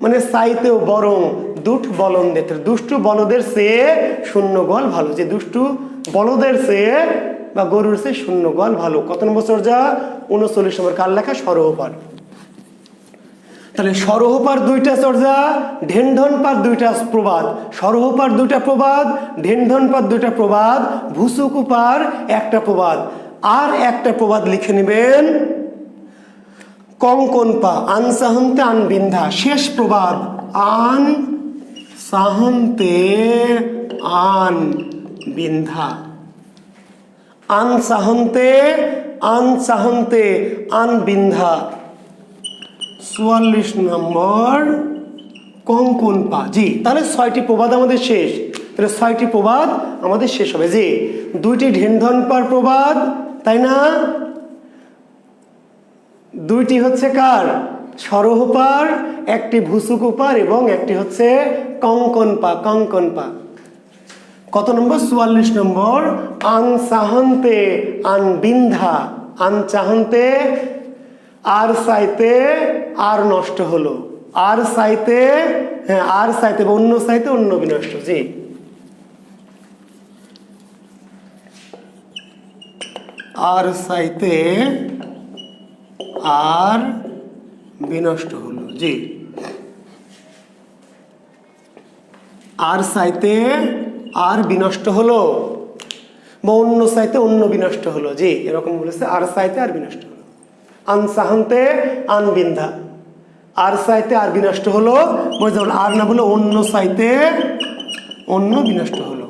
মানে চাইতেও বরং দুঠ বলন্দে, দুষ্টু বলদের চেয়ে শূন্য গোয়াল ভালো, যে দুষ্টু বলদের চেয়ে বা গরুর চেয়ে শূন্য গোয়াল ভালো। কত নম্বর চর্যা? 39 নম্বর। কার লেখা? সরহপার। তাহলে সরহপার 2টা চর্যা, ঢেনঢনপার 2টা প্রবাদ। সরহপার 2টা প্রবাদ, ঢেনঢনপার 2টা প্রবাদ, ভুসুকুপার 1টা প্রবাদ। আর একটা প্রবাদ লিখে নেবেন, কঙ্কনপা আন সাহন্তে আন বিন্ধা, শেষ প্রবাদ আন সাহন্তে আন বিন্ধা, আন সাহন্তে আন সাহন্তে আন বিন্ধা। 44 নম্বর কঙ্কনপা। জি, তাহলে 6টি প্রবাদ আমাদের শেষ। তাহলে 6টি প্রবাদ আমাদের শেষ হবে। জি, 2টি ঢেনঢনপার প্রবাদ, তাই না? 2টি হচ্ছে কার? সরহপার, 1টি ভুসুকুপার এবং 1টি হচ্ছে কঙ্কনপা, কঙ্কনপা। কত নম্বর? 44 নম্বর। আন চাহন্তে আন বিন্ধা, আন চাহন্তে আর চাইতে আর নষ্ট হলো, আর চাইতে, হ্যাঁ আর চাইতে বা অন্য চাইতে অন্য বিনষ্ট। জি, আর চাইতে আর বিনষ্ট হলো। জি, আর চাইতে আর বিনষ্ট হলো বা অন্য চাইতে অন্য বিনষ্ট হলো। জি, এরকম বলেছে, আর চাইতে আর বিনষ্ট হলো। আন চাহন্তে আন বিন্ধা, আর চাইতে আর বিনষ্ট হলো, বুঝতে পারলেন? আর না বলে অন্য চাইতে অন্য বিনষ্ট হলো।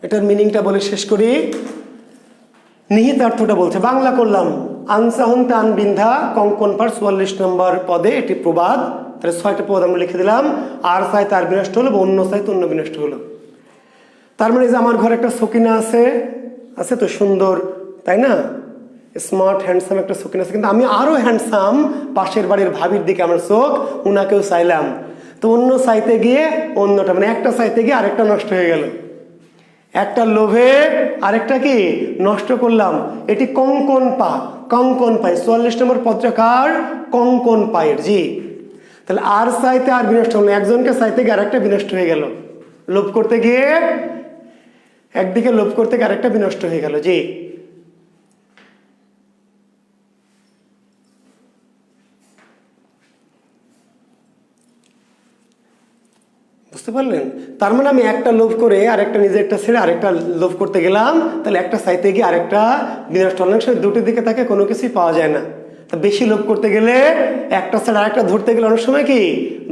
এটার মিনিংটা বলে শেষ করি। নিহিতার্থটা বলছে, বাংলা করলাম। আন চাহন্তে আন বিন্ধা কঙ্কনপার 44 নম্বর পদে এটি প্রবাদ। তাহলে 6টা প্রবাদ আমরা লিখে দিলাম। আর চাইতে আর বিনষ্ট হলো বা অন্য চাইতে অন্য বিনষ্ট হলো। তার মানে যে আমার ঘরে একটা সকিনা আছে, আছে তো সুন্দর, তাই না? স্মার্ট হ্যান্ডসাম একটা সকিনা আছে, কিন্তু আমি আরো হ্যান্ডসাম পাশের বাড়ির ভাবির দিকে আমার চোখ, উনাকেও চাইলাম, তো অন্য চাইতে গিয়ে অন্যটা, মানে একটা চাইতে গিয়ে আরেকটা নষ্ট হয়ে গেল। একটা লোভে আরেকটা কি নষ্ট করলাম। এটি কঙ্কনপা, কঙ্কনপা। 44 নম্বর পত্রকার কঙ্কনপায়ের। জি, তাহলে আর চাইতে আর বিনষ্ট হলো, একজনকে চাইতে গিয়ে আরেকটা বিনষ্ট হয়ে গেল। লোভ করতে গিয়ে একদিকে, লোভ করতে গিয়ে আরেকটা বিনষ্ট হয়ে গেল। জি, বুঝতে পারলেন? তার মানে আমি একটা লোভ করে আরেকটা নিজেরটা ছেড়ে আরেকটা লোভ করতে গেলাম, তাহলে একটা চাইতে গিয়ে আরেকটা বিনষ্ট হলো। অনেক সময় দুটোর দিকে তাকে কোনো কিছুই পাওয়া যায় না। তা বেশি লোভ করতে গেলে একটা ছাড়া আরেকটা ধরতে গেলে অনেক সময় কি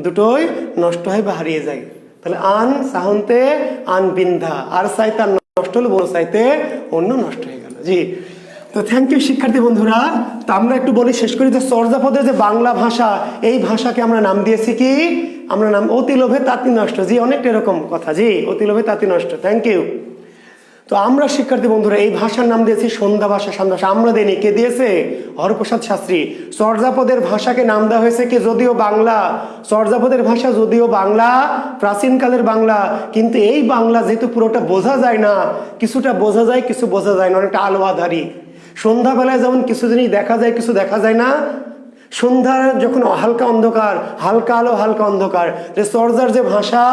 দুটোই নষ্ট হয় বা হারিয়ে যায়। তাহলে আন চাহন্তে আন বিন্ধা, আর চাইতে আর নষ্ট হলো, অন্য চাইতে অন্য নষ্ট হয়ে গেল। জি, তো থ্যাংক ইউ শিক্ষার্থী বন্ধুরা। তা আমরা একটু বলি শেষ করি যে চর্যাপদের যে বাংলা ভাষা, এই ভাষাকে আমরা নাম দিয়েছি কি? আমরা নাম অতি লোভে তাঁতি নষ্ট। জি, অনেকটা এরকম কথা। জি, অতি লোভে তাঁতি নষ্ট। Thank you. তো আমরা শিক্ষার্থী বন্ধুরা এই ভাষার নাম দিয়েছি সন্ধ্যা ভাষা, সন্ধ্যা ভাষা। আমরা দেনি, কে দিয়েছে? হরপ্রসাদ শাস্ত্রী। চর্যাপদের ভাষাকে নাম দেওয়া হয়েছে কি? যদিও বাংলা। চর্যাপদের ভাষা যদিও বাংলা, প্রাচীনকালের বাংলা, কিন্তু এই বাংলা যেহেতু পুরোটা বোঝা যায় না, কিছুটা বোঝা যায়, কিছু বোঝা যায় না, অনেকটা আলোয়াধারী। সন্ধ্যাবেলায় যেমন কিছু জিনিস দেখা যায়, কিছু দেখা যায় না। সন্ধ্যার যখন হালকা অন্ধকার, হালকা আলো হালকা অন্ধকার, যে চর্যার যে ভাষা,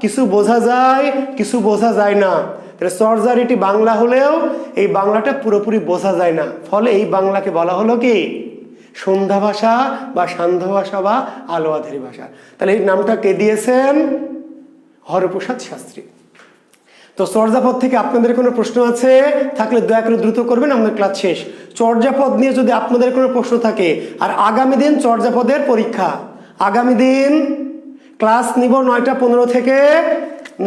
কিছু বোঝা যায়, কিছু বোঝা যায় না। তাহলে চর্যার এটি বাংলা হলেও এই বাংলাটা পুরোপুরি বোঝা যায় না, ফলে এই বাংলাকে বলা হলো কি? সন্ধ্যা ভাষা বা সান্ধ্য ভাষা বা আলো আঁধারি ভাষা। তাহলে এই নামটা কে দিয়েছেন? হরপ্রসাদ শাস্ত্রী। তো চর্যাপদ থেকে আপনাদের কোনো প্রশ্ন আছে থাকলে দয়া করে দ্রুত করবেন, আমাদের ক্লাস শেষ। চর্যাপদ নিয়ে যদি আপনাদের কোনো প্রশ্ন থাকে, আর আগামী দিন চর্যাপদের পরীক্ষা, আগামী দিন ক্লাস নিব 9টা 15 থেকে,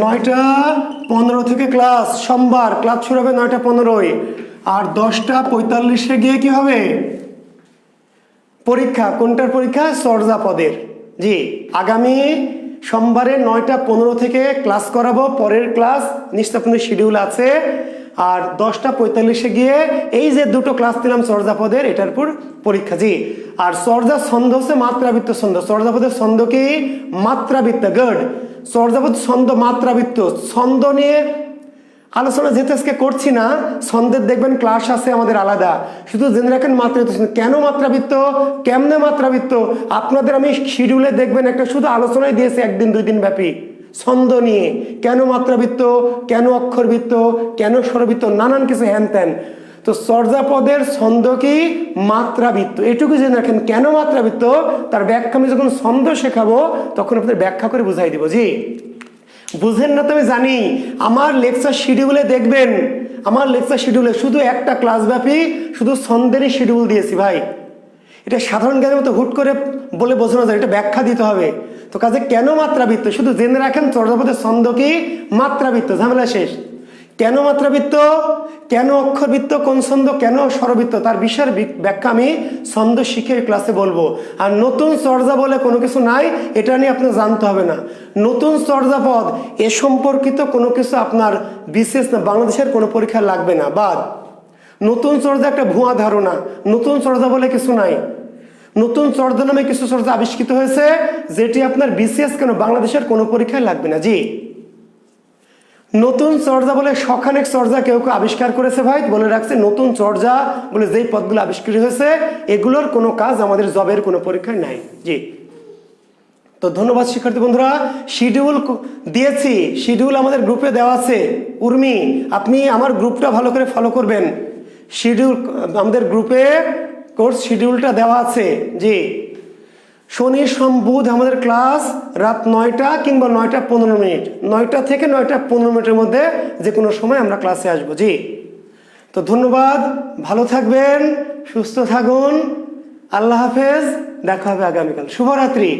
9টা 15 থেকে ক্লাস, সোমবার ক্লাস শুরু হবে 9টা 15, আর 10টা 45-এ গিয়ে কি হবে? পরীক্ষা। কোনটার পরীক্ষা? চর্যাপদের। জি, আগামী সোমবারে 9টা 15 থেকে ক্লাস করাবো, পরের ক্লাস নিশ্চিত শিডিউল আছে। আর 10টা 45-এ গিয়ে এই যে দুটো ক্লাস দিলাম চর্যাপদের, এটার উপর পরীক্ষা। জি, আর চর্যা ছন্দ হচ্ছে মাত্রাবৃত্ত ছন্দ। চর্যাপদের ছন্দ কি? মাত্রাবৃত্ত। গুড। চর্যাপদ ছন্দ মাত্রাবৃত্ত। ছন্দ নিয়ে আলোচনা যেহেতু আজকে করছি না, ছন্দের দেখবেন ক্লাস আছে আমাদের আলাদা, শুধু জেনে রাখেন মাত্রাবৃত্ত। কেন মাত্রাবৃত্ত, কেমনে মাত্রাবৃত্ত, আপনাদের আমি শিডিউলে দেখবেন একটা শুধু আলোচনায় দিয়েছি 1 দিন 2 দিন ব্যাপী ছন্দ নিয়ে। কেন মাত্রাবৃত্ত, কেন অক্ষরবৃত্ত, কেন স্বরবৃত্ত, নানান কিছু হ্যান ত্যান। তো চর্যাপদের ছন্দ কি? মাত্রাবৃত্ত। এটুকু জেনে রাখেন। কেন মাত্রাবৃত্ত তার ব্যাখ্যা আমি যখন ছন্দ শেখাবো তখন আপনাদের ব্যাখ্যা করে বুঝাই দিব। জি, বুঝেন না তো আমি জানি। আমার লেকচার শিডিউলে দেখবেন, আমার লেকচার শিডিউলে শুধু একটা ক্লাস ব্যাপী শুধু ছন্দেরই শিডিউল দিয়েছি ভাই। এটা সাধারণ জ্ঞানের মতো হুট করে বলে বোঝানো যায়, এটা ব্যাখ্যা দিতে হবে। তো কাজে কেন মাত্রাবৃত্ত শুধু জেনে রাখেন, চর্যাপদের ছন্দ কি? মাত্রাবৃত্ত, ঝামেলা শেষ। কেন মাত্রাবৃত্ত, কেন অক্ষরবৃত্ত, কোন ছন্দ, কেন স্বরবৃত্ত, তার বিষয়ের ব্যাখ্যা আমি ছন্দ শিখে ক্লাসে বলবো। আর নতুন চর্যা বলে কোনো কিছু নাই, এটা নিয়ে আপনার জানতে হবে না। নতুন চর্যাপদ এ সম্পর্কিত কোনো কিছু আপনার বিশেষ না, বাংলাদেশের কোনো পরীক্ষা লাগবে না। বাদ। নতুন চর্যা একটা ভুয়া ধারণা, নতুন চর্যা বলে কিছু নাই। নতুন চর্যা নামে কিছু চর্যা আবিষ্কৃত হয়েছে যেটি আপনার বিশেষ কেন বাংলাদেশের কোনো পরীক্ষায় লাগবে না। জি, নতুন চর্যা বলে শখানেক চর্যা কেউ কেউ আবিষ্কার করেছে ভাই, বলে রাখছে নতুন চর্যা বলে যেই পদগুলো আবিষ্কৃত হয়েছে এগুলোর কোনো কাজ আমাদের জবের কোনো পরীক্ষায় নাই। জি, তো ধন্যবাদ শিক্ষার্থী বন্ধুরা। শিডিউল দিয়েছি, শিডিউল আমাদের গ্রুপে দেওয়া আছে। উর্মি, আপনি আমার গ্রুপটা ভালো করে ফলো করবেন। শিডিউল আমাদের গ্রুপে কোর্স শিডিউলটা দেওয়া আছে। জি, শনি সোম বুধ আমাদের ক্লাস রাত 9টা কিংবা 9টা 15 মিনিট, 9টা থেকে 9টা 15 মিনিটের মধ্যে যে কোনো সময় আমরা ক্লাসে আসবো। জি, তো ধন্যবাদ, ভালো থাকবেন, সুস্থ থাকুন, আল্লাহ হাফেজ, দেখা হবে আগামীকাল। শুভরাত্রি।